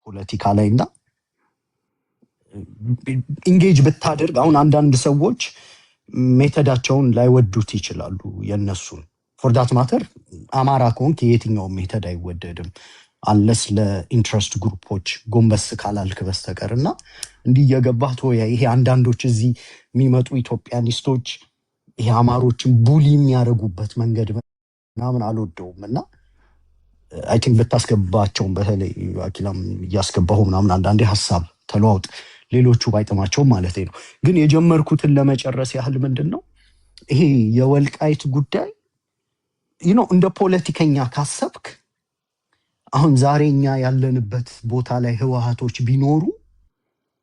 ፖለቲካ ላይና ኢንጌጅ ብታደርግ አሁን አንዳንድ ሰዎች ሜተዳቸውን ላይወዱት ይችላሉ የነሱን ፎር ዳት ማተር አማራ ከሆንክ የትኛውም ሜተድ አይወደድም አንለስ ለኢንትረስት ግሩፖች ጎንበስ ካላልክ በስተቀርና እንዲህ የገባህ ተወያ ይሄ አንዳንዶች እዚህ የሚመጡ ኢትዮጵያኒስቶች ይሄ አማሮችን ቡሊ የሚያደርጉበት መንገድ ምናምን አልወደውምና አይ ቲንክ ብታስገባቸው በተለይ አኪላም ያስገባው ምናምን አንዳንዴ ሐሳብ ተለዋውጥ ሌሎቹ ባይጠማቸው ማለት ነው ግን የጀመርኩትን ለመጨረስ ያህል ምንድነው ይሄ የወልቃይት ጉዳይ እንደ ፖለቲከኛ ካሰብክ አሁን ዛሬኛ ያለንበት ቦታ ላይ ህወሓቶች ቢኖሩ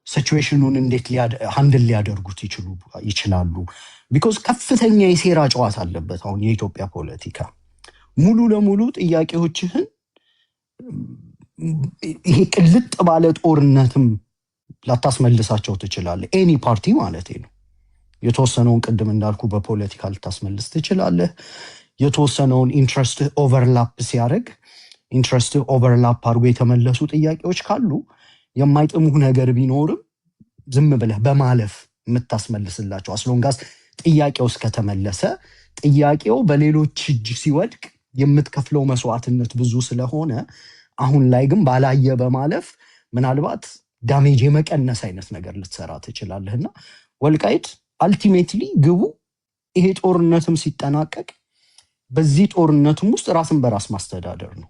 ሲቹዌሽኑን እንዴት ሃንድል ሊያደርጉት ይችላሉ ቢኮዝ ከፍተኛ የሴራ ጨዋታ አለበት አሁን የኢትዮጵያ ፖለቲካ ሙሉ ለሙሉ ጥያቄዎችህን ይሄ ቅልጥ ባለ ጦርነትም ላታስመልሳቸው ትችላለህ ኤኒ ፓርቲ ማለት ነው የተወሰነውን ቅድም እንዳልኩ በፖለቲካ ልታስመልስ ትችላለህ የተወሰነውን ኢንትረስት ኦቨርላፕ ሲያደርግ ኢንትረስት ኦቨርላፕ አድርጎ የተመለሱ ጥያቄዎች ካሉ የማይጥሙህ ነገር ቢኖርም ዝም ብለህ በማለፍ የምታስመልስላቸው አስሎንጋስ ጥያቄው እስከተመለሰ ጥያቄው በሌሎች እጅ ሲወድቅ የምትከፍለው መስዋዕትነት ብዙ ስለሆነ አሁን ላይ ግን ባላየ በማለፍ ምናልባት ዳሜጅ የመቀነስ አይነት ነገር ልትሰራ ትችላለህና ወልቃይት አልቲሜትሊ ግቡ ይሄ ጦርነትም ሲጠናቀቅ በዚህ ጦርነቱም ውስጥ ራስን በራስ ማስተዳደር ነው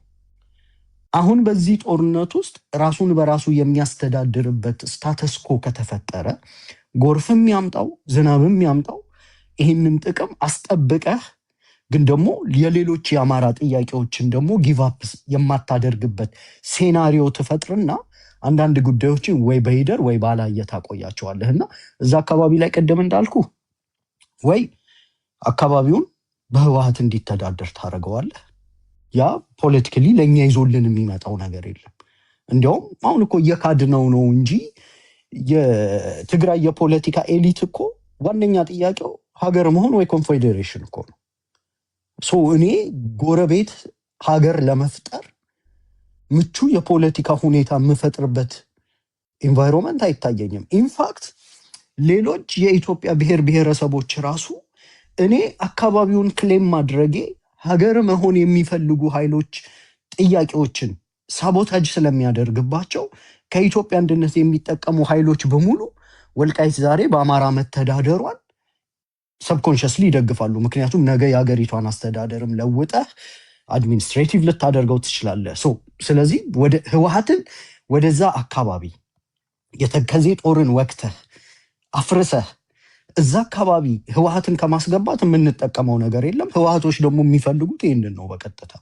አሁን በዚህ ጦርነት ውስጥ ራሱን በራሱ የሚያስተዳድርበት ስታተስኮ ከተፈጠረ ጎርፍም ያምጣው ዝናብም ያምጣው ይሄንን ጥቅም አስጠብቀህ ግን ደግሞ የሌሎች የአማራ ጥያቄዎችን ደግሞ ጊቭ አፕ የማታደርግበት ሴናሪዮ ተፈጥርና አንዳንድ ጉዳዮችን ወይ በሂደር ወይ ባላየ ታቆያቸዋለህና እዛ አካባቢ ላይ ቀደም እንዳልኩ ወይ አካባቢውን በህወሓት እንዲተዳደር ታደርገዋለህ ያ ፖለቲካሊ ለኛ ይዞልን የሚመጣው ነገር የለም እንዲያውም አሁን እኮ የካድነው ነው እንጂ የትግራይ የፖለቲካ ኤሊት እኮ ዋነኛ ጥያቄው ሀገር መሆን ወይ ኮንፌዴሬሽን እኮ ነው ሶ እኔ ጎረቤት ሀገር ለመፍጠር ምቹ የፖለቲካ ሁኔታ የምፈጥርበት ኢንቫይሮንመንት አይታየኝም ኢንፋክት ሌሎች የኢትዮጵያ ብሔር ብሔረሰቦች ራሱ እኔ አካባቢውን ክሌም ማድረጌ ሀገር መሆን የሚፈልጉ ኃይሎች ጥያቄዎችን ሳቦታጅ ስለሚያደርግባቸው ከኢትዮጵያ አንድነት የሚጠቀሙ ኃይሎች በሙሉ ወልቃይት ዛሬ በአማራ መተዳደሯን ሰብኮንሽስሊ ይደግፋሉ ምክንያቱም ነገ የሀገሪቷን አስተዳደርም ለውጠህ አድሚኒስትሬቲቭ ልታደርገው ትችላለህ ስለዚህ ወደ ህወሓትን ወደዛ አካባቢ የተከዜ ጦርን ወቅተህ አፍርሰህ እዛ አካባቢ ህወሓትን ከማስገባት የምንጠቀመው ነገር የለም ህወሓቶች ደግሞ የሚፈልጉት ይሄንን ነው በቀጥታ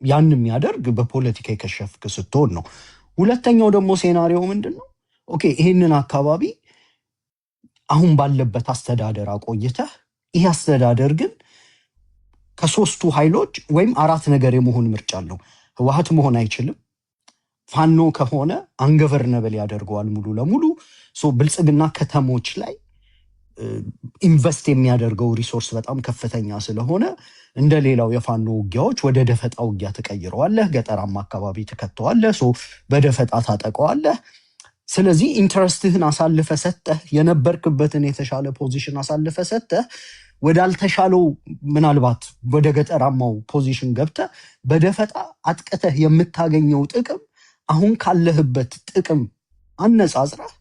ያን የሚያደርግ በፖለቲካ የከሸፍክ ስትሆን ነው ሁለተኛው ደግሞ ሴናሪዮ ምንድነው ኦኬ ይሄንን አካባቢ አሁን ባለበት አስተዳደር አቆይተህ ይሄ አስተዳደር ግን ከሶስቱ ኃይሎች ወይም አራት ነገር የመሆን ምርጫ አለው ህወሓት መሆን አይችልም ፋኖ ከሆነ አንገቨርነብል ያደርገዋል ሙሉ ለሙሉ ብልጽግና ከተሞች ላይ ኢንቨስት የሚያደርገው ሪሶርስ በጣም ከፍተኛ ስለሆነ እንደሌላው የፋኖ ውጊያዎች ወደ ደፈጣ ውጊያ ተቀይረዋለህ ገጠራማ አካባቢ ተከተዋለህ በደፈጣ ታጠቀዋለህ ስለዚህ ኢንትረስትህን አሳልፈ ሰጠህ የነበርክበትን የተሻለ ፖዚሽን አሳልፈ ሰጠህ ወዳልተሻለው ምናልባት ወደ ገጠራማው ፖዚሽን ገብተህ በደፈጣ አጥቅተህ የምታገኘው ጥቅም አሁን ካለህበት ጥቅም አነጻጽረህ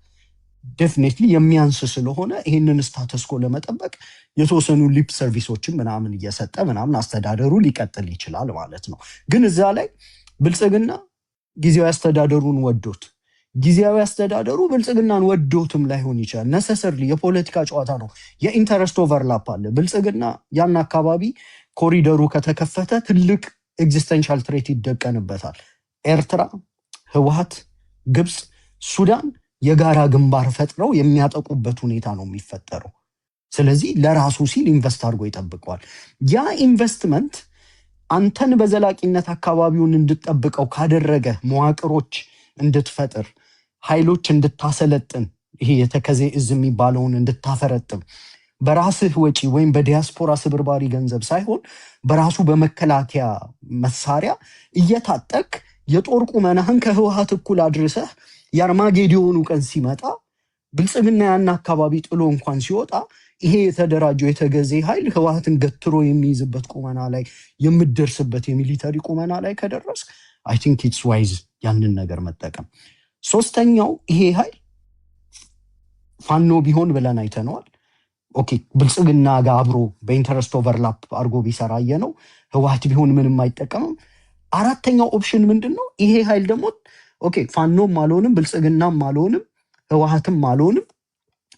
ዴፊኒትሊ የሚያንስ ስለሆነ ይሄንን ስታተስኮ ለመጠበቅ የተወሰኑ ሊፕ ሰርቪሶችን ምናምን እየሰጠ ምናምን አስተዳደሩ ሊቀጥል ይችላል ማለት ነው ግን እዛ ላይ ብልጽግና ጊዜያዊ አስተዳደሩን ወዶት ጊዜያዊ አስተዳደሩ ብልጽግናን ወዶትም ላይሆን ይችላል ነሰሰርሊ የፖለቲካ ጨዋታ ነው የኢንተረስት ኦቨርላፕ አለ ብልጽግና ያን አካባቢ ኮሪደሩ ከተከፈተ ትልቅ ኤግዚስተንሻል ትሬት ይደቀንበታል ኤርትራ ህወሓት ግብጽ ሱዳን የጋራ ግንባር ፈጥረው የሚያጠቁበት ሁኔታ ነው የሚፈጠረው ስለዚህ ለራሱ ሲል ኢንቨስት አድርጎ ይጠብቀዋል ያ ኢንቨስትመንት አንተን በዘላቂነት አካባቢውን እንድትጠብቀው ካደረገ መዋቅሮች እንድትፈጥር ኃይሎች እንድታሰለጥን ይሄ የተከዜ እዝ የሚባለውን እንድታፈረጥም በራስህ ወጪ ወይም በዲያስፖራ ስብርባሪ ገንዘብ ሳይሆን በራሱ በመከላከያ መሳሪያ እየታጠቅ የጦር ቁመናህን ከህወሓት እኩል አድርሰህ የአርማጌዲዮኑ ቀን ሲመጣ ብልጽግና ያን አካባቢ ጥሎ እንኳን ሲወጣ ይሄ የተደራጀው የተገዜ ኃይል ህወሓትን ገትሮ የሚይዝበት ቁመና ላይ የምደርስበት የሚሊተሪ ቁመና ላይ ከደረስ አይ ቲንክ ኢትስ ዋይዝ ያንን ነገር መጠቀም። ሶስተኛው ይሄ ኃይል ፋኖ ቢሆን ብለን አይተነዋል። ኦኬ ብልጽግና ጋር አብሮ በኢንተረስት ኦቨርላፕ አድርጎ ቢሰራ ነው። ህወሓት ቢሆን ምንም አይጠቀምም። አራተኛው ኦፕሽን ምንድን ነው? ይሄ ኃይል ደግሞ ኦኬ ፋኖም አልሆንም ብልጽግናም አልሆንም ህወሓትም አልሆንም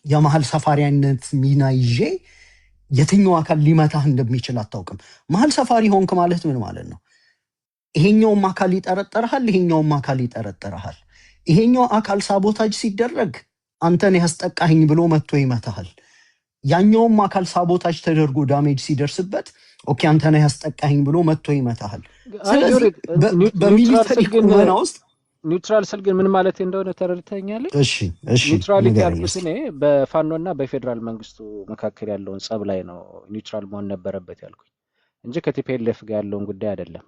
የመሀል ሰፋሪያነት ሚና ይዤ የትኛው አካል ሊመታህ እንደሚችል አታውቅም። መሀል ሰፋሪ ሆንክ ማለት ምን ማለት ነው? ይሄኛውም አካል ይጠረጠርሃል፣ ይሄኛውም አካል ይጠረጠርሃል። ይሄኛው አካል ሳቦታጅ ሲደረግ አንተን ያስጠቃኝ ብሎ መጥቶ ይመታሃል። ያኛውም አካል ሳቦታጅ ተደርጎ ዳሜጅ ሲደርስበት ኦኬ አንተን ያስጠቃኝ ብሎ መጥቶ ይመታሃል። ስለዚህ በሚሊተሪ ቁመና ውስጥ ኒውትራል ስል ግን ምን ማለት እንደሆነ ተረድተኛለህ? እሺ ኒውትራሊቲ ያልኩት እኔ በፋኖና በፌዴራል መንግስቱ መካከል ያለውን ጸብ ላይ ነው ኒውትራል መሆን ነበረበት ያልኩኝ እንጂ ከቲፒኤልኤፍ ጋር ያለውን ጉዳይ አይደለም።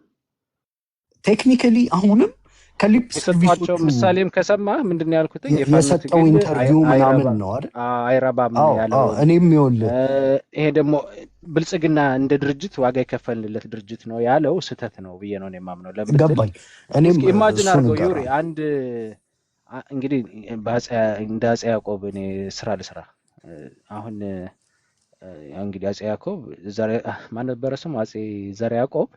ቴክኒካሊ አሁንም ከሊፕ ሰርቪሶቹ ምሳሌም ከሰማህ ምንድነው ያልኩት የሰጠው ኢንተርቪው ምናምን ነው አይደል? አይረባም ያለው እኔም ይኸውልህ ይሄ ደግሞ ብልጽግና እንደ ድርጅት ዋጋ የከፈልለት ድርጅት ነው ያለው ስህተት ነው ብዬ ነው የማምነው። ገባኝ። እኔም ኢማጂን አድርገው ዩሪ አንድ እንግዲህ እንደ አፄ ያዕቆብ እኔ ስራ ልስራ አሁን እንግዲህ አፄ ያዕቆብ ማን ነበረ ስሙ? አፄ ዘርዓ ያዕቆብ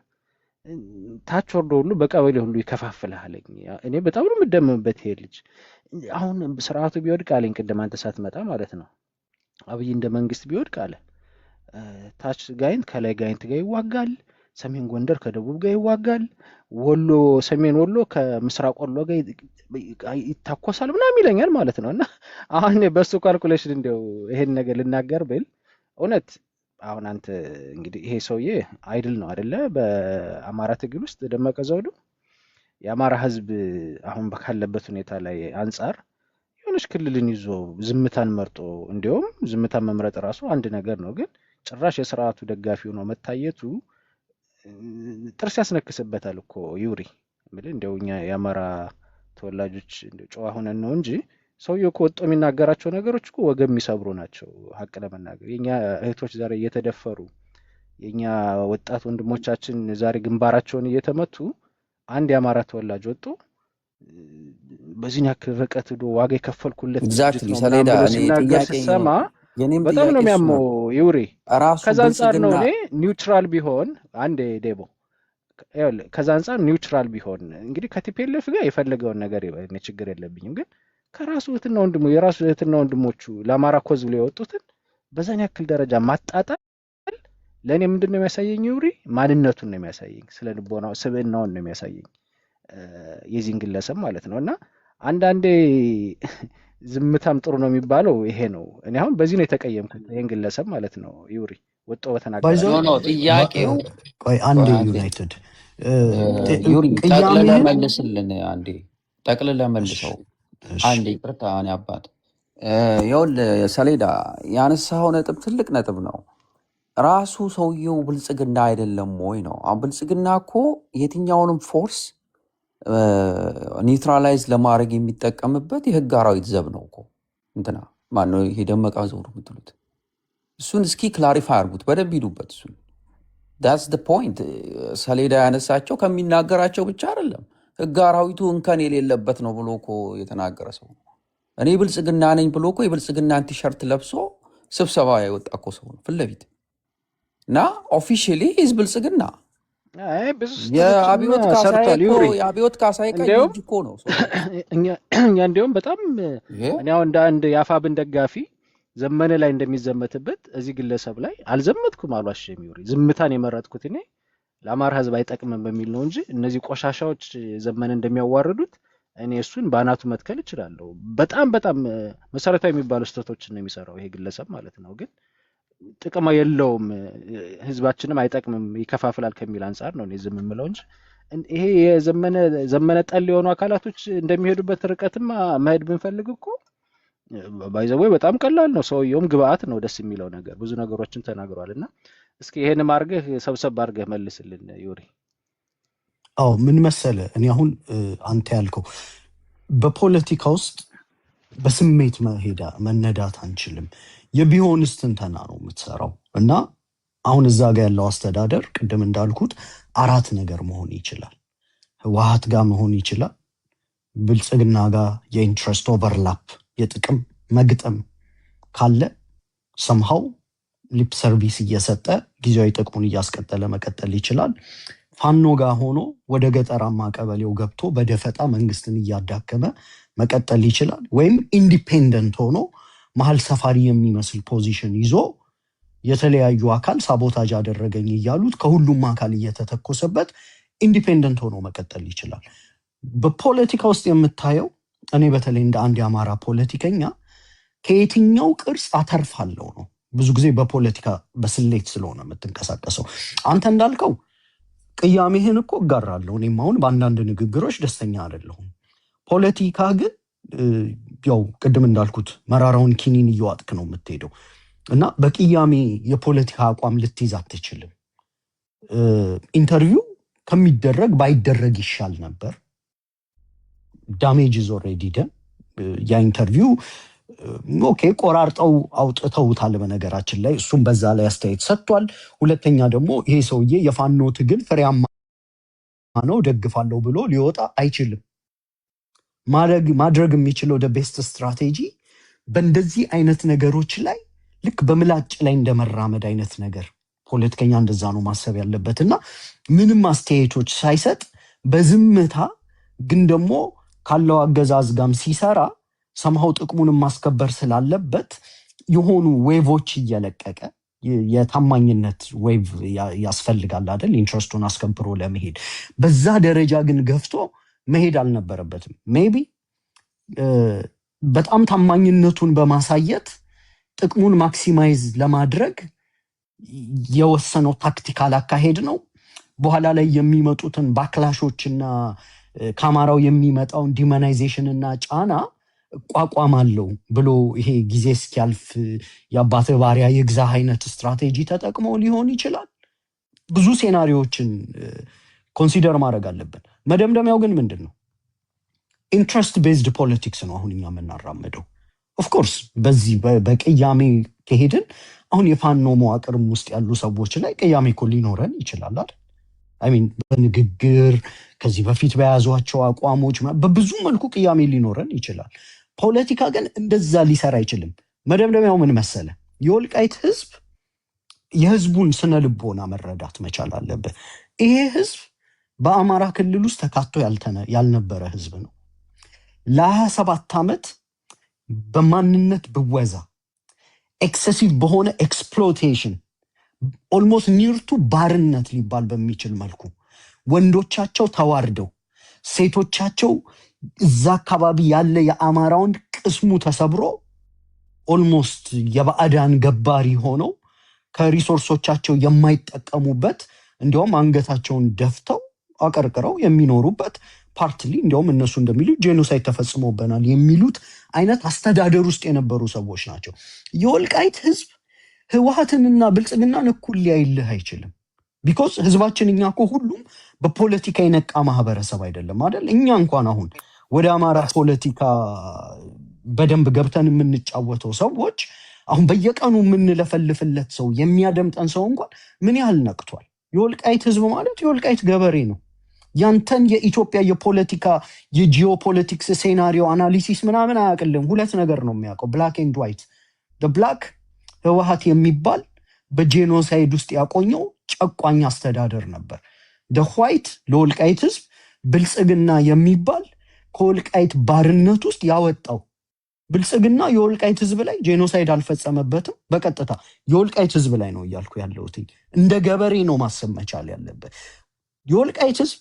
ታች ወርዶ ሁሉ በቀበሌ ሁሉ ይከፋፍልሃል። እኔ በጣም ነው የምደምምበት ይሄ ልጅ። አሁን ስርዓቱ ቢወድቅ አለኝ ቅድም አንተ ሳትመጣ ማለት ነው አብይ እንደ መንግስት ቢወድቅ አለ ታች ጋይንት ከላይ ጋይንት ጋር ይዋጋል፣ ሰሜን ጎንደር ከደቡብ ጋር ይዋጋል፣ ወሎ ሰሜን ወሎ ከምስራቅ ወሎ ጋር ይታኮሳል ምናምን ይለኛል ማለት ነው። እና አሁን በሱ ካልኩሌሽን እንደው ይሄን ነገር ልናገር ብል እውነት አሁን አንተ እንግዲህ ይሄ ሰውዬ አይድል ነው አይደለ? በአማራ ትግል ውስጥ ደመቀ ዘውዱ የአማራ ህዝብ አሁን ካለበት ሁኔታ ላይ አንጻር የሆነች ክልልን ይዞ ዝምታን መርጦ እንዲያውም ዝምታን መምረጥ ራሱ አንድ ነገር ነው፣ ግን ጭራሽ የስርዓቱ ደጋፊ ሆኖ መታየቱ ጥርስ ያስነክስበታል እኮ ዩሪ። እንደው እኛ የአማራ ተወላጆች እንደው ጨዋ ሆነን ነው እንጂ ሰውዬው እኮ ወጥቶ የሚናገራቸው ነገሮች እኮ ወገብ የሚሰብሩ ናቸው። ሀቅ ለመናገር የኛ እህቶች ዛሬ እየተደፈሩ የኛ ወጣት ወንድሞቻችን ዛሬ ግንባራቸውን እየተመቱ አንድ የአማራ ተወላጅ ወጥቶ በዚህን ያክል ርቀት ሄዶ ዋጋ የከፈልኩለት ኤግዛክትሊ ሰሌዳ እኔ ሲሰማ በጣም ነው የሚያመው ዩሪ። ከዛ አንጻር ነው እኔ ኒውትራል ቢሆን አንዴ ዴቦ ከዛ አንጻር ኒውትራል ቢሆን እንግዲህ ከቲፒኤልኤፍ ጋር የፈለገውን ነገር እኔ ችግር የለብኝም፣ ግን ከራሱ እህትና ወንድሙ የራሱ እህትና ወንድሞቹ ለአማራ ኮዝ ብለው የወጡትን በዛን ያክል ደረጃ ማጣጣል ለእኔ ምንድን ነው የሚያሳየኝ ዩሪ? ማንነቱን ነው የሚያሳየኝ፣ ስለ ልቦናው ስብዕናውን ነው የሚያሳየኝ የዚህን ግለሰብ ማለት ነው። እና አንዳንዴ ዝምታም ጥሩ ነው የሚባለው ይሄ ነው። እኔ አሁን በዚህ ነው የተቀየምኩት ይሄን ግለሰብ ማለት ነው ዩሪ ወጥቶ በተናገረ ነው ጥያቄው። ቆይ አንዴ ዩናይትድ ዩሪ ጠቅልለህ መልስልን፣ አንዴ ጠቅልለህ መልሰው አንዴ። ይቅርታ እኔ አባት ይኸውልህ ሰሌዳ ያነሳኸው ነጥብ ትልቅ ነጥብ ነው። ራሱ ሰውየው ብልጽግና አይደለም ወይ ነው? አሁን ብልጽግና እኮ የትኛውንም ፎርስ ኒውትራላይዝ ለማድረግ የሚጠቀምበት የህግ አራዊት ዘብ ነው እኮ። እንትና ማነው ይሄ ደመቀ ዘውዱ የምትሉት? እሱን እስኪ ክላሪፋይ አድርጉት፣ በደንብ ሂዱበት። እሱን ዳትስ ደ ፖይንት። ሰሌዳ ያነሳቸው ከሚናገራቸው ብቻ አይደለም፣ ህግ አራዊቱ እንከን የሌለበት ነው ብሎ እኮ የተናገረ ሰው ነው። እኔ ብልጽግና ነኝ ብሎ እኮ የብልጽግናን ቲሸርት ለብሶ ስብሰባ የወጣ እኮ ሰው ነው ፊት ለፊት እና ኦፊሻሊ ሂዝ ብልጽግና የአብዮት ካሳዬ ቀኝ እጅ እኮ ነው። እኛ እንዲያውም በጣም እኔ አሁን እንደ አንድ የአፋብን ደጋፊ ዘመነ ላይ እንደሚዘመትበት እዚህ ግለሰብ ላይ አልዘመትኩም፣ አልዋሽም ዩሪ። ዝምታን የመረጥኩት እኔ ለአማራ ህዝብ አይጠቅምም በሚል ነው እንጂ እነዚህ ቆሻሻዎች ዘመነ እንደሚያዋርዱት እኔ እሱን በአናቱ መትከል እችላለሁ። በጣም በጣም መሰረታዊ የሚባሉ ስህተቶችን ነው የሚሰራው ይሄ ግለሰብ ማለት ነው። ግን ጥቅም የለውም፣ ህዝባችንም አይጠቅምም፣ ይከፋፍላል ከሚል አንጻር ነው እኔ ዝም የምለው እንጂ ይሄ የዘመነ ጠል የሆኑ አካላቶች እንደሚሄዱበት ርቀትማ መሄድ ብንፈልግ እኮ ባይዘው በጣም ቀላል ነው። ሰውየውም ግብአት ነው። ደስ የሚለው ነገር ብዙ ነገሮችን ተናግሯልና እስኪ ይሄንም አድርገህ ሰብሰብ አድርገህ መልስልን ዩሪ። አዎ ምን መሰለ እኔ አሁን አንተ ያልከው በፖለቲካ ውስጥ በስሜት መነዳት አንችልም። የቢሆንስ ትንተና ነው የምትሰራው እና አሁን እዛ ጋር ያለው አስተዳደር ቅድም እንዳልኩት አራት ነገር መሆን ይችላል። ህወሓት ጋር መሆን ይችላል፣ ብልጽግና ጋር የኢንትረስት ኦቨርላፕ የጥቅም መግጠም ካለ ሰምሃው ሊፕ ሰርቪስ እየሰጠ ጊዜያዊ ጥቅሙን እያስቀጠለ መቀጠል ይችላል። ፋኖ ጋር ሆኖ ወደ ገጠራማ ቀበሌው ገብቶ በደፈጣ መንግስትን እያዳከመ መቀጠል ይችላል። ወይም ኢንዲፔንደንት ሆኖ መሀል ሰፋሪ የሚመስል ፖዚሽን ይዞ የተለያዩ አካል ሳቦታጅ አደረገኝ እያሉት ከሁሉም አካል እየተተኮሰበት ኢንዲፔንደንት ሆኖ መቀጠል ይችላል። በፖለቲካ ውስጥ የምታየው እኔ በተለይ እንደ አንድ የአማራ ፖለቲከኛ ከየትኛው ቅርጽ አተርፋለሁ ነው። ብዙ ጊዜ በፖለቲካ በስሌት ስለሆነ የምትንቀሳቀሰው። አንተ እንዳልከው ቅያሜህን እኮ እጋራለሁ። እኔም አሁን በአንዳንድ ንግግሮች ደስተኛ አይደለሁም። ፖለቲካ ግን ያው ቅድም እንዳልኩት መራራውን ኪኒን እየዋጥክ ነው የምትሄደው እና በቅያሜ የፖለቲካ አቋም ልትይዝ አትችልም። ኢንተርቪው ከሚደረግ ባይደረግ ይሻል ነበር። ዳሜጅ ኢዝ ኦልሬዲ ደን። ያ ኢንተርቪው ኦኬ ቆራርጠው አውጥተውታል። በነገራችን ላይ እሱም በዛ ላይ አስተያየት ሰጥቷል። ሁለተኛ ደግሞ ይሄ ሰውዬ የፋኖ ትግል ፍሬያማ ነው ደግፋለሁ ብሎ ሊወጣ አይችልም። ማድረግ የሚችለው ቤስት ስትራቴጂ በእንደዚህ አይነት ነገሮች ላይ ልክ በምላጭ ላይ እንደመራመድ አይነት ነገር ፖለቲከኛ እንደዛ ነው ማሰብ ያለበት እና ምንም አስተያየቶች ሳይሰጥ በዝምታ ግን ደግሞ ካለው አገዛዝ ጋም ሲሰራ ሰምሃው ጥቅሙንም ማስከበር ስላለበት የሆኑ ዌቮች እየለቀቀ የታማኝነት ዌቭ ያስፈልጋል አይደል? ኢንትረስቱን አስከብሮ ለመሄድ በዛ ደረጃ ግን ገፍቶ መሄድ አልነበረበትም። ሜቢ በጣም ታማኝነቱን በማሳየት ጥቅሙን ማክሲማይዝ ለማድረግ የወሰነው ታክቲካል አካሄድ ነው። በኋላ ላይ የሚመጡትን ባክላሾችና ከአማራው የሚመጣውን ዲሞናይዜሽን እና ጫና እቋቋማለሁ ብሎ ይሄ ጊዜ እስኪያልፍ የአባትህ ባሪያ የግዛህ አይነት ስትራቴጂ ተጠቅሞ ሊሆን ይችላል። ብዙ ሴናሪዎችን ኮንሲደር ማድረግ አለብን። መደምደሚያው ግን ምንድን ነው? ኢንትረስት ቤዝድ ፖለቲክስ ነው አሁን እኛ የምናራምደው። ኦፍኮርስ በዚህ በቅያሜ ከሄድን አሁን የፋኖ መዋቅርም ውስጥ ያሉ ሰዎች ላይ ቅያሜ እኮ ሊኖረን ይችላል አይደል? አይሚን በንግግር ከዚህ በፊት በያዟቸው አቋሞች በብዙ መልኩ ቅያሜ ሊኖረን ይችላል። ፖለቲካ ግን እንደዛ ሊሰራ አይችልም። መደምደሚያው ምን መሰለ? የወልቃይት ህዝብ የህዝቡን ስነ ልቦና መረዳት መቻል አለበት። ይሄ ህዝብ በአማራ ክልል ውስጥ ተካቶ ያልነበረ ህዝብ ነው። ለ27 ዓመት በማንነት ብወዛ ኤክሰሲቭ በሆነ ኤክስፕሎቴሽን ኦልሞስት ኒርቱ ባርነት ሊባል በሚችል መልኩ ወንዶቻቸው ተዋርደው ሴቶቻቸው እዛ አካባቢ ያለ የአማራውን ቅስሙ ተሰብሮ ኦልሞስት የባዕዳን ገባሪ ሆነው ከሪሶርሶቻቸው የማይጠቀሙበት እንዲያውም አንገታቸውን ደፍተው አቀርቅረው የሚኖሩበት ፓርትሊ እንዲያውም እነሱ እንደሚሉ ጄኖሳይድ ተፈጽሞበናል የሚሉት አይነት አስተዳደር ውስጥ የነበሩ ሰዎች ናቸው። የወልቃይት ህዝብ ህወሓትንና ብልጽግናን እኩል ሊያይልህ አይችልም። ቢኮዝ ህዝባችን እኛ እኮ ሁሉም በፖለቲካ የነቃ ማህበረሰብ አይደለም አይደል? እኛ እንኳን አሁን ወደ አማራ ፖለቲካ በደንብ ገብተን የምንጫወተው ሰዎች አሁን በየቀኑ የምንለፈልፍለት ሰው የሚያደምጠን ሰው እንኳን ምን ያህል ነቅቷል? የወልቃይት ህዝብ ማለት የወልቃይት ገበሬ ነው። ያንተን የኢትዮጵያ የፖለቲካ የጂኦፖለቲክስ ሴናሪዮ አናሊሲስ ምናምን አያውቅልም። ሁለት ነገር ነው የሚያውቀው፣ ብላክ ኤንድ ዋይት። ብላክ ህወሓት የሚባል በጄኖሳይድ ውስጥ ያቆኘው ጨቋኝ አስተዳደር ነበር። ዋይት ለወልቃይት ህዝብ ብልጽግና የሚባል ከወልቃይት ባርነት ውስጥ ያወጣው። ብልጽግና የወልቃይት ህዝብ ላይ ጄኖሳይድ አልፈጸመበትም። በቀጥታ የወልቃይት ህዝብ ላይ ነው እያልኩ ያለሁት። እንደ ገበሬ ነው ማሰብ መቻል ያለበት። የወልቃይት ህዝብ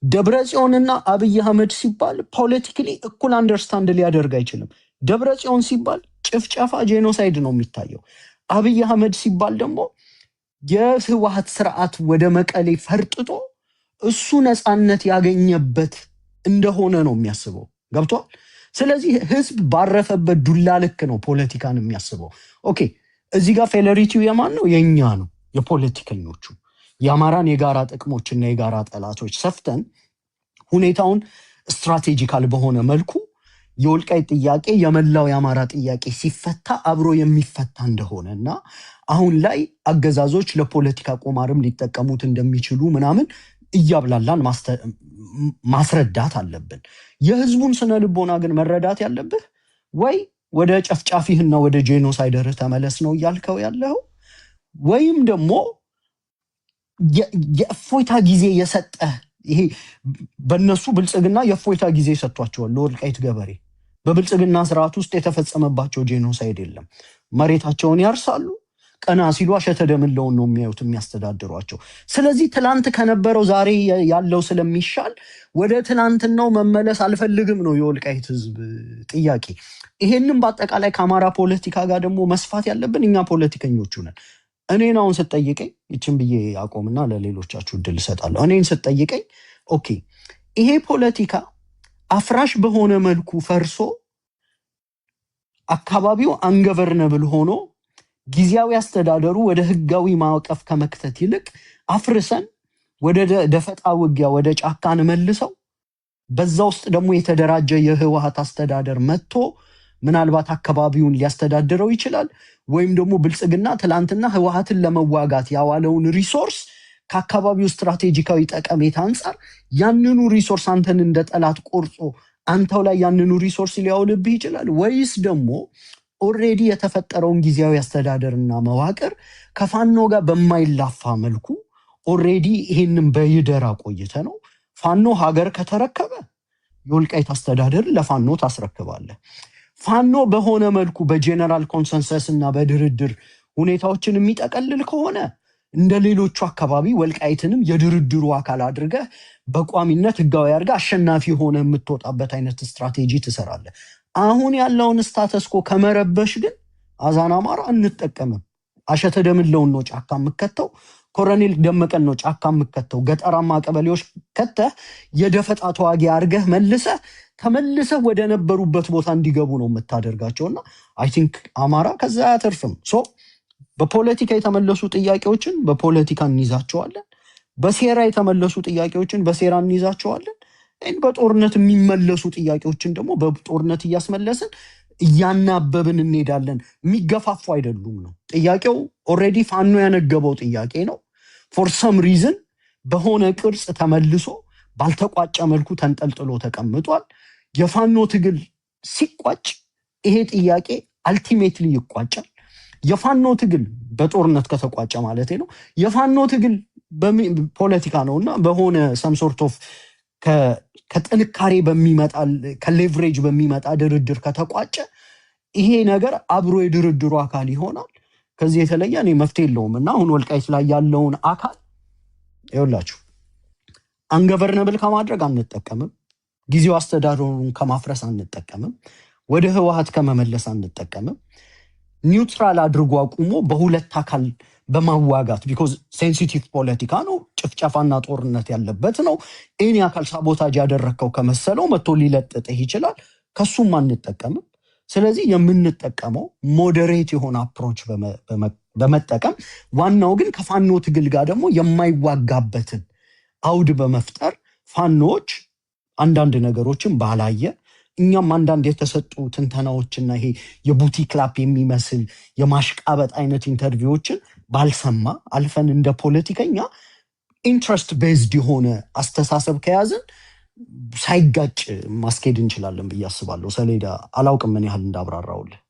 ደብረ ጽዮንና አብይ አህመድ ሲባል ፖለቲካሊ እኩል አንደርስታንድ ሊያደርግ አይችልም። ደብረ ጽዮን ሲባል ጭፍጨፋ ጄኖሳይድ ነው የሚታየው። አብይ አህመድ ሲባል ደግሞ የህወሓት ስርዓት ወደ መቀሌ ፈርጥጦ እሱ ነፃነት ያገኘበት እንደሆነ ነው የሚያስበው። ገብቷል? ስለዚህ ህዝብ ባረፈበት ዱላ ልክ ነው ፖለቲካን የሚያስበው። ኦኬ፣ እዚህ ጋር ፌለሪቲው የማን ነው? የኛ ነው፣ የፖለቲከኞቹ። የአማራን የጋራ ጥቅሞችና የጋራ ጠላቶች ሰፍተን ሁኔታውን ስትራቴጂካል በሆነ መልኩ የወልቃይት ጥያቄ የመላው የአማራ ጥያቄ ሲፈታ አብሮ የሚፈታ እንደሆነ እና አሁን ላይ አገዛዞች ለፖለቲካ ቁማርም ሊጠቀሙት እንደሚችሉ ምናምን እያብላላን ማስረዳት አለብን። የህዝቡን ስነ ልቦና ግን መረዳት ያለብህ ወይ ወደ ጨፍጫፊህና ወደ ጄኖሳይደርህ ተመለስ ነው እያልከው ያለው፣ ወይም ደግሞ የእፎይታ ጊዜ የሰጠህ ይሄ በእነሱ ብልጽግና የእፎይታ ጊዜ ሰጥቷቸዋል። ለወልቃይት ገበሬ በብልጽግና ስርዓት ውስጥ የተፈጸመባቸው ጄኖሳይድ የለም። መሬታቸውን ያርሳሉ፣ ቀና ሲሉ አሸተ ደምለውን ነው የሚያዩት የሚያስተዳድሯቸው። ስለዚህ ትላንት ከነበረው ዛሬ ያለው ስለሚሻል ወደ ትላንትናው መመለስ አልፈልግም ነው የወልቃይት ህዝብ ጥያቄ። ይሄንን በአጠቃላይ ከአማራ ፖለቲካ ጋር ደግሞ መስፋት ያለብን እኛ ፖለቲከኞቹ ነን። እኔን አሁን ስትጠይቀኝ ይችን ብዬ አቆምና ለሌሎቻችሁ እድል እሰጣለሁ። እኔን ስትጠይቀኝ ኦኬ ይሄ ፖለቲካ አፍራሽ በሆነ መልኩ ፈርሶ አካባቢው አንገቨርነብል ሆኖ ጊዜያዊ አስተዳደሩ ወደ ህጋዊ ማዕቀፍ ከመክተት ይልቅ አፍርሰን ወደ ደፈጣ ውጊያ ወደ ጫካን መልሰው በዛ ውስጥ ደግሞ የተደራጀ የህወሓት አስተዳደር መጥቶ ምናልባት አካባቢውን ሊያስተዳድረው ይችላል። ወይም ደግሞ ብልጽግና ትላንትና ህወሓትን ለመዋጋት ያዋለውን ሪሶርስ ከአካባቢው ስትራቴጂካዊ ጠቀሜታ አንጻር ያንኑ ሪሶርስ አንተን እንደ ጠላት ቆርጾ አንተው ላይ ያንኑ ሪሶርስ ሊያውልብህ ይችላል። ወይስ ደግሞ ኦልሬዲ የተፈጠረውን ጊዜያዊ አስተዳደርና መዋቅር ከፋኖ ጋር በማይላፋ መልኩ ኦልሬዲ ይሄንን በይደራ ቆይተ ነው ፋኖ ሀገር ከተረከበ የወልቃይት አስተዳደር ለፋኖ ታስረክባለህ። ፋኖ በሆነ መልኩ በጀነራል ኮንሰንሰስ እና በድርድር ሁኔታዎችን የሚጠቀልል ከሆነ እንደ ሌሎቹ አካባቢ ወልቃይትንም የድርድሩ አካል አድርገህ በቋሚነት ህጋዊ አድርገህ አሸናፊ ሆነ የምትወጣበት አይነት ስትራቴጂ ትሰራለህ። አሁን ያለውን ስታተስኮ ከመረበሽ ግን አዛን አማራ እንጠቀምም። አሸተ ደምለውን ነው ጫካ የምከተው፣ ኮሎኔል ደመቀን ነው ጫካ የምከተው። ገጠራማ ቀበሌዎች ከተህ የደፈጣ ተዋጊ አድርገህ ተመልሰህ ወደ ነበሩበት ቦታ እንዲገቡ ነው የምታደርጋቸውና አይ ቲንክ አማራ ከዛ አያተርፍም። ሶ በፖለቲካ የተመለሱ ጥያቄዎችን በፖለቲካ እንይዛቸዋለን፣ በሴራ የተመለሱ ጥያቄዎችን በሴራ እንይዛቸዋለን። በጦርነት የሚመለሱ ጥያቄዎችን ደግሞ በጦርነት እያስመለስን እያናበብን እንሄዳለን። የሚገፋፉ አይደሉም ነው ጥያቄው። ኦልሬዲ ፋኖ ያነገበው ጥያቄ ነው። ፎር ሰም ሪዝን በሆነ ቅርጽ ተመልሶ ባልተቋጨ መልኩ ተንጠልጥሎ ተቀምጧል። የፋኖ ትግል ሲቋጭ ይሄ ጥያቄ አልቲሜትሊ ይቋጫል። የፋኖ ትግል በጦርነት ከተቋጨ ማለት ነው። የፋኖ ትግል ፖለቲካ ነውና በሆነ ሰም ሶርት ኦፍ ከጥንካሬ በሚመጣ ከሌቨሬጅ በሚመጣ ድርድር ከተቋጨ ይሄ ነገር አብሮ የድርድሩ አካል ይሆናል። ከዚህ የተለየ እኔ መፍትሄ የለውም እና አሁን ወልቃይት ላይ ያለውን አካል ይኸውላችሁ አንገቨርነብል ከማድረግ አንጠቀምም፣ ጊዜው አስተዳደሩን ከማፍረስ አንጠቀምም፣ ወደ ህወሓት ከመመለስ አንጠቀምም። ኒውትራል አድርጎ አቁሞ በሁለት አካል በማዋጋት ቢኮዝ ሴንሲቲቭ ፖለቲካ ነው፣ ጭፍጨፋና ጦርነት ያለበት ነው። እኔ አካል ሳቦታጅ ያደረግከው ከመሰለው መጥቶ ሊለጥጥህ ይችላል። ከሱም አንጠቀምም። ስለዚህ የምንጠቀመው ሞዴሬት የሆነ አፕሮች በመጠቀም ዋናው ግን ከፋኖ ትግል ጋር ደግሞ የማይዋጋበትን አውድ በመፍጠር ፋኖች አንዳንድ ነገሮችን ባላየ እኛም አንዳንድ የተሰጡ ትንተናዎችና ይሄ የቡቲ ክላፕ የሚመስል የማሽቃበጥ አይነት ኢንተርቪዎችን ባልሰማ አልፈን እንደ ፖለቲከኛ ኢንትረስት ቤዝድ የሆነ አስተሳሰብ ከያዝን ሳይጋጭ ማስኬድ እንችላለን ብዬ አስባለሁ። ሰሌዳ አላውቅም ምን ያህል እንዳብራራውልህ።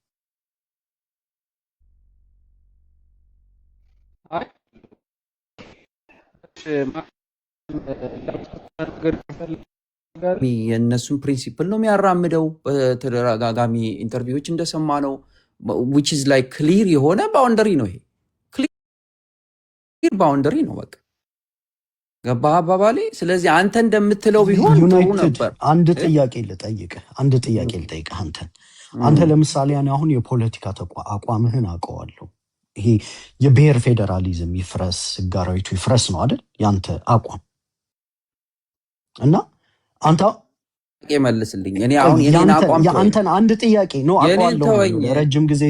የእነሱን ፕሪንሲፕል ነው የሚያራምደው። በተደጋጋሚ ኢንተርቪዎች እንደሰማ ነው which is like ክሊር የሆነ ባውንደሪ ነው። ይሄ ክሊር ባውንደሪ ነው። በቃ ገባህ አባባሌ? ስለዚህ አንተ እንደምትለው ቢሆን ጥሩ ነበር። አንድ ጥያቄ ልጠይቅህ አንተ ለምሳሌ አሁን የፖለቲካ አቋምህን አውቀዋለሁ። ይሄ የብሔር ፌዴራሊዝም ይፍረስ፣ ህጋራዊቱ ይፍረስ ነው አይደል ያንተ አቋም? እና አንተ መልስልኝ። እኔ አሁን የኔን አቋም አንተን አንድ ጥያቄ ነው አውቀዋለሁ፣ ረጅም ጊዜ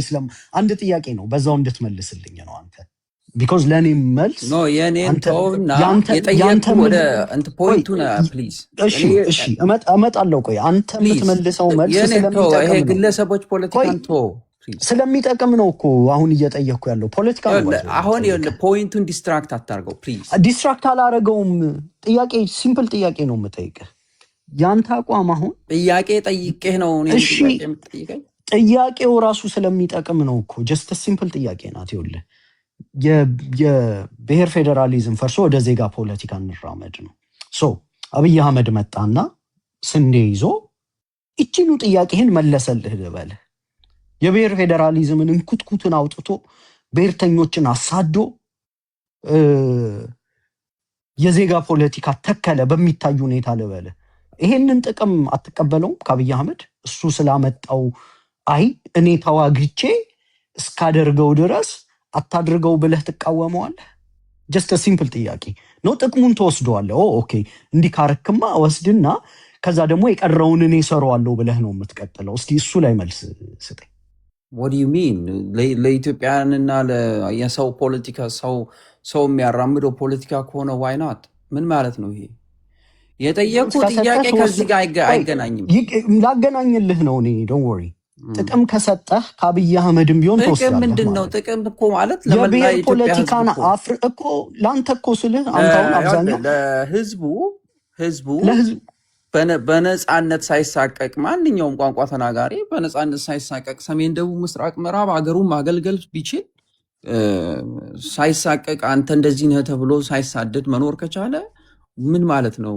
አንድ ጥያቄ ነው በዛው እንድትመልስልኝ ነው። አንተ ቢኮዝ ለእኔ መልስ ኖ የኔን አንተ ተውና ያንተ የጠየቅኩ ወደ እንት ቆይ ፖይንቱን ፕሊዝ እሺ እመጣለሁ። ቆይ አንተ ፕሊዝ የምትመልሰው መልስ የኔን ተው። ይሄ ስለሚጠቅም ነው። ግለሰቦች ቆይ ፖለቲካን ተው ፕሊዝ። ስለሚጠቅም ነው እኮ አሁን እየጠየቅኩ ያለው ፖለቲካ ነው። አሁን ፖይንቱን ዲስትራክት አታርገው ፕሊዝ። ዲስትራክት አላረገውም። ጥያቄ ሲምፕል ጥያቄ ነው የምጠይቅህ። ያንተ አቋም አሁን ጥያቄ ጠይቄህ ነው እሺ፣ የምትጠይቀኝ? ጥያቄው ራሱ ስለሚጠቅም ነው እኮ ጀስት ሲምፕል ጥያቄ ናት። ይኸውልህ የብሔር ፌዴራሊዝም ፈርሶ ወደ ዜጋ ፖለቲካ እንራመድ ነው። ሶ አብይ አህመድ መጣና ስንዴ ይዞ እቺኑ ጥያቄህን መለሰልህ ልበልህ። የብሔር ፌዴራሊዝምን እንኩትኩትን አውጥቶ ብሔርተኞችን አሳዶ የዜጋ ፖለቲካ ተከለ በሚታይ ሁኔታ ልበልህ። ይሄንን ጥቅም አትቀበለውም ከአብይ አህመድ? እሱ ስላመጣው አይ እኔ ተዋግቼ እስካደርገው ድረስ አታድርገው ብለህ ትቃወመዋለህ? ጀስት ሲምፕል ጥያቄ ነው። ጥቅሙን ተወስደዋለህ። ኦኬ እንዲህ ካረክማ ወስድና ከዛ ደግሞ የቀረውን እኔ እሰራዋለሁ ብለህ ነው የምትቀጥለው? እስኪ እሱ ላይ መልስ ስጠኝ። what do you mean ለኢትዮጵያንና የሰው ፖለቲካ ሰው የሚያራምደው ፖለቲካ ከሆነ ዋይ ናት? ምን ማለት ነው ይሄ? የጠየቁ ጥያቄ ከዚህ ጋር አይገናኝም። ላገናኝልህ ነው እኔ ዶንት ወሪ። ጥቅም ከሰጠህ ከአብይ አህመድም ቢሆን ጥቅም ትወስዳለህ ምንድን ነው? ማለት ጥቅም እኮ ማለት ለመላ የብሔር የኢትዮጵያ ህዝብ ፖለቲካን እኮ እኮ ለአንተ እኮ ስልህ አንተ አሁን አብዛኛው ለህዝቡ ለህዝብ በነፃነት ሳይሳቀቅ ማንኛውም ቋንቋ ተናጋሪ በነፃነት ሳይሳቀቅ ሰሜን፣ ደቡብ፣ ምስራቅ፣ ምዕራብ ሀገሩን ማገልገል ቢችል ሳይሳቀቅ አንተ እንደዚህ ነህ ተብሎ ሳይሳደድ መኖር ከቻለ ምን ማለት ነው?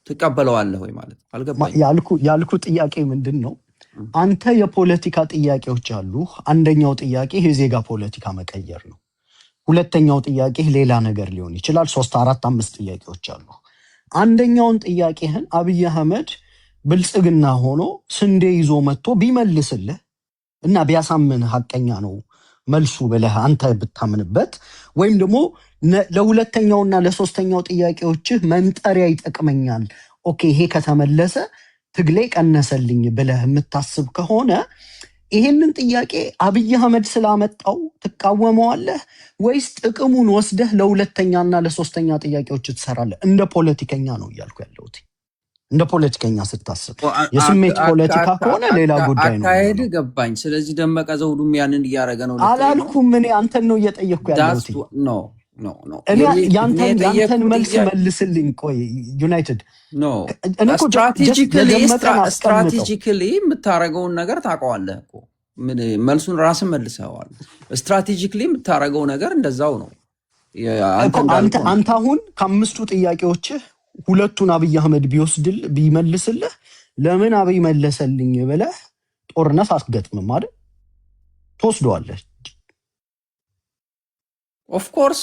ትቀበለዋለህ ወይ ማለት አልገባኝም። ያልኩ ጥያቄ ምንድን ነው? አንተ የፖለቲካ ጥያቄዎች አሉ። አንደኛው ጥያቄ የዜጋ ፖለቲካ መቀየር ነው። ሁለተኛው ጥያቄ ሌላ ነገር ሊሆን ይችላል። 3 4 5 ጥያቄዎች አሉ። አንደኛውን ጥያቄህን አብይ አህመድ ብልጽግና ሆኖ ስንዴ ይዞ መጥቶ ቢመልስልህ እና ቢያሳምንህ ሀቀኛ ነው መልሱ ብለህ አንተ ብታምንበት፣ ወይም ደግሞ ለሁለተኛውና ለሶስተኛው ጥያቄዎችህ መንጠሪያ ይጠቅመኛል፣ ኦኬ ይሄ ከተመለሰ ትግሌ ቀነሰልኝ ብለህ የምታስብ ከሆነ ይሄንን ጥያቄ አብይ አህመድ ስላመጣው ትቃወመዋለህ ወይስ ጥቅሙን ወስደህ ለሁለተኛና ለሶስተኛ ጥያቄዎች ትሰራለህ? እንደ ፖለቲከኛ ነው እያልኩ ያለሁት። እንደ ፖለቲከኛ ስታስብ የስሜት ፖለቲካ ከሆነ ሌላ ጉዳይ ነው አካሄድ የሚሆነው። ገባኝ። ስለዚህ ደመቀ ዘውዱም ያንን እያደረገ ነው ልትለኝ ነው? አላልኩም። እኔ አንተን ነው እየጠየቅኩ ያለሁት። ኖ እኔ ያንተን መልስ መልስልኝ። ቆይ ዩናይትድ እኔ እኮ ለደመቀን አስቀምጠው። ስትራቴጂካሊ የምታደርገውን ነገር ታውቀዋለህ እኮ መልሱን ራስን መልሰዋል። ስትራቴጂካሊ የምታደርገው ነገር እንደዛው ነው። አንተ አሁን ከአምስቱ ጥያቄዎችህ ሁለቱን አብይ አህመድ ቢመልስልህ ለምን አብይ መለሰልኝ ብለህ ጦርነት አትገጥምም አይደል? ትወስደዋለህ። ኦፍኮርስ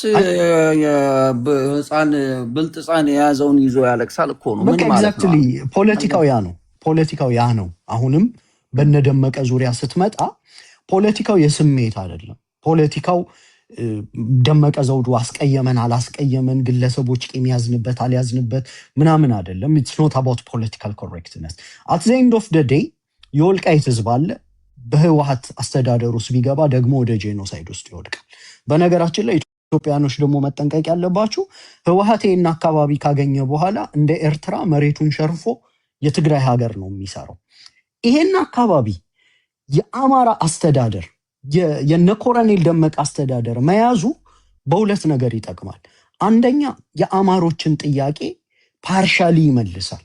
ብልጥ ህፃን የያዘውን ይዞ ያለቅሳል እኮ ነው። ምን ማለት ነው? ፖለቲካው ያ ነው። አሁንም በነደመቀ ዙሪያ ስትመጣ ፖለቲካው የስሜት አይደለም። ፖለቲካው ደመቀ ዘውዱ አስቀየመን አላስቀየመን፣ ግለሰቦች ቂም ያዝንበት አልያዝንበት ምናምን አይደለም። ኢትስ ኖት አባውት ፖለቲካል ኮሬክትነስ። አት ዘ ኤንድ ኦፍ ደ ዴይ የወልቃይት ህዝብ አለ። በህወሓት አስተዳደር ውስጥ ቢገባ ደግሞ ወደ ጄኖሳይድ ውስጥ ይወድቃል። በነገራችን ላይ ኢትዮጵያኖች ደግሞ መጠንቀቅ ያለባችሁ ህወሓት ይህን አካባቢ ካገኘ በኋላ እንደ ኤርትራ መሬቱን ሸርፎ የትግራይ ሀገር ነው የሚሰራው። ይሄን አካባቢ የአማራ አስተዳደር የነ ኮሎኔል ደመቀ አስተዳደር መያዙ በሁለት ነገር ይጠቅማል። አንደኛ የአማሮችን ጥያቄ ፓርሻሊ ይመልሳል።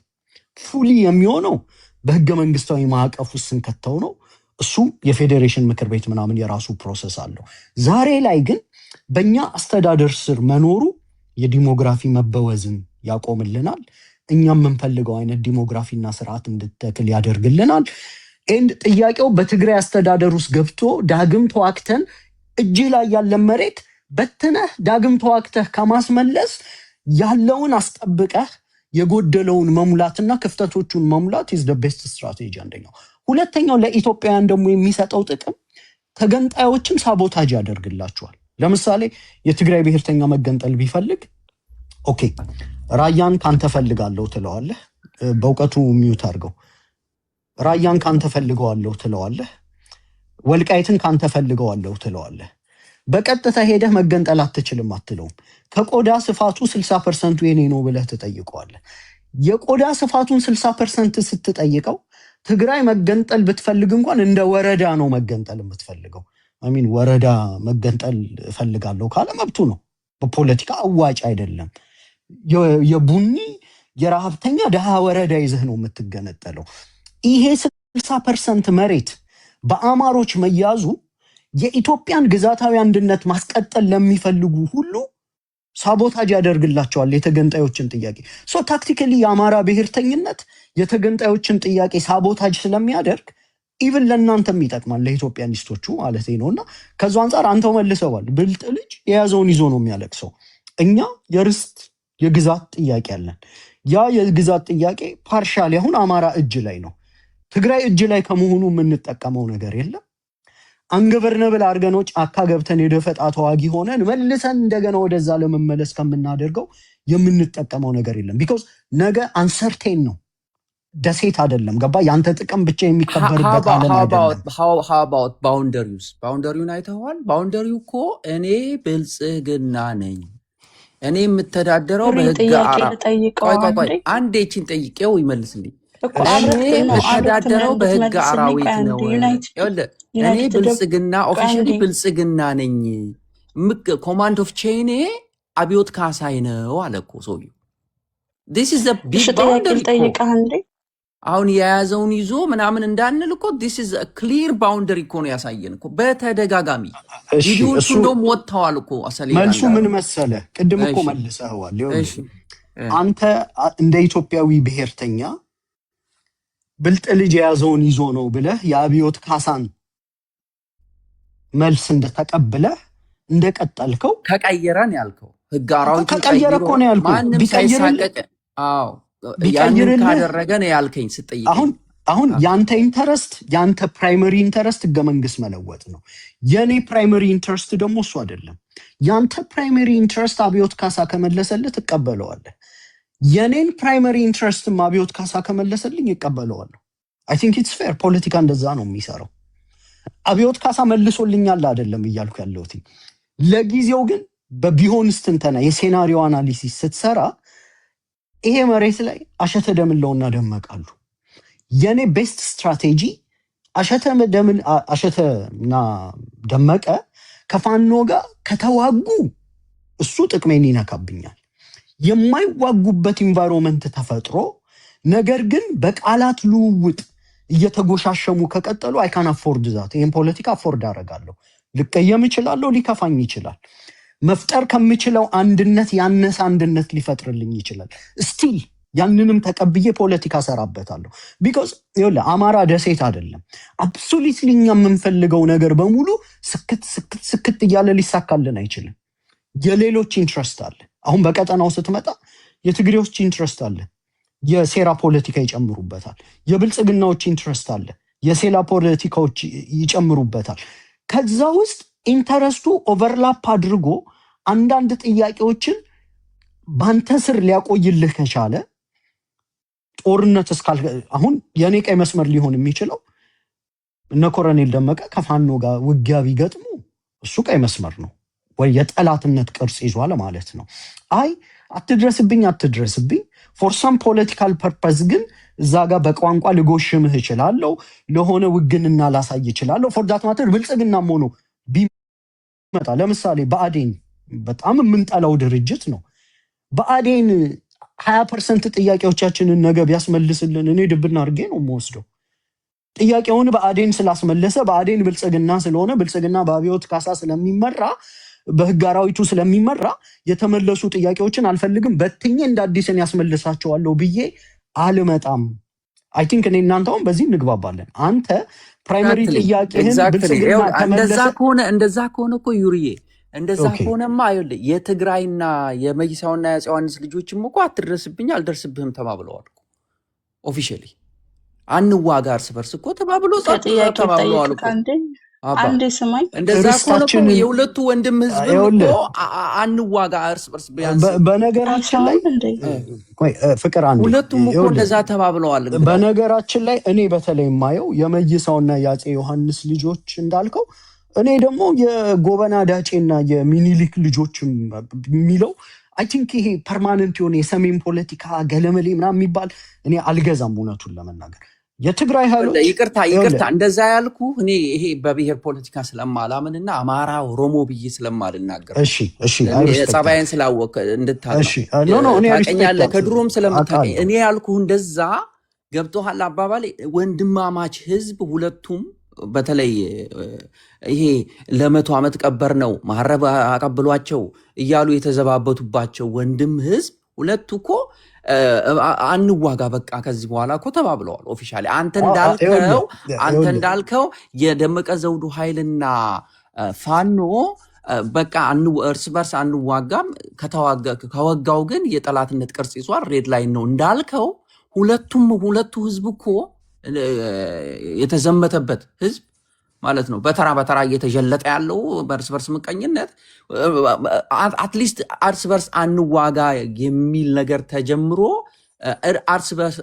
ፉሊ የሚሆነው በህገ መንግስታዊ ማዕቀፍ ውስጥ ስንከተው ነው። እሱ የፌዴሬሽን ምክር ቤት ምናምን የራሱ ፕሮሰስ አለው። ዛሬ ላይ ግን በእኛ አስተዳደር ስር መኖሩ የዲሞግራፊ መበወዝን ያቆምልናል። እኛ የምንፈልገው አይነት ዲሞግራፊና ስርዓት እንድተክል ያደርግልናል። ኤንድ ጥያቄው በትግራይ አስተዳደር ውስጥ ገብቶ ዳግም ተዋክተን እጅ ላይ ያለን መሬት በትነህ ዳግም ተዋክተህ ከማስመለስ ያለውን አስጠብቀህ የጎደለውን መሙላትና ክፍተቶቹን መሙላት ኢዝ ዘ ቤስት ስትራቴጂ አንደኛው። ሁለተኛው ለኢትዮጵያውያን ደግሞ የሚሰጠው ጥቅም ተገንጣዮችን ሳቦታጅ ያደርግላቸዋል። ለምሳሌ የትግራይ ብሔርተኛ መገንጠል ቢፈልግ ኦኬ ራያን ካንተ ፈልጋለሁ ትለዋለህ። በእውቀቱ ሚዩት አድርገው። ራያን ካንተ ፈልገዋለሁ ትለዋለህ። ወልቃይትን ካንተ ፈልገዋለሁ ትለዋለህ። በቀጥታ ሄደህ መገንጠል አትችልም አትለውም። ከቆዳ ስፋቱ 60% የኔ ነው ብለህ ትጠይቀዋለህ። የቆዳ ስፋቱን 60% ስትጠይቀው ትግራይ መገንጠል ብትፈልግ እንኳን እንደ ወረዳ ነው መገንጠል የምትፈልገው። አሚን ወረዳ መገንጠል እፈልጋለሁ ካለ መብቱ ነው። በፖለቲካ አዋጭ አይደለም። የቡኒ የረሃብተኛ ድሃ ወረዳ ይዘህ ነው የምትገነጠለው። ይሄ 60% መሬት በአማሮች መያዙ የኢትዮጵያን ግዛታዊ አንድነት ማስቀጠል ለሚፈልጉ ሁሉ ሳቦታጅ ያደርግላቸዋል የተገንጣዮችን ጥያቄ። ሶ ታክቲካሊ የአማራ ብሔርተኝነት የተገንጣዮችን ጥያቄ ሳቦታጅ ስለሚያደርግ ኢቭን ለእናንተም ይጠቅማል፣ ለኢትዮጵያኒስቶቹ ማለት ነው። እና ከዚ አንጻር አንተው መልሰዋል። ብልጥ ልጅ የያዘውን ይዞ ነው የሚያለቅሰው። እኛ የርስት የግዛት ጥያቄ አለን። ያ የግዛት ጥያቄ ፓርሻሊ አሁን አማራ እጅ ላይ ነው። ትግራይ እጅ ላይ ከመሆኑ የምንጠቀመው ነገር የለም። አንገበርነብል አድርገነው ጫካ ገብተን የደፈጣ ተዋጊ ሆነን መልሰን እንደገና ወደዛ ለመመለስ ከምናደርገው የምንጠቀመው ነገር የለም። ቢኮዝ ነገ አንሰርቴን ነው፣ ደሴት አይደለም። ገባ? ያንተ ጥቅም ብቻ የሚከበርበት ዓለም አይደለም። ባውንደሪውን አይተኸዋል? ባውንደሪው እኮ እኔ ብልጽግና ነኝ፣ እኔ የምተዳደረው በህግ ቆይ አንዴ ይህችን ጠይቄው ይመልስልኝ። እኔ የምተዳደረው በህግ አራዊት ነው። እኔ ብልጽግና ኦፊሻሊ ብልጽግና ነኝ። ኮማንድ ኦፍ ቼኔ አብዮት ካሳይ ነው አለ እኮ ሰውዬው። ዲስ ኢዝ ዘ ቢግ ባውንደሪ። አሁን የያዘውን ይዞ ምናምን እንዳንል እኮ ዲስ ኢዝ አ ክሊር ባውንደሪ እኮ ነው ያሳየን እኮ በተደጋጋሚ። ቪዲዮቹ እንደውም ወጥተዋል እኮ አሰለ። መልሱ ምን መሰለ? ቅድም እኮ መልሰኸዋል። አንተ እንደ ኢትዮጵያዊ ብሔርተኛ ብልጥ ልጅ የያዘውን ይዞ ነው ብለህ የአብዮት ካሳን መልስ እንደተቀብለህ እንደቀጠልከው ከቀየረን ያልከው ህግ አራዊት ከቀየረ እኮ ነው ያልከው። ማንም ሳይሳቀቅ አዎ ያንን ካደረገ ነው ያልከኝ ስጠይቅ። አሁን ያንተ ኢንተረስት ያንተ ፕራይመሪ ኢንተረስት ህገ መንግስት መለወጥ ነው። የኔ ፕራይመሪ ኢንተረስት ደግሞ እሱ አይደለም። ያንተ ፕራይመሪ ኢንተረስት አብዮት ካሳ ከመለሰልህ ትቀበለዋለህ። የኔን ፕራይመሪ ኢንተረስትም አብዮት ካሳ ከመለሰልኝ ይቀበለዋለሁ። አይ ቲንክ ኢትስ ፌር። ፖለቲካ እንደዛ ነው የሚሰራው። አብዮት ካሳ መልሶልኛል አይደለም እያልኩ ያለሁት። ለጊዜው ግን በቢሆንስ ትንተና የሴናሪዮ አናሊሲስ ስትሰራ ይሄ መሬት ላይ አሸተ ደምለውና ደመቃሉ። የኔ ቤስት ስትራቴጂ አሸተና ደመቀ ከፋኖ ጋር ከተዋጉ እሱ ጥቅሜን ይነካብኛል። የማይዋጉበት ኢንቫይሮንመንት ተፈጥሮ ነገር ግን በቃላት ልውውጥ እየተጎሻሸሙ ከቀጠሉ አይ ካን አፎርድ ዛት። ይሄን ፖለቲካ አፎርድ አደርጋለሁ። ልቀየም እችላለሁ፣ ሊከፋኝ ይችላል። መፍጠር ከምችለው አንድነት ያነሰ አንድነት ሊፈጥርልኝ ይችላል። ስቲል ያንንም ተቀብዬ ፖለቲካ ሰራበታለሁ። ቢኮዝ ይኸውልህ አማራ ደሴት አይደለም። አብሶሉትሊ እኛ የምንፈልገው ነገር በሙሉ ስክት እያለ ሊሳካልን አይችልም። የሌሎች ኢንትረስት አለ። አሁን በቀጠናው ስትመጣ የትግሬዎች ኢንትረስት አለ፣ የሴራ ፖለቲካ ይጨምሩበታል። የብልጽግናዎች ኢንትረስት አለ፣ የሴራ ፖለቲካዎች ይጨምሩበታል። ከዛ ውስጥ ኢንተረስቱ ኦቨርላፕ አድርጎ አንዳንድ ጥያቄዎችን ባንተ ስር ሊያቆይልህ ከቻለ ጦርነት እስካል አሁን የኔ ቀይ መስመር ሊሆን የሚችለው እነ ኮሎኔል ደመቀ ከፋኖ ጋር ውጊያ ቢገጥሙ እሱ ቀይ መስመር ነው ወይ የጠላትነት ቅርጽ ይዟል ማለት ነው። አይ አትድረስብኝ ፎር ሰም ፖለቲካል ፐርፐስ ግን እዛ ጋር በቋንቋ ልጎሽምህ እችላለሁ፣ ለሆነ ውግንና ላሳይ እችላለሁ። ፎር ዳት ማተር ብልጽግናም ሆኖ ቢመጣ ለምሳሌ ብአዴን በጣም የምንጠላው ድርጅት ነው። ብአዴን 20% ጥያቄዎቻችንን ነገ ቢያስመልስልን እኔ ድብና አድርጌ ነው የምወስደው። ጥያቄውን ብአዴን ስላስመለሰ ብአዴን ብልጽግና ስለሆነ ብልጽግና በአብዮት ካሳ ስለሚመራ በህግ አራዊቱ ስለሚመራ የተመለሱ ጥያቄዎችን አልፈልግም በትኜ እንደ አዲስን ያስመልሳቸዋለሁ ብዬ አልመጣም። አይ ቲንክ እኔ እናንተውን በዚህ እንግባባለን። አንተ ፕራይመሪ ጥያቄህን ብልጽግና እንደዛ ከሆነ እኮ ዩሪዬ እንደዛ ከሆነማ አይደል የትግራይና የመይሳውና የአፄ ዮሐንስ ልጆችም እኮ አትድረስብኝ አልደርስብህም ተባብለዋል እኮ ኦፊሻሊ። አንዋጋ እርስ በርስ እኮ ተባብለዋል እኮ። አንዴ ስማኝ፣ እንደዛ ከሆነ እኮ የሁለቱ ወንድም ህዝብ እኮ አንዋጋ እርስ በርስ ቢያንስ በነገራችን ላይ ፍቅር አንዴ ሁለቱም እኮ እንደዛ ተባብለዋል። በነገራችን ላይ እኔ በተለይ የማየው የመይሳውና የአፄ ዮሐንስ ልጆች እንዳልከው እኔ ደግሞ የጎበና ዳጬና የሚኒሊክ ልጆች የሚለው አይ ቲንክ ይሄ ፐርማነንት የሆነ የሰሜን ፖለቲካ ገለመሌ ምናምን የሚባል እኔ አልገዛም። እውነቱን ለመናገር የትግራይ ኃይሎች ይቅርታ እንደዛ ያልኩ እኔ ይሄ በብሔር ፖለቲካ ስለማላምንና አማራ ኦሮሞ ብዬ ስለማልናገር ጸባይን ስላወቅ እንድታቀኛለህ ከድሮም ስለምታቀኝ እኔ ያልኩ እንደዛ ገብቶሃል አባባሌ። ወንድማማች ህዝብ ሁለቱም በተለይ ይሄ ለ100 ዓመት ቀበር ነው ማረብ አቀብሏቸው እያሉ የተዘባበቱባቸው ወንድም ህዝብ ሁለቱ እኮ አንዋጋ በቃ ከዚህ በኋላ እኮ ተባብለዋል ኦፊሻሊ። አንተ እንዳልከው የደመቀ ዘውዱ ኃይልና ፋኖ በቃ እርስ በርስ አንዋጋም፣ ከወጋው ግን የጠላትነት ቅርጽ ይዟል፣ ሬድ ላይን ነው እንዳልከው። ሁለቱ ህዝብ እኮ የተዘመተበት ህዝብ ማለት ነው። በተራ በተራ እየተጀለጠ ያለው በእርስ በርስ ምቀኝነት አትሊስት እርስ በርስ አንዋጋ የሚል ነገር ተጀምሮ እርስ በርስ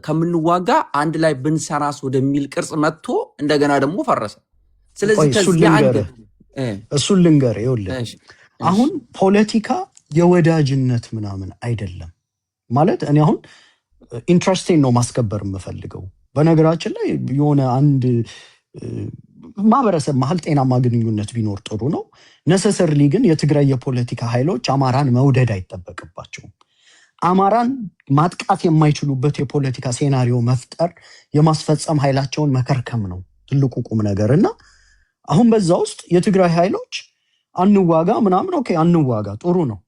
ከምንዋጋ አንድ ላይ ብንሰራስ ወደሚል ቅርጽ መጥቶ እንደገና ደግሞ ፈረሰ። ስለዚህ እሱን ልንገር ይኸውልህ፣ አሁን ፖለቲካ የወዳጅነት ምናምን አይደለም ማለት እኔ አሁን ኢንትረስቴን ነው ማስከበር የምፈልገው። በነገራችን ላይ የሆነ አንድ ማህበረሰብ መሀል ጤናማ ግንኙነት ቢኖር ጥሩ ነው። ነሰሰርሊ ግን የትግራይ የፖለቲካ ኃይሎች አማራን መውደድ አይጠበቅባቸውም። አማራን ማጥቃት የማይችሉበት የፖለቲካ ሴናሪዮ መፍጠር፣ የማስፈጸም ኃይላቸውን መከርከም ነው ትልቁ ቁም ነገር እና አሁን በዛ ውስጥ የትግራይ ኃይሎች አንዋጋ ምናምን ኦኬ አንዋጋ ጥሩ ነው።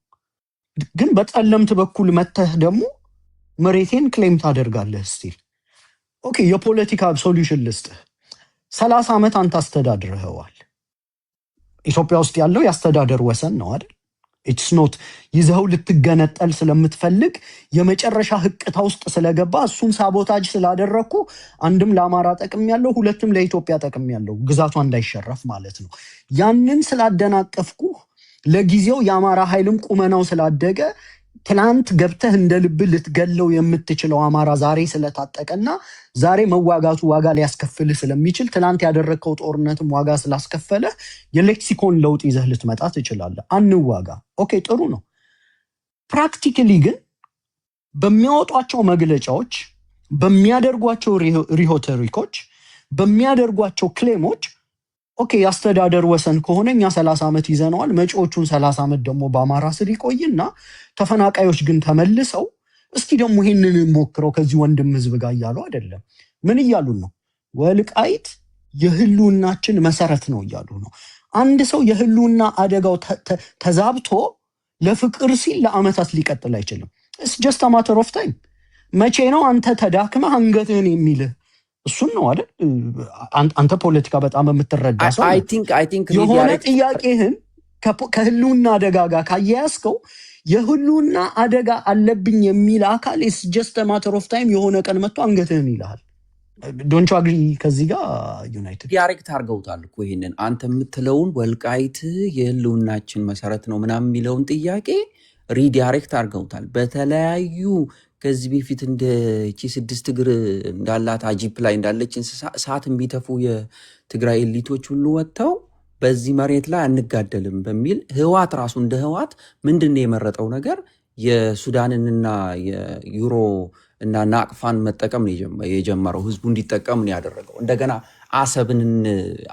ግን በጠለምት በኩል መተህ ደግሞ መሬቴን ክሌም ታደርጋለህ ስቲል ኦኬ። የፖለቲካ ሶሉሽን ልስጥህ። 30 ዓመት አንተ አስተዳድረኸዋል። ኢትዮጵያ ውስጥ ያለው የአስተዳደር ወሰን ነው አይደል? ኢትስ ኖት ይዘው ልትገነጠል ስለምትፈልግ የመጨረሻ ህቅታ ውስጥ ስለገባ እሱን ሳቦታጅ ስላደረኩ አንድም ለአማራ ጠቅም ያለው ሁለትም ለኢትዮጵያ ጠቅም ያለው ግዛቷ እንዳይሸረፍ ማለት ነው። ያንን ስላደናቀፍኩ ለጊዜው የአማራ ኃይልም ቁመናው ስላደገ ትላንት ገብተህ እንደ ልብ ልትገለው የምትችለው አማራ ዛሬ ስለታጠቀና ዛሬ መዋጋቱ ዋጋ ሊያስከፍልህ ስለሚችል ትላንት ያደረግከው ጦርነትም ዋጋ ስላስከፈለ የሌክሲኮን ለውጥ ይዘህ ልትመጣ ትችላለህ። አንዋጋ ኦኬ ጥሩ ነው። ፕራክቲካሊ ግን በሚያወጧቸው መግለጫዎች፣ በሚያደርጓቸው ሪሆተሪኮች፣ በሚያደርጓቸው ክሌሞች ኦኬ የአስተዳደር ወሰን ከሆነ እኛ 30 ዓመት ይዘነዋል፣ መጪዎቹን 30 ዓመት ደግሞ በአማራ ስር ይቆይና ተፈናቃዮች ግን ተመልሰው እስቲ ደግሞ ይሄንን ሞክረው ከዚህ ወንድም ህዝብ ጋር እያሉ አይደለም። ምን እያሉን ነው? ወልቃይት የህልውናችን መሰረት ነው እያሉ ነው። አንድ ሰው የህልውና አደጋው ተዛብቶ ለፍቅር ሲል ለአመታት ሊቀጥል አይችልም። it's just a matter of time። መቼ ነው አንተ ተዳክመህ አንገትህን የሚልህ? እሱን ነው አይደል? አንተ ፖለቲካ በጣም የምትረዳ ሰው የሆነ ጥያቄህን ከህልውና አደጋ ጋር ካያያዝከው የህልውና አደጋ አለብኝ የሚል አካል is just a matter of time የሆነ ቀን መጥቶ አንገትህን ይልሃል። ዶንት ዩ አግሪ? ከዚህ ጋር ዩናይትድ ዳይሬክት አድርገውታል እኮ ይሄንን አንተ የምትለውን ወልቃይት የህልውናችን መሰረት ነው ምናምን የሚለውን ጥያቄ ሪዳይሬክት አድርገውታል በተለያዩ ከዚህ በፊት እንደ እቺ 6 እግር እንዳላት አጂፕ ላይ እንዳለች እንስሳ ሰዓት የሚተፉ የትግራይ ኤሊቶች ሁሉ ወጥተው በዚህ መሬት ላይ አንጋደልም በሚል ህዋት ራሱ እንደ ህዋት ምንድነው የመረጠው ነገር የሱዳንንና የዩሮ እና ናቅፋን መጠቀም ነው የጀመረው። ህዝቡ እንዲጠቀም ነው ያደረገው። እንደገና አሰብን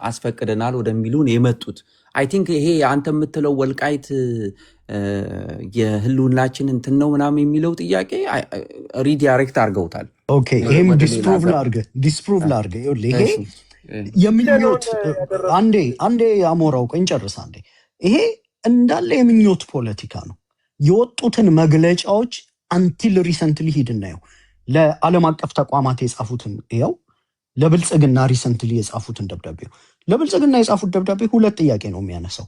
አስፈቅደናል ወደሚሉን የመጡት አይ ቲንክ ይሄ አንተ የምትለው ወልቃይት የህልውናችን እንትን ነው ምናምን የሚለው ጥያቄ ሪዳይሬክት አድርገውታል። ኦኬ ይሄም ዲስፕሩቭ ላድርግ። ይሄ የምኞት አንዴ አሞራው ቆይ እንጨርስ አንዴ። ይሄ እንዳለ የምኞት ፖለቲካ ነው። የወጡትን መግለጫዎች አንቲል ሪሰንትሊ ሂድና ይኸው ለዓለም አቀፍ ተቋማት የጻፉትን ይኸው ለብልጽግና ሪሰንትሊ የጻፉትን ደብዳቤ ለብልጽግና የጻፉት ደብዳቤ 2 ጥያቄ ነው የሚያነሳው።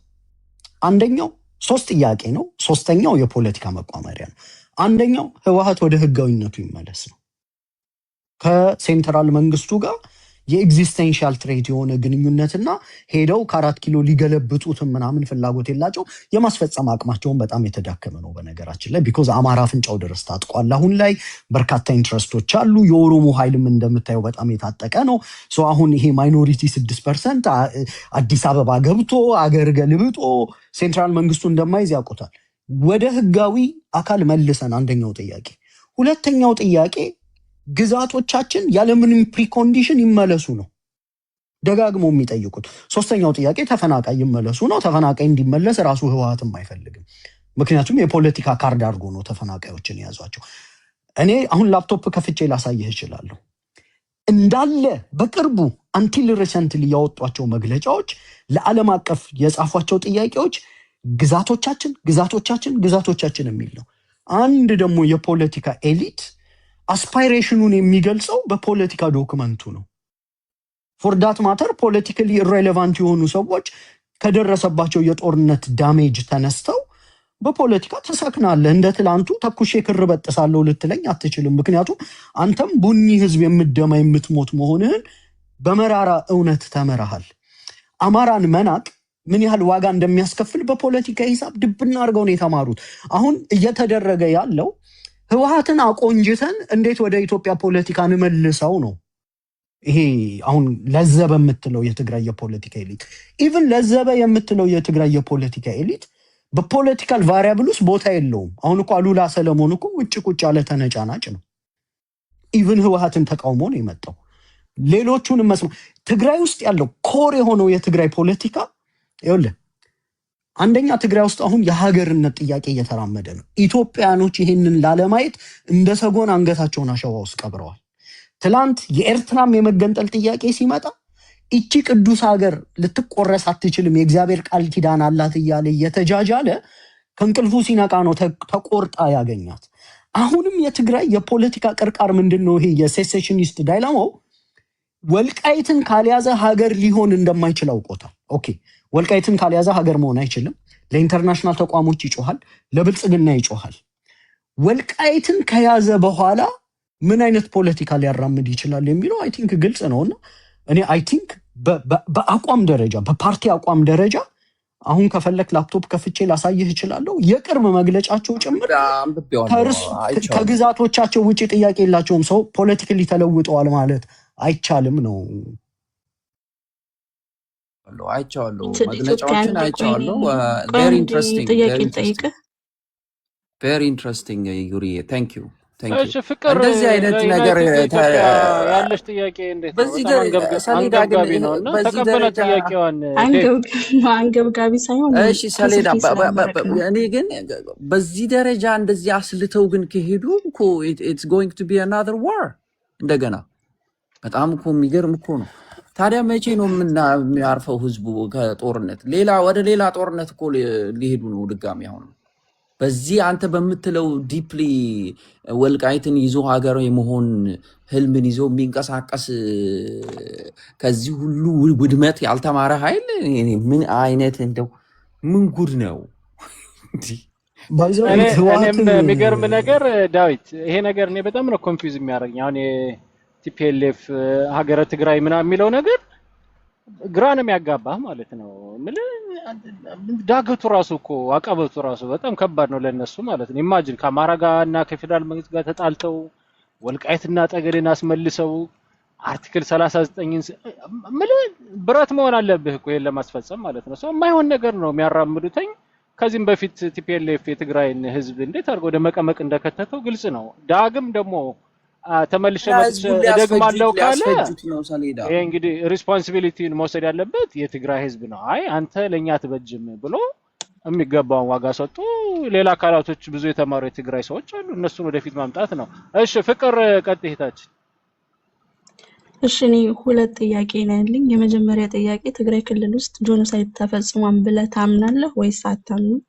አንደኛው 3 ጥያቄ ነው። ሶስተኛው የፖለቲካ መቋመሪያ ነው። አንደኛው ህወሓት ወደ ህጋዊነቱ ይመለስ ነው። ከሴንትራል መንግስቱ ጋር የኤግዚስተንሻል ትሬት የሆነ ግንኙነትና ሄደው ከ4 ኪሎ ሊገለብጡትም ምናምን ፍላጎት የላቸው። የማስፈጸም አቅማቸውን በጣም የተዳከመ ነው በነገራችን ላይ። ቢኮዝ አማራ አፍንጫው ድረስ ታጥቋል። አሁን ላይ በርካታ ኢንትረስቶች አሉ። የኦሮሞ ኃይልም እንደምታየው በጣም የታጠቀ ነው። አሁን ይሄ ማይኖሪቲ 6% አዲስ አበባ ገብቶ አገር ገልብጦ ሴንትራል መንግስቱ እንደማይዝ ያውቁታል። ወደ ህጋዊ አካል መልሰን አንደኛው ጥያቄ። ሁለተኛው ጥያቄ ግዛቶቻችን ያለምንም ፕሪኮንዲሽን ይመለሱ ነው ደጋግሞ የሚጠይቁት። ሶስተኛው ጥያቄ ተፈናቃይ ይመለሱ ነው። ተፈናቃይ እንዲመለስ ራሱ ህወሓትም አይፈልግም። ምክንያቱም የፖለቲካ ካርድ አድርጎ ነው ተፈናቃዮችን የያዟቸው። እኔ አሁን ላፕቶፕ ከፍቼ ላሳየህ እችላለሁ። እንዳለ በቅርቡ አንቲል ሪሰንትሊ ያወጧቸው መግለጫዎች፣ ለዓለም አቀፍ የጻፏቸው ጥያቄዎች ግዛቶቻችን ግዛቶቻችን ግዛቶቻችን የሚል ነው። አንድ ደግሞ የፖለቲካ ኤሊት አስፓይሬሽኑን የሚገልጸው በፖለቲካ ዶክመንቱ ነው። ፎር ዳት ማተር ፖለቲካሊ ኢሬሌቫንት የሆኑ ሰዎች ከደረሰባቸው የጦርነት ዳሜጅ ተነስተው በፖለቲካ ተሰክናለህ። እንደ ትላንቱ ተኩሼ ክር በጥሳለሁ ልትለኝ አትችልም። ምክንያቱም አንተም ቡኒ ህዝብ የምደማ የምትሞት መሆንህን በመራራ እውነት ተመረሃል። አማራን መናቅ ምን ያህል ዋጋ እንደሚያስከፍል በፖለቲካ ሂሳብ ድብና አድርገው ነው የተማሩት። አሁን እየተደረገ ያለው ህወሓትን አቆንጅተን እንዴት ወደ ኢትዮጵያ ፖለቲካ እንመልሰው ነው። ይሄ አሁን ለዘበ የምትለው የትግራይ የፖለቲካ ኤሊት፣ ኢቭን ለዘበ የምትለው የትግራይ የፖለቲካ ኤሊት በፖለቲካል ቫሪያብል ውስጥ ቦታ የለውም። አሁን እኮ አሉላ ሰለሞን እኮ ውጭ ቁጭ ያለ ተነጫናጭ ነው። ኢቭን ህወሓትን ተቃውሞ ነው የመጣው። ሌሎቹንም መስማ ትግራይ ውስጥ ያለው ኮር የሆነው የትግራይ ፖለቲካ ይኸውልህ፣ አንደኛ ትግራይ ውስጥ አሁን የሀገርነት ጥያቄ እየተራመደ ነው። ኢትዮጵያኖች ይህንን ላለማየት እንደ ሰጎን አንገታቸውን አሸዋ ውስጥ ቀብረዋል። ትላንት የኤርትራም የመገንጠል ጥያቄ ሲመጣ እቺ ቅዱስ ሀገር ልትቆረስ አትችልም የእግዚአብሔር ቃል ኪዳን አላት እያለ እየተጃጃለ ከእንቅልፉ ሲነቃ ነው ተቆርጣ ያገኛት። አሁንም የትግራይ የፖለቲካ ቅርቃር ምንድን ነው? ይሄ የሴሴሽኒስት ዳይላማው ወልቃይትን ካልያዘ ሀገር ሊሆን እንደማይችል አውቆታል። ኦኬ፣ ወልቃይትን ካልያዘ ሀገር መሆን አይችልም። ለኢንተርናሽናል ተቋሞች ይጮሃል፣ ለብልጽግና ይጮሃል። ወልቃይትን ከያዘ በኋላ ምን አይነት ፖለቲካ ሊያራምድ ይችላል የሚለው አይ ቲንክ ግልጽ ነውና እኔ አይ ቲንክ በአቋም ደረጃ በፓርቲ አቋም ደረጃ አሁን ከፈለክ ላፕቶፕ ከፍቼ ላሳይህ እችላለሁ። የቅርብ መግለጫቸው ጭምር ከግዛቶቻቸው ውጭ ጥያቄ የላቸውም። ሰው ፖለቲካሊ ተለውጠዋል ማለት አይቻልም ነው። አይቻለሁ፣ መግለጫዎችን አይቻለሁ። ቬሪ ኢንትረስቲንግ ዩሪ፣ ታንክ ዩ። ፍቅር እንደዚህ አይነት ነገር ያለሽ ጥያቄ እንዴት ነው? አንገብጋቢ ነው እና ተቀበለ ጥያቄዋን። አንገብጋቢ ሳይሆን እሺ፣ ሰሌዳ። እኔ ግን በዚህ ደረጃ እንደዚህ አስልተው ግን ከሄዱ እኮ ኢትስ ጎይንግ ቱ ቢ አናዘር ዋር እንደገና። በጣም እኮ የሚገርም እኮ ነው። ታዲያ መቼ ነው የሚያርፈው ህዝቡ ከጦርነት? ወደ ሌላ ጦርነት እኮ ሊሄዱ ነው ድጋሚ። አሁን በዚህ አንተ በምትለው ዲፕሊ ወልቃይትን ይዞ ሀገር የመሆን ህልምን ይዞ የሚንቀሳቀስ ከዚህ ሁሉ ውድመት ያልተማረ ኃይል ምን አይነት እንደው ምን ጉድ ነው? እኔም የሚገርም ነገር ዳዊት፣ ይሄ ነገር እኔ በጣም ነው ኮንፊውዝ የሚያደርገኝ። አሁን ቲፒኤልኤፍ ሀገረ ትግራይ ምናምን የሚለው ነገር ግራ ነው የሚያጋባህ ማለት ነው። ዳገቱ ራሱ እኮ አቀበቱ ራሱ በጣም ከባድ ነው ለነሱ ማለት ነው። ኢማጂን ከአማራ ጋር እና ከፌደራል መንግስት ጋር ተጣልተው ወልቃይትና ጠገዴን አስመልሰው አርቲክል 39 ብረት መሆን አለብህ እኮ ይሄን ለማስፈጸም ማለት ነው። የማይሆን ነገር ነው የሚያራምዱትኝ። ከዚህም በፊት ቲፒኤልኤፍ የትግራይን ህዝብ እንዴት አድርጎ ወደ መቀመቅ እንደከተተው ግልጽ ነው። ዳግም ደግሞ ተመልሼ ደግማለሁ ካለ ይሄ እንግዲህ ሪስፖንሲቢሊቲን መውሰድ ያለበት የትግራይ ህዝብ ነው። አይ አንተ ለኛ አትበጅም ብሎ የሚገባውን ዋጋ ሰጡ። ሌላ አካላቶች ብዙ የተማሩ የትግራይ ሰዎች አሉ፣ እነሱን ወደፊት ማምጣት ነው። እሺ ፍቅር ቀጥይታችን። እሺ፣ እኔ ሁለት ጥያቄ ነው ያለኝ። የመጀመሪያ ጥያቄ ትግራይ ክልል ውስጥ ጄኖሳይድ ተፈጽሟል ብለህ ታምናለህ ወይስ አታምንም?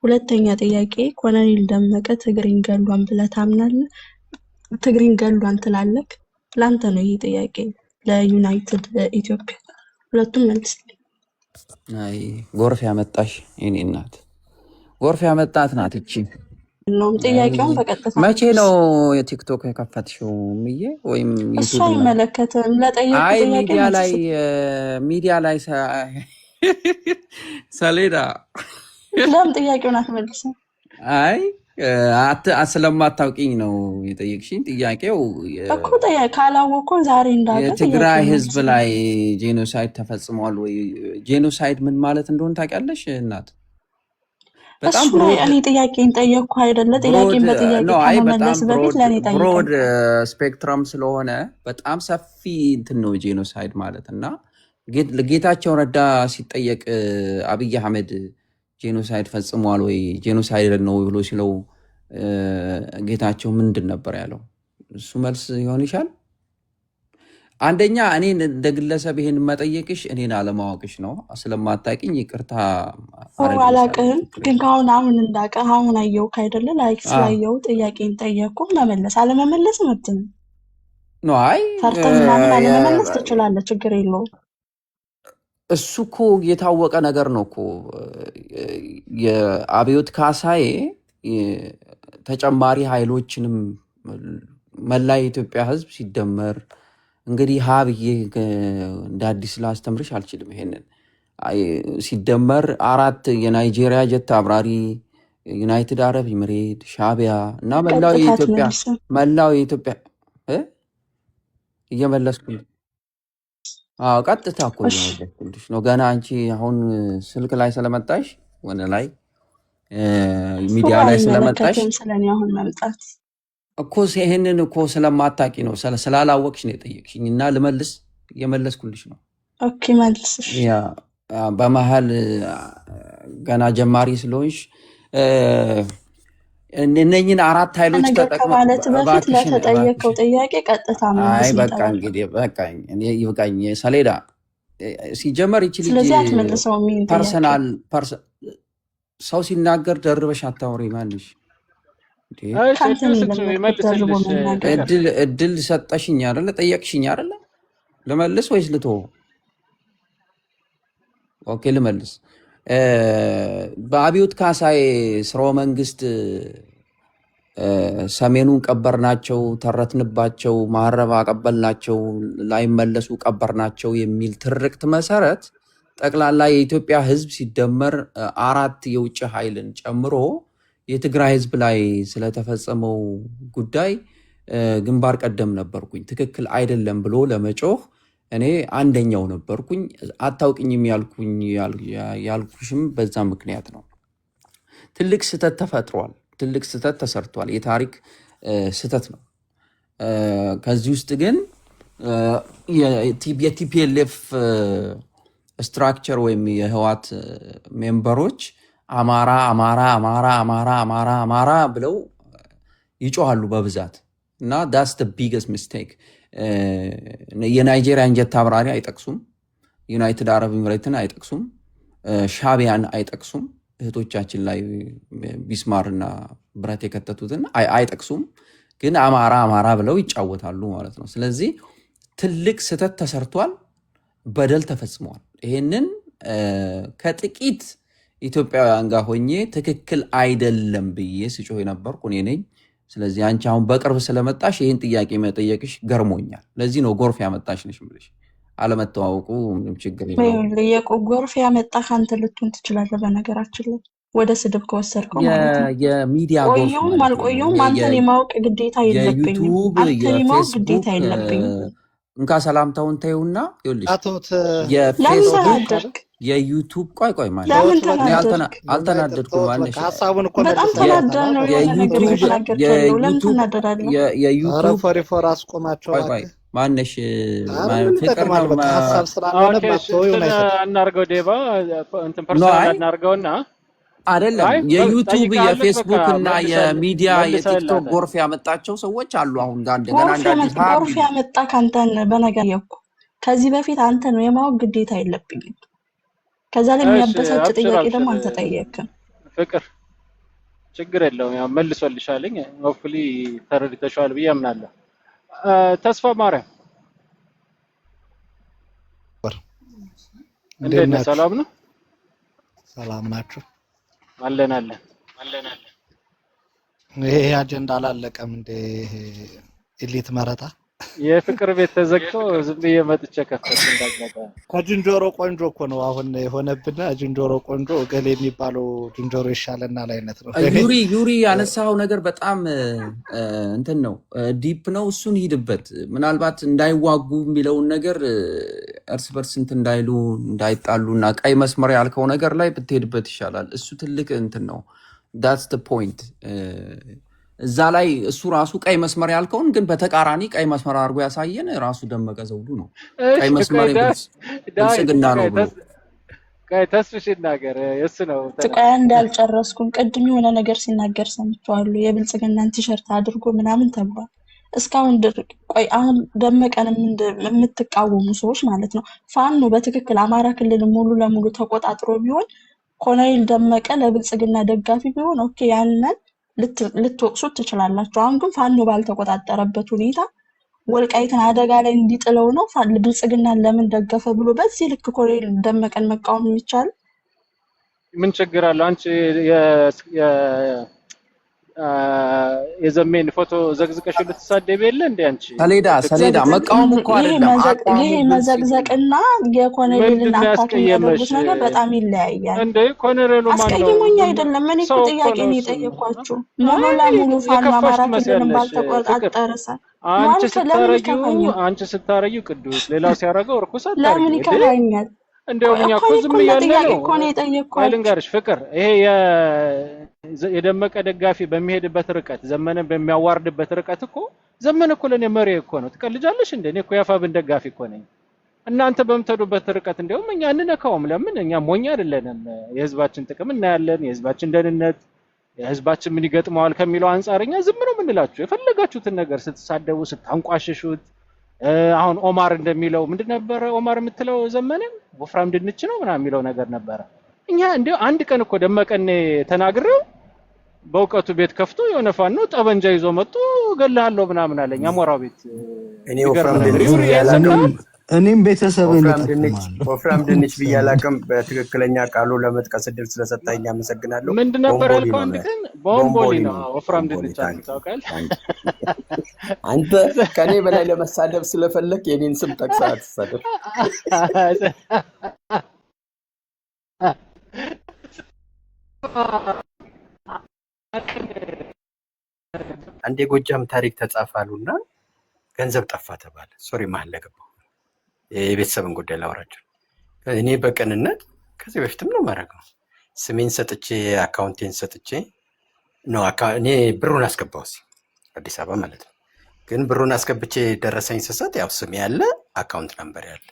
ሁለተኛ ጥያቄ ኮሎኔል ደመቀ ትግሬን ገሏን ብለህ ታምናለህ? ትግሬን ገሏን ትላለህ? ላንተ ነው ይሄ ጥያቄ፣ ለዩናይትድ ኢትዮጵያ። ሁለቱም መልስልኝ። አይ ጎርፍ ያመጣሽ የኔ እናት፣ ጎርፍ ያመጣት ናት እቺ። ነው ጥያቄውን በቀጥታ መቼ መልስ። ነው የቲክቶክ የከፈትሽው ምዬ ወይም እሱ ዩቲዩብ ነው? አይመለከትም። ለጠየቁ አይ ጥያቄ ሚዲያ መልስ ላይ ስጥ። ሰሌዳ ለምን ጥያቄውን አትመልስም? አይ ስለማታውቂኝ ነው የጠየቅሽኝ። ጥያቄው እኮ ካላወቅኩ ዛሬ እንዳውቅ የትግራይ ጥያቄውን ህዝብ መልስ። ላይ ጄኖሳይድ ተፈጽሟል ወይ? ጄኖሳይድ ምን ማለት እንደሆነ ታውቂያለሽ እናት? በጣም እሱ ላይ እኔ ጥያቄን ጠየቅኩ አይደለ? ጥያቄን በጥያቄ ነው። አይ በጣም ከመመለስ በፊት ለእኔ ብሮድ ጠይቀኝ። ስፔክትረም ስለሆነ በጣም ሰፊ እንትን ነው ጄኖሳይድ ማለት እና ጌታቸው ረዳ ሲጠየቅ አብይ አህመድ ጄኖሳይድ ፈጽሟል ወይ ጄኖሳይድ ነው ብሎ ሲለው ጌታቸው ምንድን ነበር ያለው? እሱ መልስ ይሆን ይሻል። አንደኛ እኔ እንደ ግለሰብ ይሄን መጠየቅሽ እኔን አለማወቅሽ ነው። ስለማታውቂኝ ይቅርታ አላውቅህም፣ ግን ከአሁን አሁን እንዳውቅ አሁን አየሁ አይደለ? ላይክ ስላየው ጥያቄን ጠየቅኩ። መመለስ አለመመለስ መብት ነው። አይ ፈርተህ ምናምን አለመመለስ ትችላለህ፣ ችግር የለውም። እሱ እኮ የታወቀ ነገር ነው እኮ። የአብዮት ካሳዬ ተጨማሪ ኃይሎችንም መላ የኢትዮጵያ ህዝብ ሲደመር እንግዲህ ሀ ብዬ እንደ አዲስ ላስተምርሽ አልችልም። ይሄንን ሲደመር 4 የናይጄሪያ ጀት አብራሪ፣ ዩናይትድ አረብ ኤምሬት፣ ሻቢያ እና መላው የኢትዮጵያ እየመለስኩ ቀጥታ እኮ እየመለስኩልሽ ነው። ገና አንቺ አሁን ስልክ ላይ ስለመጣሽ ወደ ላይ ሚዲያ ላይ ስለመጣሽ ስለኔ አሁን መምጣት እኮ ይሄንን እኮ ስለማታቂ ነው፣ ስላላወቅሽ ነው የጠየቅሽኝ እና ልመልስ እየመለስኩልሽ ነው። ኦኬ መልስ። ያ በመሀል ገና ጀማሪ ስለሆንሽ እነኝን 4 ኃይሎች ከማለት በፊት ለተጠየቀው ጥያቄ ቀጥታ መልስ። በቃ እንግዲህ ይብቃኝ። ሰሌዳ ሲጀመር ይቺ ልጅ ስለዚህ አትመልሰው። ፐርሰናል ሰው ሲናገር ደርበሽ አታወሪ። ማንሽ እድል ሰጠሽኝ አይደለ? ጠየቅሽኝ አይደለ? ልመልስ ወይስ ልቶ? ኦኬ ልመልስ። በአብዮት ካሳዬ ስርወ መንግስት ሰሜኑን ቀበርናቸው፣ ተረትንባቸው፣ ማረባ ቀበልናቸው፣ ላይመለሱ ቀበርናቸው የሚል ትርክት መሰረት ጠቅላላ የኢትዮጵያ ህዝብ ሲደመር 4 የውጭ ኃይልን ጨምሮ የትግራይ ህዝብ ላይ ስለተፈጸመው ጉዳይ ግንባር ቀደም ነበርኩኝ። ትክክል አይደለም ብሎ ለመጮህ እኔ አንደኛው ነበርኩኝ። አታውቅኝም ያልኩሽም በዛ ምክንያት ነው። ትልቅ ስህተት ተፈጥሯል። ትልቅ ስህተት ተሰርቷል። የታሪክ ስህተት ነው። ከዚህ ውስጥ ግን የቲፒኤልኤፍ ስትራክቸር ወይም የህዋት ሜምበሮች አማራ አማራ አማራ አማራ አማራ አማራ ብለው ይጮሃሉ በብዛት እና ዳስ ደ ቢገስት ሚስቴክ። የናይጄሪያን ጀት አብራሪ አይጠቅሱም፣ ዩናይትድ አረብ ኤምሬትን አይጠቅሱም፣ ሻቢያን አይጠቅሱም፣ እህቶቻችን ላይ ቢስማርና ብረት የከተቱትን አይጠቅሱም። ግን አማራ አማራ ብለው ይጫወታሉ ማለት ነው። ስለዚህ ትልቅ ስህተት ተሰርቷል፣ በደል ተፈጽሟል። ይሄንን ከጥቂት ኢትዮጵያውያን ጋር ሆኜ ትክክል አይደለም ብዬ ስጮህ የነበርኩ እኔ ነኝ። ስለዚህ አንቺ አሁን በቅርብ ስለመጣሽ ይህን ጥያቄ መጠየቅሽ ገርሞኛል። ለዚህ ነው ጎርፍ ያመጣሽ ነሽ ብለሽ አለመተዋወቁ ምንም ችግር የለውም። ጎርፍ ያመጣህ አንተ ልትሆን ትችላለህ። በነገራችን ላይ ወደ ስድብ ከወሰድከው ማለት ነው። የሚዲያ ቆየውም አልቆየውም አንተን የማወቅ ግዴታ የለብኝም። አንተን የማወቅ ግዴታ የለብኝም። እንካ ሰላምታውን ተይውና ይኸውልሽ የፌስቡክ የዩቱብ ቆይ ማለት ለምን ተናደድክ? አልተናደድኩም። ማነሽ ሀሳቡን እኮ በጣም ተናደህ ነው ለምን ትናደዳለህ? የዩቱብ ፎር አስቆማቸው። ቆይ ማነሽ ፍቅር ነው ሀሳብ ስላልሆነ እናርገው ዴባ እንትን ፐርሰናል እናርገውና አይደለም የዩቱብ የፌስቡክ እና የሚዲያ የቲክቶክ ጎርፍ ያመጣቸው ሰዎች አሉ። አሁን ጎርፍ ያመጣ ካንተን በነገር የኩ ከዚህ በፊት አንተ ነው የማወቅ ግዴታ የለብኝም። ከዛ ላይ የሚያበሳጭ ጥያቄ ደግሞ አንተ ጠየቅም። ፍቅር ችግር የለውም ያው መልሶልሻለኝ። ሆፕፉሊ ተረድተሻል ብዬ አምናለሁ። ተስፋ ማርያም እንዴት ነህ? ሰላም ነው? ሰላም ናችሁ? አለን ይሄ አጀንዳ አላለቀም እንደ ኢሊት መረጣ የፍቅር ቤት ተዘግቶ ዝም ብዬ መጥቼ ከፈት እንዳጋጣሚ ከጅንጆሮ ቆንጆ እኮ ነው አሁን የሆነብና ጅንጆሮ ቆንጆ ገሌ የሚባለው ጅንጆሮ ይሻለናል አይነት ነው። ዩሪ ያነሳው ነገር በጣም እንትን ነው ዲፕ ነው። እሱን ሂድበት። ምናልባት እንዳይዋጉ የሚለውን ነገር እርስ በርስ እንትን እንዳይሉ እንዳይጣሉና ቀይ መስመር ያልከው ነገር ላይ ብትሄድበት ይሻላል። እሱ ትልቅ እንትን ነው። ዳትስ ዘ ፖይንት። እዛ ላይ እሱ ራሱ ቀይ መስመር ያልከውን ግን በተቃራኒ ቀይ መስመር አድርጎ ያሳየን ራሱ ደመቀ ዘውዱ ነው። ቀይ መስመር ብልጽግና ነው ብሎ ተስፍሽ ይናገር። እሱ ነው ጥቃያ እንዳልጨረስኩም ቅድም የሆነ ነገር ሲናገር ሰምቼዋለሁ። የብልጽግናን ቲሸርት አድርጎ ምናምን ተብሏል። እስካሁን ቆይ አሁን ደመቀን የምትቃወሙ ሰዎች ማለት ነው ፋኖ በትክክል አማራ ክልል ሙሉ ለሙሉ ተቆጣጥሮ ቢሆን ኮሎኔል ደመቀ ለብልጽግና ደጋፊ ቢሆን ኦኬ ያንን ልትወቅሱት ትችላላችሁ። አሁን ግን ፋኖ ባልተቆጣጠረበት ሁኔታ ወልቃይትን አደጋ ላይ እንዲጥለው ነው ብልጽግናን ለምን ደገፈ ብሎ በዚህ ልክ ኮሎኔል ደመቀን መቃወም የሚቻል ምን ችግር አለው? አንቺ የዘሜን ፎቶ ዘግዝቀሽ ልትሳደብ የለ እንዴ? አንቺ ሰሌዳ መቃወም እኮ አይደለም። ይሄ መዘግዘቅና የኮሎኔልን አታክ የሚያደርጉት ነገር በጣም ይለያያል። እንዴ ኮሎኔሉ ማን ነው? አስቀይሞኝ አይደለም። እኔ እኮ ጥያቄ ነው የጠየኳችሁ። ሙሉ ለሙሉ ፋኖ አማራ ክልልን ባልተቆጣጠረ አንቺ ስታረዩ ቅዱስ ሌላው ሲያረገው ርኩስ አታርጊ። ለምን ይከፋኛል? እንደው እኛ እኮ ዝም ያለ ነው። ልንገርሽ ፍቅር፣ ይሄ የደመቀ ደጋፊ በሚሄድበት ርቀት ዘመነ በሚያዋርድበት ርቀት እኮ ዘመነ እኮ ለኔ መሪ እኮ ነው። ትቀልጃለሽ እንዴ? እኔ እኮ ያፋብን ደጋፊ እኮ ነኝ። እናንተ በምትሄዱበት ርቀት እንደውም እኛ እንነካውም። ለምን? እኛ ሞኛ አይደለንም። የህዝባችን ጥቅም እናያለን። የህዝባችን ደህንነት፣ የህዝባችን ምን ይገጥመዋል ከሚለው አንፃር እኛ ዝም ነው የምንላችሁ። የፈለጋችሁትን ነገር ስትሳደቡ ስታንቋሽሹት አሁን ኦማር እንደሚለው ምንድን ነበረ ኦማር የምትለው ዘመነ ወፍራም ድንች ነው ምናምን የሚለው ነገር ነበረ። እኛ እንደ አንድ ቀን እኮ ደመቀኔ ተናግረው በእውቀቱ ቤት ከፍቶ የሆነ ፋኖ ጠበንጃ ይዞ መጥቶ ገለሃለሁ ምናምን አለኝ። አሞራው ቤት እኔ ወፍራም ድንች እኔም ቤተሰብን ወፍራም ድንች ብያላቅም በትክክለኛ ቃሉ ለመጥቀስ እድል ስለሰጣኝ አመሰግናለሁ። ምንድን ነበር ያልከው? አንድ ቀን ቦምቦሊ ነው ወፍራም ድንች ታውቃለህ? አንተ ከኔ በላይ ለመሳደብ ስለፈለክ የኔን ስም ጠቅሰህ አትሳደብ። አንድ የጎጃም ታሪክ ተጻፋሉና ገንዘብ ጠፋ ተባለ። ሶሪ መሀል ለገባሁ የቤተሰብን ጉዳይ ላወራቸው። እኔ በቀንነት ከዚህ በፊትም ነው ማረገው ስሜን ሰጥቼ አካውንቴን ሰጥቼ ነው እኔ ብሩን አስገባው አዲስ አበባ ማለት ነው። ግን ብሩን አስገብቼ ደረሰኝ ስሰጥ ያው ስሜ ያለ አካውንት ነምበር ያለ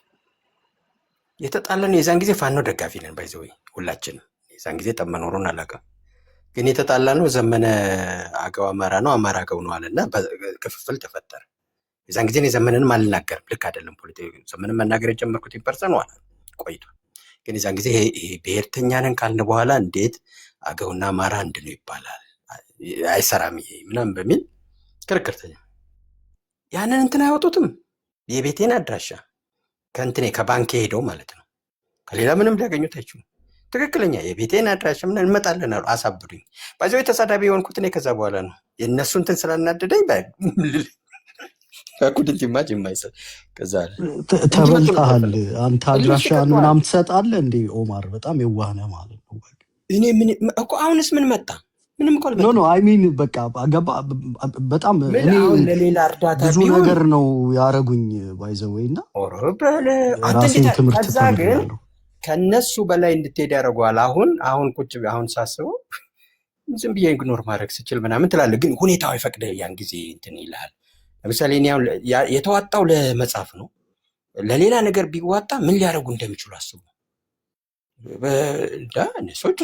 የተጣላነው የዛን ጊዜ ፋኖ ደጋፊ ነን ባይዘው ሁላችንም። የዛን ጊዜ ጠብ መኖሩን አላውቅም። ግን የተጣላነው ዘመነ አገው አማራ ነው አማራ አገው ነው አለና ክፍፍል ተፈጠረ። የዛን ጊዜ ዘመነንም አልናገርም። ልክ አይደለም ፖለቲካዊ ዘመነን መናገር የጀመርኩት ፐርሰን ዋና ቆይቷል። ግን የዛን ጊዜ ይሄ ብሔርተኛ ነን ካልን በኋላ እንዴት አገውና አማራ አንድ ነው ይባላል? አይሰራም ይሄ ምናምን በሚል ክርክርተኛ ያንን እንትን አያወጡትም። የቤቴን አድራሻ ከእንትኔ ከባንክ ሄደው ማለት ነው። ከሌላ ምንም ሊያገኙት አይችሉም። ትክክለኛ የቤቴን አድራሻ ምን እንመጣለን አሉ። አሳብዱኝ ባይዘው ተሳዳቢ የሆንኩት እኔ ከዛ በኋላ ነው። የእነሱ እንትን ስላናደደኝ በኩድንት ማጅ የማይሰጥ ከዛ ተበልጠሃል። አንተ አድራሻን ምናምን ትሰጣለህ እንዴ? ኦማር በጣም የዋህ ነህ ማለት ነው። እኔ ምን እኮ አሁንስ ምን መጣ? ምንም እኮ ኖ አይ ሚን በቃ አገባ በጣም እኔ ለሌላ እርዳታ ብዙ ነገር ነው ያረጉኝ ባይዘወይና ኦሮበለ ራሴን ትምህርት ተምሬያለሁ። ከነሱ በላይ እንድትሄድ ያደርገዋል። አሁን ቁጭ አሁን ሳስበው ዝም ብዬ ኢግኖር ማድረግ ስችል ምናምን ትላለህ። ግን ሁኔታው አይፈቅድ ያን ጊዜ እንትን ይልሃል። ለምሳሌ እኔ አሁን የተዋጣው ለመጻፍ ነው። ለሌላ ነገር ቢዋጣ ምን ሊያደርጉ እንደሚችሉ አስቡ። ሰዎቹ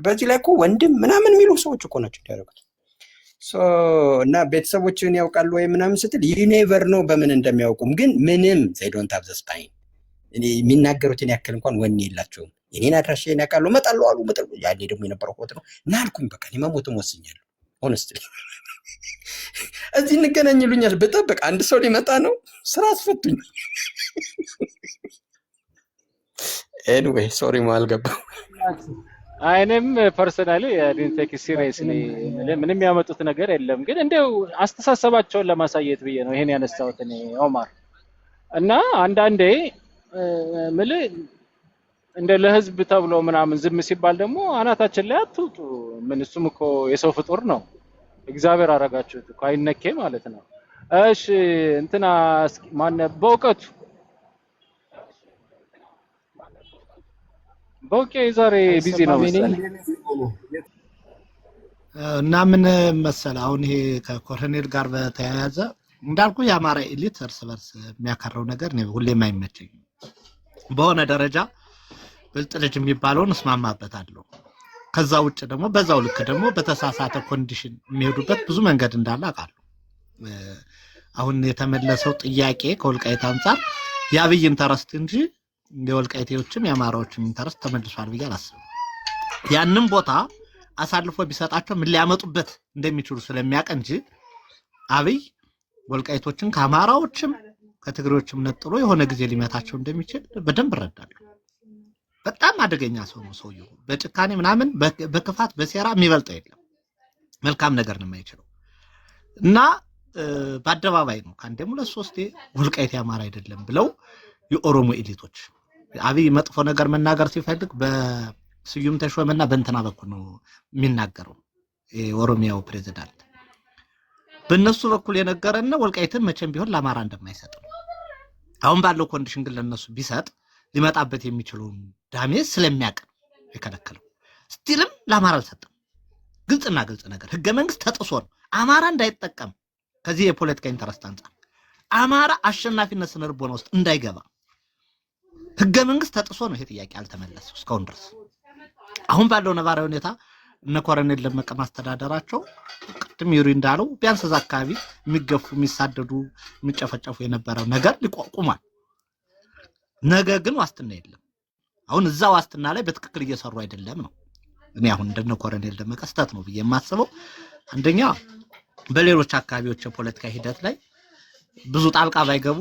በዚህ ላይ እኮ ወንድም ምናምን የሚሉ ሰዎች እኮ ናቸው ያደረጉት። እና ቤተሰቦችን ያውቃሉ ወይ ምናምን ስትል ዩኔቨር ነው በምን እንደሚያውቁም። ግን ምንም ዶንት ሃቭ ዘ ስፓይን የሚናገሩትን ያክል እንኳን ወኔ የላቸውም። የኔን አድራሻዬን ያውቃሉ። እመጣለሁ አሉ። ያኔ ደግሞ የነበረው ሆት ነው እና አልኩኝ በቃ እኔ መሞትም ወስኛለሁ። ሆነስትሊ እዚህ እንገናኝ ይሉኛል። በጠበቅ አንድ ሰው ሊመጣ ነው። ስራ አስፈቱኝ። ኤኒዌይ ሶሪ ማል ገባው። እኔም ፐርሰናሊ ዲድንት ቴክ ሲሪየስሊ ምንም ያመጡት ነገር የለም፣ ግን እንደው አስተሳሰባቸውን ለማሳየት ብዬ ነው ይሄን ያነሳሁት እኔ ኦማር። እና አንዳንዴ ምልህ እንደ ለህዝብ ተብሎ ምናምን ዝም ሲባል ደግሞ አናታችን ላይ አትውጡ። ምን እሱም እኮ የሰው ፍጡር ነው፣ እግዚአብሔር አረጋችሁት እኮ አይነኬ ማለት ነው። እሺ እንትና ማን በውቄ ዛሬ ቢዚ ነው መሰለኝ። እና ምን መሰለህ አሁን ይሄ ከኮሎኔል ጋር በተያያዘ እንዳልኩ የአማራ ኤሊት እርስ በርስ የሚያከራው ነገር ነው ሁሌም አይመቸኝም። በሆነ ደረጃ ብልጥ ልጅ የሚባለውን እስማማበታለሁ። ከዛ ውጭ ደግሞ በዛው ልክ ደግሞ በተሳሳተ ኮንዲሽን የሚሄዱበት ብዙ መንገድ እንዳለ አውቃለሁ። አሁን የተመለሰው ጥያቄ ከወልቃይት አንጻር የአብይ ኢንተረስት እንጂ የወልቃይቴዎችም የአማራዎችም ኢንተረስት ተመልሷል ብዬ አላስብም። ያንን ቦታ አሳልፎ ቢሰጣቸው ምን ሊያመጡበት እንደሚችሉ ስለሚያውቅ እንጂ አብይ ወልቃይቶችን ከአማራዎችም ከትግሬዎችም ነጥሎ የሆነ ጊዜ ሊመታቸው እንደሚችል በደንብ እረዳለሁ። በጣም አደገኛ ሰው ነው ሰውየው። በጭካኔ ምናምን በክፋት በሴራ የሚበልጠው የለም። መልካም ነገር ነው የማይችለው እና በአደባባይ ነው ከአንዴም ሁለት ሶስቴ ወልቃይት የአማራ አይደለም ብለው የኦሮሞ ኤሊቶች አብይ መጥፎ ነገር መናገር ሲፈልግ በስዩም ተሾመና በእንትና በኩል ነው የሚናገረው የኦሮሚያው ፕሬዝዳንት። በእነሱ በኩል የነገረና ወልቃይትን መቼም ቢሆን ለአማራ እንደማይሰጥ ነው። አሁን ባለው ኮንዲሽን ግን ለነሱ ቢሰጥ ሊመጣበት የሚችለውን ዳሜጅ ስለሚያውቅ የከለከለው። ስቲልም ለአማራ አልሰጠም። ግልጽና ግልጽ ነገር ህገ መንግስት ተጥሶ ነው አማራ እንዳይጠቀም ከዚህ የፖለቲካ ኢንተረስት አንጻር አማራ አሸናፊነት ስነ ልቦና ውስጥ እንዳይገባ ህገ መንግስት ተጥሶ ነው ይሄ ጥያቄ አልተመለሰው እስካሁን ድረስ። አሁን ባለው ነባራዊ ሁኔታ እነ ኮሎኔል ደመቀ ማስተዳደራቸው ቅድም ይሪ እንዳለው ቢያንስ እዛ አካባቢ የሚገፉ የሚሳደዱ የሚጨፈጨፉ የነበረው ነገር ሊቋቁማል። ነገ ግን ዋስትና የለም። አሁን እዛ ዋስትና ላይ በትክክል እየሰሩ አይደለም ነው እኔ አሁን እንደነ ኮሎኔል ደመቀ ስተት ነው ብዬ የማስበው። አንደኛ በሌሎች አካባቢዎች የፖለቲካ ሂደት ላይ ብዙ ጣልቃ ባይገቡ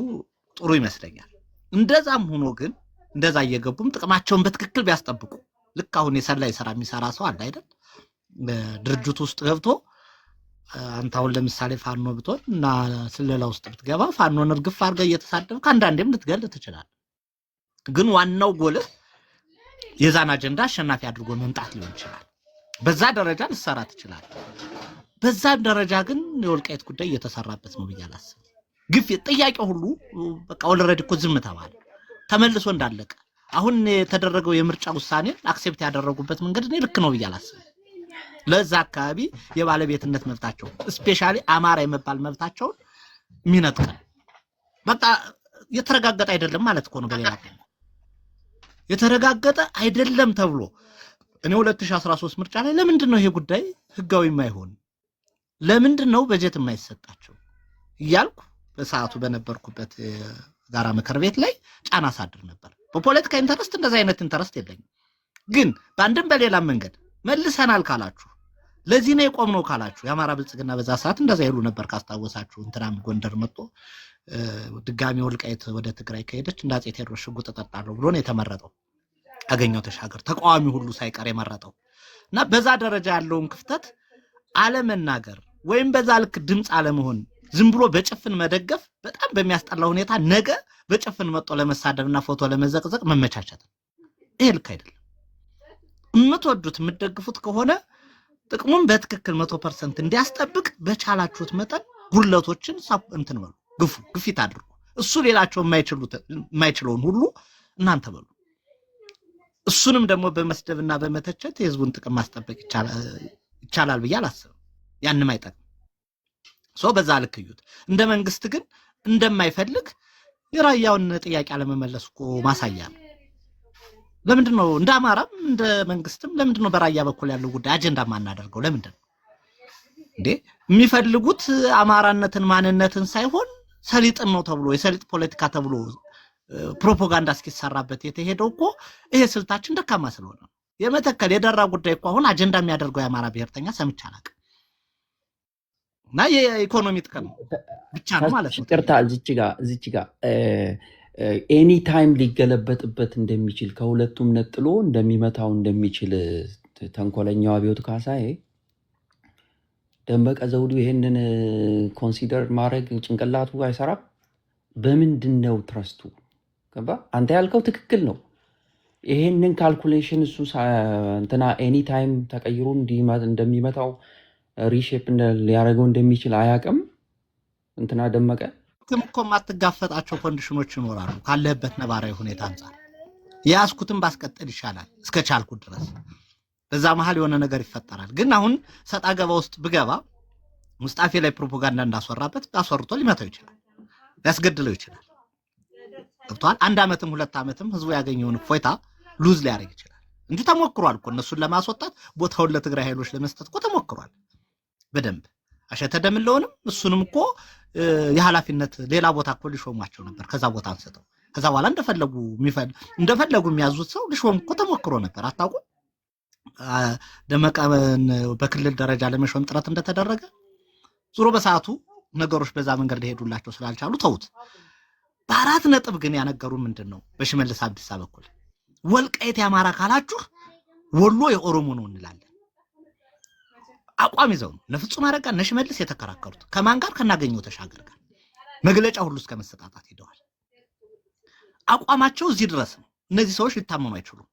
ጥሩ ይመስለኛል። እንደዛም ሆኖ ግን እንደዛ እየገቡም ጥቅማቸውን በትክክል ቢያስጠብቁ ልክ አሁን የሰላይ ስራ የሚሰራ ሰው አለ አይደል? ድርጅቱ ውስጥ ገብቶ አንተ አሁን ለምሳሌ ፋኖ ብትሆን እና ስለላ ውስጥ ብትገባ ፋኖን እርግፍ አድርገህ እየተሳደብክ አንዳንዴም ልትገል ትችላለህ። ግን ዋናው ጎልህ የዛን አጀንዳ አሸናፊ አድርጎ መምጣት ሊሆን ይችላል። በዛ ደረጃ ልሰራ ትችላለህ። በዛ ደረጃ ግን የወልቃይት ጉዳይ እየተሰራበት ነው ብዬ አላስብም። ግፊት ጥያቄው ሁሉ በቃ ኦልሬዲ እኮ ዝም ተባለ ተመልሶ እንዳለቀ። አሁን የተደረገው የምርጫ ውሳኔ አክሴፕት ያደረጉበት መንገድ እኔ ልክ ነው ብዬ አላስብም። ለዛ አካባቢ የባለቤትነት መብታቸው ስፔሻሊ አማራ የመባል መብታቸው ሚነጥቀ በቃ የተረጋገጠ አይደለም ማለት እኮ ነው። በሌላ የተረጋገጠ አይደለም ተብሎ እኔ 2013 ምርጫ ላይ ለምንድን ነው ይሄ ጉዳይ ህጋዊ የማይሆን ለምንድን ነው በጀት የማይሰጣቸው እያልኩ በሰዓቱ በነበርኩበት ጋራ ምክር ቤት ላይ ጫና ሳድር ነበር። በፖለቲካ ኢንተረስት እንደዛ አይነት ኢንተረስት የለኝም። ግን በአንድም በሌላም መንገድ መልሰናል ካላችሁ ለዚህ ነው የቆምነው ካላችሁ የአማራ ብልጽግና በዛ ሰዓት እንደዛ ይሉ ነበር ካስታወሳችሁ። እንትናም ጎንደር መጥቶ ድጋሚ ወልቃይት ወደ ትግራይ ከሄደች እንደ አፄ ቴዎድሮስ ሽጉጥ እጠጣለሁ ብሎ ነው የተመረጠው። አገኘው ተሻገር ተቃዋሚ ሁሉ ሳይቀር የመረጠው እና በዛ ደረጃ ያለውን ክፍተት አለመናገር ወይም በዛ ልክ ድምፅ አለመሆን ዝም ብሎ በጭፍን መደገፍ በጣም በሚያስጠላ ሁኔታ ነገ በጭፍን መጥቶ ለመሳደብና ፎቶ ለመዘቅዘቅ መመቻቸት ይሄ ልክ አይደለም። የምትወዱት የምትደግፉት ከሆነ ጥቅሙን በትክክል 100% እንዲያስጠብቅ በቻላችሁት መጠን ጉድለቶችን እንትን በሉ ግፊት አድርጉ። እሱ ሌላቸው የማይችለውን ሁሉ እናንተ በሉ። እሱንም ደግሞ በመስደብና በመተቸት የህዝቡን ጥቅም ማስጠበቅ ይቻላል ብዬ አላስብም። ያንም አይጠቅም። በዛ ልክ እዩት። እንደ መንግስት ግን እንደማይፈልግ የራያውን ጥያቄ አለመመለስ እኮ ማሳያ ነው። ለምንድን ነው እንደ አማራም እንደ መንግስትም ለምንድን ነው በራያ በኩል ያለው ጉዳይ አጀንዳ ማናደርገው? ለምንድን ነው እንዴ የሚፈልጉት አማራነትን ማንነትን ሳይሆን ሰሊጥን ነው ተብሎ የሰሊጥ ፖለቲካ ተብሎ ፕሮፓጋንዳ እስኪሰራበት የተሄደው እኮ ይሄ ስልታችን ደካማ ስለሆነ ነው። የመተከል የደራ ጉዳይ እኮ አሁን አጀንዳ የሚያደርገው የአማራ ብሔርተኛ ሰምቼ አላውቅም። እና የኢኮኖሚ ጥቅም ብቻ ነው ማለት ነው። ቅርታ እዚች ጋር ኤኒ ታይም ሊገለበጥበት እንደሚችል ከሁለቱም ነጥሎ እንደሚመታው እንደሚችል ተንኮለኛው አብዮት ካሳዬ ደመቀ ዘውዱ ይሄንን ኮንሲደር ማድረግ ጭንቅላቱ አይሰራም። በምንድን ነው ትረስቱ? ገባ? አንተ ያልከው ትክክል ነው። ይሄንን ካልኩሌሽን እሱ እንትና ኤኒ ታይም ተቀይሮ እንደሚመታው ሪሼፕ ሊያደርገው እንደሚችል አያውቅም እንትና ደመቀ። ግን እኮ የማትጋፈጣቸው ኮንዲሽኖች ይኖራሉ ካለህበት ነባራዊ ሁኔታ አንጻር። የያዝኩትን ባስቀጥል ይሻላል እስከ ቻልኩት ድረስ። በዛ መሀል የሆነ ነገር ይፈጠራል። ግን አሁን ሰጣ ገባ ውስጥ ብገባ ሙስጣፌ ላይ ፕሮፓጋንዳ እንዳስወራበት አስወርቶ ሊመታው ይችላል፣ ሊያስገድለው ይችላል። ገብቷል? 1 ዓመትም 2 ዓመትም ህዝቡ ያገኘውን እፎይታ ሉዝ ሊያደርግ ይችላል እንጂ ተሞክሯል እኮ እነሱን ለማስወጣት ቦታውን ለትግራይ ኃይሎች ለመስጠት እኮ ተሞክሯል በደንብ። አሸተ ደምለውንም እሱንም እኮ የኃላፊነት ሌላ ቦታ እኮ ሊሾሟቸው ነበር። ከዛ ቦታ አንስተው ከዛ በኋላ እንደፈለጉ የሚያዙት ሰው ሊሾም እኮ ተሞክሮ ነበር። አታውቁም? ደመቀን በክልል ደረጃ ለመሾም ጥረት እንደተደረገ ዙሮ በሰዓቱ ነገሮች በዛ መንገድ ሊሄዱላቸው ስላልቻሉ ተውት። በ4 ነጥብ ግን ያነገሩ ምንድነው? በሽመልስ አብዲሳ በኩል ወልቃይት ያማራ ካላችሁ ወሎ የኦሮሞ ነው እንላለን። አቋም ይዘው ነው ለፍጹም አረጋ ነሽመልስ የተከራከሩት። ከማን ጋር? ከናገኘው ተሻገር ጋር መግለጫ ሁሉ እስከ መሰጣጣት ሄደዋል። አቋማቸው እዚህ ድረስ ነው። እነዚህ ሰዎች ሊታመኑ አይችሉም።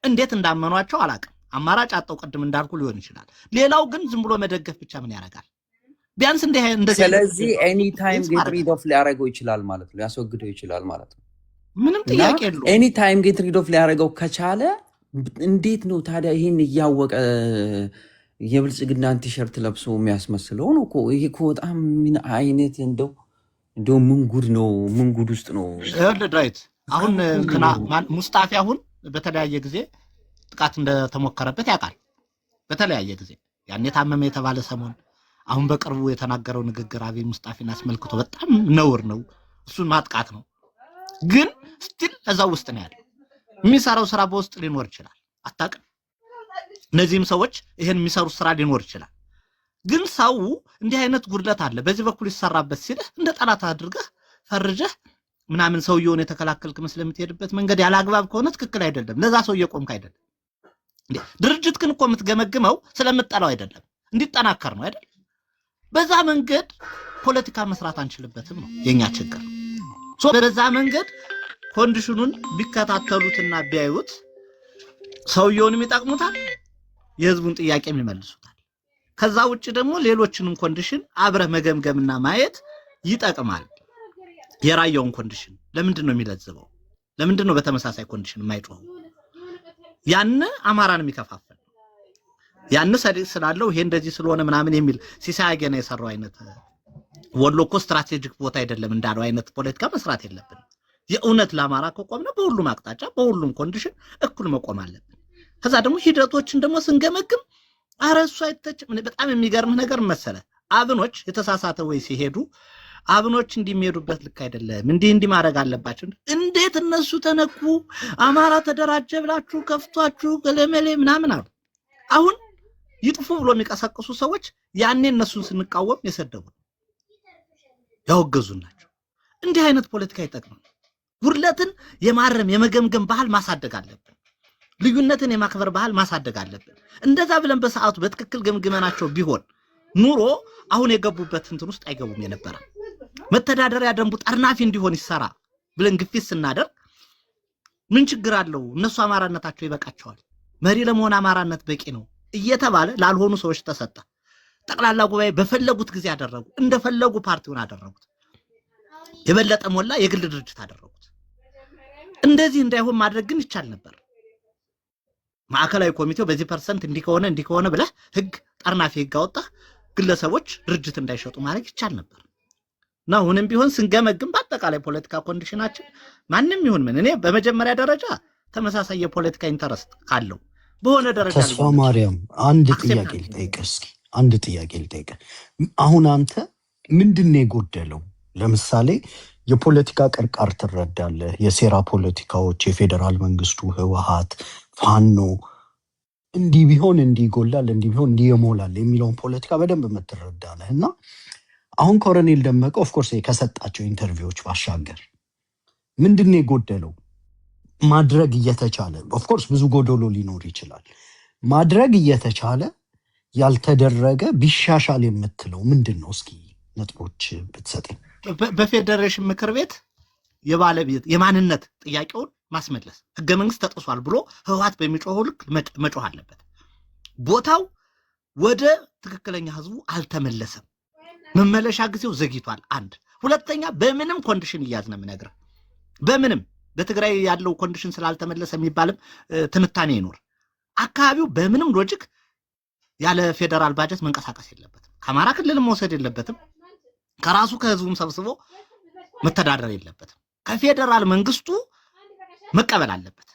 እንዴት እንዳመኗቸው አላውቅም። አማራጭ አጣው ቅድም እንዳልኩ ሊሆን ይችላል። ሌላው ግን ዝም ብሎ መደገፍ ብቻ ምን ያደርጋል? ቢያንስ እንደዚህ ስለዚህ ኤኒ ታይም ጌት ሪድ ኦፍ ሊያደርገው ይችላል ማለት ነው፣ ሊያስወግደው ይችላል ማለት ነው። ምንም ጥያቄ የለውም። ኤኒ ታይም ጌት ሪድ ኦፍ ሊያደርገው ከቻለ እንዴት ነው ታዲያ ይሄን እያወቀ የብልጽግናን ቲሸርት ለብሶ የሚያስመስለው ነው እኮ? ይሄ እኮ በጣም ምን አይነት እንደው ምን ጉድ ነው? ምን ጉድ ውስጥ ነው ዳዊት? አሁን ሙስጣፌ አሁን በተለያየ ጊዜ ጥቃት እንደተሞከረበት ያውቃል። በተለያየ ጊዜ ያን የታመመ የተባለ ሰሞን አሁን በቅርቡ የተናገረው ንግግር አብይ ሙስጣፌን አስመልክቶ በጣም ነውር ነው። እሱን ማጥቃት ነው። ግን ስቲል እዛው ውስጥ ነው ያለው። የሚሰራው ስራ በውስጥ ሊኖር ይችላል። አታውቅም። እነዚህም ሰዎች ይሄን የሚሰሩት ስራ ሊኖር ይችላል። ግን ሰው እንዲህ አይነት ጉድለት አለ በዚህ በኩል ይሰራበት ሲልህ እንደ ጠላት አድርገህ ፈርጀህ ምናምን ሰውየውን የተከላከልክ መስለህ የምትሄድበት መንገድ ያለ አግባብ ከሆነ ትክክል አይደለም። ለዛ ሰው እየቆምክ አይደለም። ድርጅት ግን እኮ የምትገመግመው ስለምትጠላው አይደለም፣ እንዲጠናከር ነው አይደል? በዛ መንገድ ፖለቲካ መስራት አንችልበትም ነው የኛ ችግር። በዛ መንገድ ኮንዲሽኑን ቢከታተሉትና ቢያዩት ሰውየውንም ይጠቅሙታል፣ የህዝቡን ጥያቄም ይመልሱታል። ከዛ ውጭ ደግሞ ሌሎችንም ኮንዲሽን አብረህ መገምገምና ማየት ይጠቅማል። የራያውን ኮንዲሽን ለምንድን ነው የሚለዝበው? ለምንድን ነው በተመሳሳይ ኮንዲሽን የማይጮኸው? ያን አማራን የሚከፋፈል ያን ሰዲቅ ስላለው ይሄ እንደዚህ ስለሆነ ምናምን የሚል ሲሳይ ገና የሰራው አይነት ወሎ እኮ ስትራቴጂክ ቦታ አይደለም እንዳለው አይነት ፖለቲካ መስራት የለብንም። የእውነት ለአማራ ከቆምነ በሁሉም አቅጣጫ በሁሉም ኮንዲሽን እኩል መቆም አለብን። ከዛ ደግሞ ሂደቶችን ደግሞ ስንገመግም አረሱ አይተችም። በጣም የሚገርም ነገር መሰለ አብኖች የተሳሳተ ወይ ሲሄዱ አብኖች እንዲሚሄዱበት ልክ አይደለም፣ እንዲህ ማድረግ አለባቸው። እንዴት እነሱ ተነኩ? አማራ ተደራጀ ብላችሁ ከፍቷችሁ ገለመሌ ምናምን አሉ። አሁን ይጥፉ ብሎ የሚቀሰቅሱ ሰዎች ያኔ እነሱን ስንቃወም የሰደቡ ያወገዙ ናቸው። እንዲህ አይነት ፖለቲካ አይጠቅምም። ጉድለትን የማረም የመገምገም ባህል ማሳደግ አለብን። ልዩነትን የማክበር ባህል ማሳደግ አለብን። እንደዛ ብለን በሰዓቱ በትክክል ገምግመናቸው ቢሆን ኑሮ አሁን የገቡበት እንትን ውስጥ አይገቡም የነበረ። መተዳደሪያ ደንቡ ጠርናፊ እንዲሆን ይሰራ ብለን ግፊት ስናደርግ ምን ችግር አለው? እነሱ አማራነታቸው ይበቃቸዋል፣ መሪ ለመሆን አማራነት በቂ ነው እየተባለ ላልሆኑ ሰዎች ተሰጠ። ጠቅላላ ጉባኤ በፈለጉት ጊዜ ያደረጉ፣ እንደፈለጉ ፓርቲውን አደረጉት። የበለጠ ሞላ የግል ድርጅት አደረጉት። እንደዚህ እንዳይሆን ማድረግ ግን ይቻል ነበር። ማዕከላዊ ኮሚቴው በዚህ ፐርሰንት እንዲከሆነ ብለህ ህግ ጠርናፊ ህግ አወጣህ፣ ግለሰቦች ድርጅት እንዳይሸጡ ማድረግ ይቻል ነበር። ነው አሁንም ቢሆን ስንገመግም በአጠቃላይ ፖለቲካ ኮንዲሽናችን ማንንም ይሁን ምን እኔ በመጀመሪያ ደረጃ ተመሳሳይ የፖለቲካ ኢንተረስት ካለው በሆነ ደረጃ ተስፋ ማርያም አንድ ጥያቄ ልጠይቅህ እስኪ አንድ ጥያቄ ልጠይቅህ። አሁን አንተ ምንድነው የጎደለው? ለምሳሌ የፖለቲካ ቅርቃር ትረዳለህ፣ የሴራ ፖለቲካዎች፣ የፌዴራል መንግስቱ፣ ህወሓት፣ ፋኖ እንዲህ ቢሆን እንዲህ ይጎላል፣ እንዲህ ቢሆን እንዲህ ይሞላል የሚለውን ፖለቲካ በደንብ የምትረዳለህ እና አሁን ኮሎኔል ደመቀ ኦፍኮርስ ከሰጣቸው ኢንተርቪዎች ባሻገር ምንድነው የጎደለው? ማድረግ እየተቻለ ኦፍኮርስ ብዙ ጎዶሎ ሊኖር ይችላል፣ ማድረግ እየተቻለ ያልተደረገ ቢሻሻል የምትለው ምንድን ነው? እስኪ ነጥቦች ብትሰጠኝ። በፌዴሬሽን ምክር ቤት የባለቤት የማንነት ጥያቄውን ማስመለስ ህገ መንግስት ተጥሷል ብሎ ህወሓት በሚጮኸው ልክ መጮህ አለበት። ቦታው ወደ ትክክለኛ ህዝቡ አልተመለሰም። መመለሻ ጊዜው ዘግይቷል። አንድ ሁለተኛ፣ በምንም ኮንዲሽን እያዝነ ምነግርህ በምንም በትግራይ ያለው ኮንዲሽን ስላልተመለሰ የሚባልም ትንታኔ ይኖር። አካባቢው በምንም ሎጂክ ያለ ፌደራል ባጀት መንቀሳቀስ የለበትም። ከአማራ ክልልም መውሰድ የለበትም። ከራሱ ከህዝቡም ሰብስቦ መተዳደር የለበትም። ከፌደራል መንግስቱ መቀበል አለበት።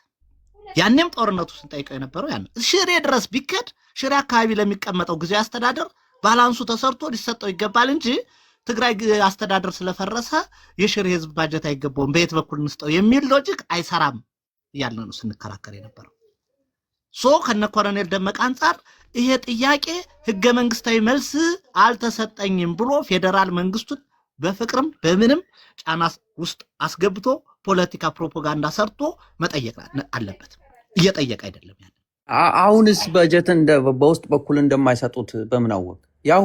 ያኔም ጦርነቱ ስንጠይቀው የነበረው ያን ሽሬ ድረስ ቢከድ ሽሬ አካባቢ ለሚቀመጠው ጊዜ አስተዳደር ባላንሱ ተሰርቶ ሊሰጠው ይገባል እንጂ ትግራይ አስተዳደር ስለፈረሰ የሽሬ ህዝብ ባጀት አይገባውም በየት በኩል እንስጠው የሚል ሎጂክ አይሰራም እያልን ነው ስንከራከር የነበረው። ከነ ኮሎኔል ደመቀ አንጻር ይሄ ጥያቄ ህገ መንግስታዊ መልስ አልተሰጠኝም ብሎ ፌደራል መንግስቱን በፍቅርም በምንም ጫና ውስጥ አስገብቶ ፖለቲካ ፕሮፓጋንዳ ሰርቶ መጠየቅ አለበት። እየጠየቀ አይደለም ያለ። አሁንስ በጀት በውስጥ በኩል እንደማይሰጡት በምን አወቅ? ያ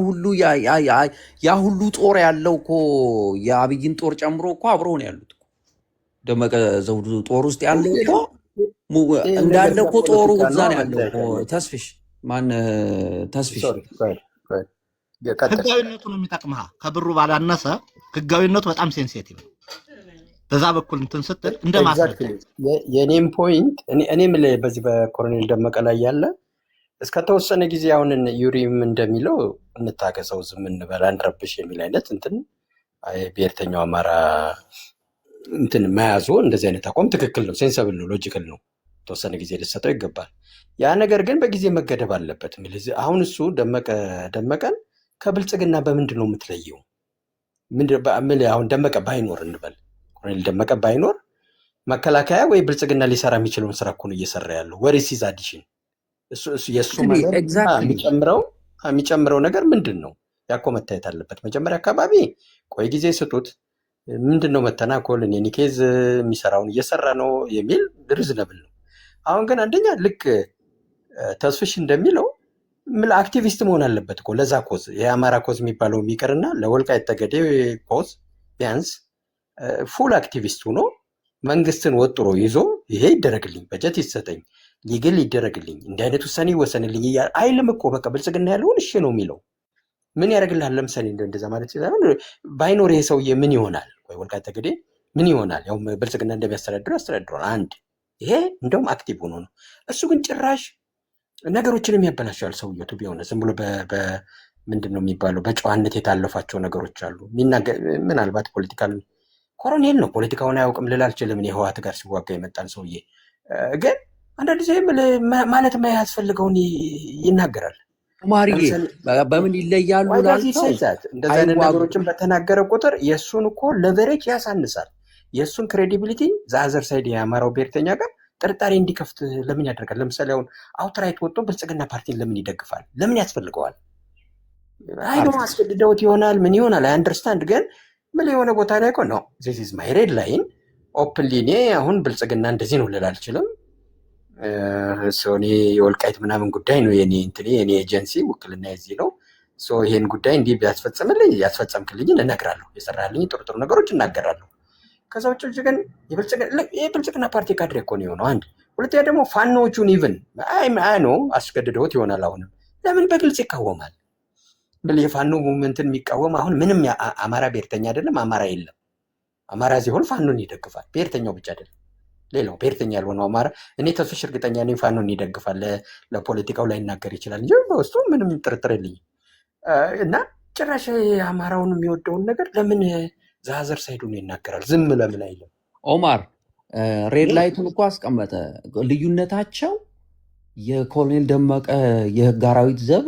ሁሉ ጦር ያለው እኮ የአብይን ጦር ጨምሮ እኮ አብረው ነው ያሉት። ደመቀ ዘውዱ ጦር ውስጥ ያለው እኮ እንዳለ እኮ ጦሩ እዛ ነው ያለው። ተስፍሽ ማን ተስፍሽ ህጋዊነቱ ነው የሚጠቅምህ። ከብሩ ባላነሰ ህጋዊነቱ በጣም ሴንሲቲቭ ነው። በዛ በኩል እንትን ስትል እንደ ማስረጃ የኔም ፖይንት እኔም በዚህ በኮሎኔል ደመቀ ላይ ያለ እስከተወሰነ ጊዜ አሁን ዩሪም እንደሚለው እንታገሰው ዝም እንበል አንረብሽ የሚል አይነት እንትን ብሔርተኛው አማራ እንትን መያዙ እንደዚህ አይነት አቋም ትክክል ነው፣ ሴንሰብል ነው፣ ሎጂካል ነው። ተወሰነ ጊዜ ሊሰጠው ይገባል። ያ ነገር ግን በጊዜ መገደብ አለበት። አሁን እሱ ደመቀን ከብልጽግና በምንድን ነው የምትለየው? አሁን ደመቀ ባይኖር እንበል ኮሎኔል ደመቀ ባይኖር መከላከያ ወይ ብልጽግና ሊሰራ የሚችለውን ስራ እኮ ነው እየሰራ ያለው። ወሪሲዝ አዲሽን የእሱ የሚጨምረው ነገር ምንድን ነው? ያኮ መታየት አለበት። መጀመሪያ አካባቢ ቆይ ጊዜ ስጡት፣ ምንድን ነው መተናኮል፣ ኒኬዝ የሚሰራውን እየሰራ ነው የሚል ሪዝነብል ነው። አሁን ግን አንደኛ ልክ ተስፍሽ እንደሚለው አክቲቪስት መሆን አለበት እኮ ለዛ ኮዝ። የአማራ ኮዝ የሚባለው የሚቀርና ለወልቃይት ጠገዴ ኮዝ ቢያንስ ፉል አክቲቪስት ሆኖ መንግስትን ወጥሮ ይዞ ይሄ ይደረግልኝ፣ በጀት ይሰጠኝ፣ ሊግል ይደረግልኝ፣ እንዲህ አይነት ውሳኔ ይወሰንልኝ አይልም እኮ። በቃ ብልጽግና ያለውን እሺ ነው የሚለው። ምን ያደርግልሃል? ለምሳሌ እንደዛ ማለት ሳይሆን ባይኖር ይሄ ሰውዬ ምን ይሆናል? ወይ ወልቃይት ጠገዴ ምን ይሆናል? ያው ብልጽግና እንደሚያስተዳድረው ያስተዳድረዋል። አንድ ይሄ እንደውም አክቲቭ ሆኖ ነው። እሱ ግን ጭራሽ ነገሮችን የሚያበላሸዋል ሰውየው። ቱ ቢሆነ ዝም ብሎ ምንድን ነው የሚባለው በጨዋነት የታለፋቸው ነገሮች አሉ። ምናልባት ፖለቲካል ኮሎኔል ነው፣ ፖለቲካውን አያውቅም ልል አልችልም። የህወሓት ጋር ሲዋጋ የመጣን ሰውዬ ግን አንዳንድ ጊዜ ማለት ማያስፈልገውን ይናገራል። ማርዬ በምን ይለያሉ? እንደዚህ አይነት ነገሮችን በተናገረ ቁጥር የእሱን እኮ ለቨሬጅ ያሳንሳል። የእሱን ክሬዲቢሊቲ ዘአዘር ሳይድ የአማራው ብሔርተኛ ጋር ጥርጣሬ እንዲከፍት ለምን ያደርጋል? ለምሳሌ አሁን አውትራይት ወጥቶ ብልጽግና ፓርቲን ለምን ይደግፋል? ለምን ያስፈልገዋል? አይዶ አስገድደውት ይሆናል፣ ምን ይሆናል አንደርስታንድ። ግን ምን የሆነ ቦታ ላይ እኮ ነው ዚስ ኢዝ ማይ ሬድ ላይን ኦፕንሊ እኔ አሁን ብልጽግና እንደዚህ ነው ልል አልችልም። እኔ የወልቃይት ምናምን ጉዳይ ነው የኔ ኤጀንሲ ውክልና የዚህ ነው። ይሄን ጉዳይ እንዲህ ቢያስፈጽምልኝ ያስፈጸምክልኝን እነግራለሁ፣ የሰራልኝ ጥሩ ጥሩ ነገሮች እናገራለሁ። ከዛ ውጭ ግን የብልጽግና ፓርቲ ካድሬ እኮ ነው የሆነው። አንድ ሁለተኛ ደግሞ ፋኖቹን ኢቭን ነው አስገድደውት ይሆናል። አሁንም ለምን በግልጽ ይቃወማል? የፋኖ ሙቭመንትን የሚቃወም አሁን ምንም አማራ ብሔርተኛ አይደለም፣ አማራ የለም። አማራ ሲሆን ፋኖን ይደግፋል። ብሔርተኛው ብቻ አይደለም፣ ሌላው ብሔርተኛ ያልሆነው አማራ እኔ ተስፍሽ እርግጠኛ ነኝ ፋኖን ይደግፋል። ለፖለቲካው ላይ ይናገር ይችላል እንጂ በውስጡ ምንም ጥርጥር የለኝም። እና ጭራሽ አማራውን የሚወደውን ነገር ለምን ዘአዘር ሳይዱን ይናገራል? ዝም ለምን አይልም? ኦማር ሬድ ላይቱን እኮ አስቀመጠ። ልዩነታቸው የኮሎኔል ደመቀ የህግ አራዊት ዘብ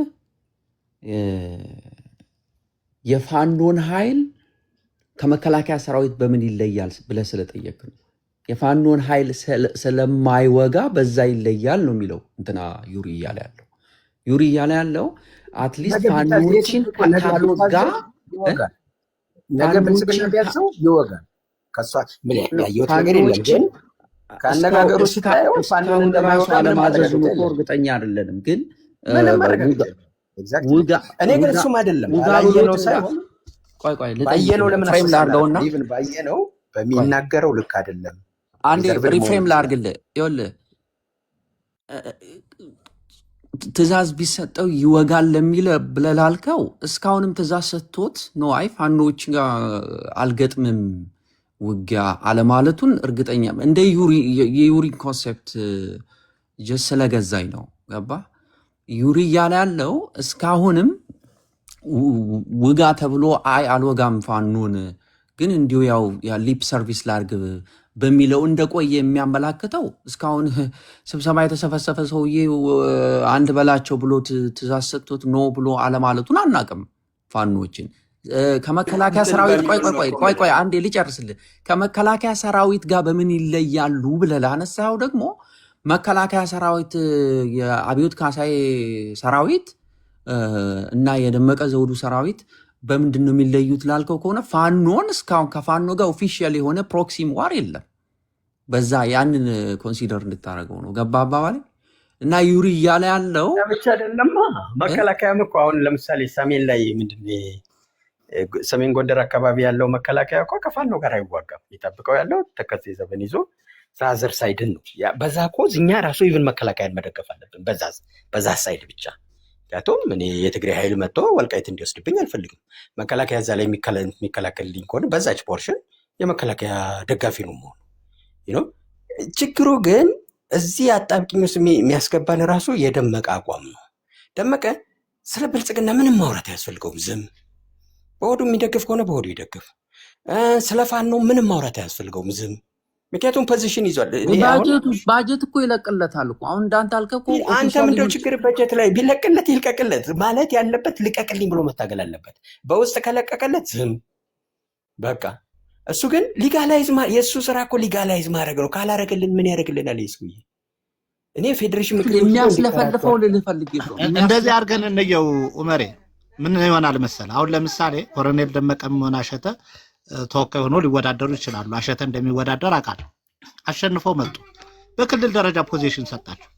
የፋኖን ኃይል ከመከላከያ ሰራዊት በምን ይለያል ብለህ ስለጠየቅ ነው። የፋኖን ኃይል ስለማይወጋ በዛ ይለያል ነው የሚለው እንትና ዩሪ እያለ ያለው አትሊስት ፋኖችን ካልወጋ ነገ ብልጽግና ቢያዘው ይወጋል። ከሷ ምን ያየሁት ነገር የለም። ግን ካነጋገሩ ሲታየው ፋኖን እስካሁን ራሱ እንደማይወጋ ምንም አለማዘዙን ማረጋገጫ እኮ የለም። እርግጠኛ አይደለንም። ግን ምንም ማረጋገጫ የለም። ኤግዛክትሊ እኔ ግን እሱም አይደለም ባላየነው ሳይሆን ቆይ ባየነው ለምን ፍሬም ላድርገውና ኢቭን ባየነው በሚናገረው ልክ አይደለም። አንዴ ሪፍሬም ላድርግልህ። ይኸውልህ ትእዛዝ ቢሰጠው ይወጋል ለሚለ ብለህ ላልከው እስካሁንም ትእዛዝ ሰጥቶት ነው አይ ፋኖች ጋር አልገጥምም ውጊያ አለማለቱን እርግጠኛ እንደ የዩሪ ኮንሴፕት ጀስ ስለገዛኝ ነው። ገባ ዩሪ እያለ ያለው እስካሁንም ውጋ ተብሎ አይ አልወጋም ፋኖን ግን እንዲሁ ያው ሊፕ ሰርቪስ ላርግ በሚለው እንደቆየ የሚያመላክተው እስካሁን ስብሰባ የተሰፈሰፈ ሰውዬ አንድ በላቸው ብሎ ትእዛዝ ሰጥቶት ኖ ብሎ አለማለቱን አናቅም። ፋኖችን ከመከላከያ ሰራዊት ቆይ አንዴ ልጨርስልህ። ከመከላከያ ሰራዊት ጋር በምን ይለያሉ ብለህ ላነሳው ደግሞ መከላከያ ሰራዊት የአብዮት ካሳዬ ሰራዊት እና የደመቀ ዘውዱ ሰራዊት በምንድን ነው የሚለዩት ላልከው ከሆነ ፋኖን እስካሁን ከፋኖ ጋር ኦፊሻል የሆነ ፕሮክሲም ዋር የለም። በዛ ያንን ኮንሲደር እንድታደርገው ነው። ገባ አባባሌ? እና ዩሪ እያለ ያለው ብቻ አይደለማ። መከላከያም እኮ አሁን ለምሳሌ ሰሜን ላይ ምንድን ሰሜን ጎንደር አካባቢ ያለው መከላከያ እኮ ከፋኖ ጋር አይዋጋም። ይጠብቀው ያለው ተከዜ ዘበን ይዞ ዛዘር ሳይድን ነው። በዛ ኮዝ እኛ ራሱ ኢቭን መከላከያን መደገፍ አለብን። በዛ ሳይድ ብቻ ምክንያቱም እኔ የትግራይ ኃይል መጥቶ ወልቃይት እንዲወስድብኝ አልፈልግም። መከላከያ እዛ ላይ የሚከላከልልኝ ከሆነ በዛች ፖርሽን የመከላከያ ደጋፊ ነው መሆኑ። ችግሩ ግን እዚህ አጣብቂኝ ውስጥ የሚያስገባን ራሱ የደመቀ አቋም ነው። ደመቀ ስለ ብልጽግና ምንም ማውራት አያስፈልገውም። ዝም በሆዱ የሚደግፍ ከሆነ በሆዱ ይደግፍ። ስለ ፋኖ ምንም ማውራት አያስፈልገውም። ዝም ምክንያቱም ፖዚሽን ይዟል። ባጀት እኮ ይለቅለታል እኮ አሁን እንዳንተ አልከው እኮ አንተ ምንድነው ችግር? በጀት ላይ ቢለቅለት ይልቀቅለት ማለት ያለበት ልቀቅልኝ ብሎ መታገል አለበት። በውስጥ ከለቀቀለት ዝም በቃ። እሱ ግን ሊጋላይዝ የእሱ ስራ እኮ ሊጋላይዝ ማድረግ ነው። ካላረግልን ምን ያደርግልናል? ይስኩኝ እኔ ፌዴሬሽን ምክር የሚያስለፈልፈው ልፈልግ ነው። እንደዚህ አድርገን እንየው። ኡመሬ ምን ይሆናል መሰል፣ አሁን ለምሳሌ ኮሎኔል ደመቀም ሆነ አሸተ ተወካይ ሆኖ ሊወዳደሩ ይችላሉ። አሸተ እንደሚወዳደር አውቃለሁ። አሸንፈው መጡ። በክልል ደረጃ ፖዚሽን ሰጣቸው።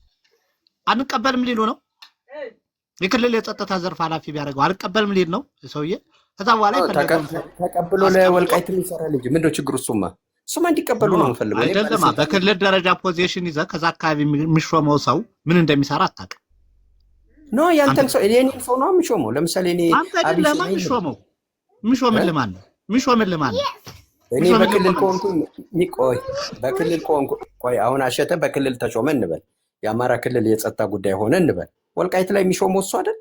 አንቀበልም ሊሉ ነው። የክልል የጸጥታ ዘርፍ ኃላፊ ቢያደርገው አንቀበልም ሊል ነው ሰውዬ። ከዛ በኋላ ተቀብሎ ለወልቃይት ይሰራል እንጂ ምንድነው ችግሩ? እሱማ እንዲቀበሉ ነው የምፈልገው። አይደለም በክልል ደረጃ ፖዚሽን ይዘህ ከዛ አካባቢ የሚሾመው ሰው ምን እንደሚሰራ አታውቅም። ኖ ያንተን ሰው የኔን ሰው ነው የሚሾመው። ለምሳሌ እኔ አቢስ ነው የሚሾምልህ ማን ነው? የሚሾምልህ ማን ነው? እኔ በክልል ኮንኩ በክልል ኮንኩ አሁን አሸተ በክልል ተሾመ እንበል፣ የአማራ ክልል የጸጥታ ጉዳይ ሆነ እንበል። ወልቃይት ላይ የሚሾመው እሱ አይደል?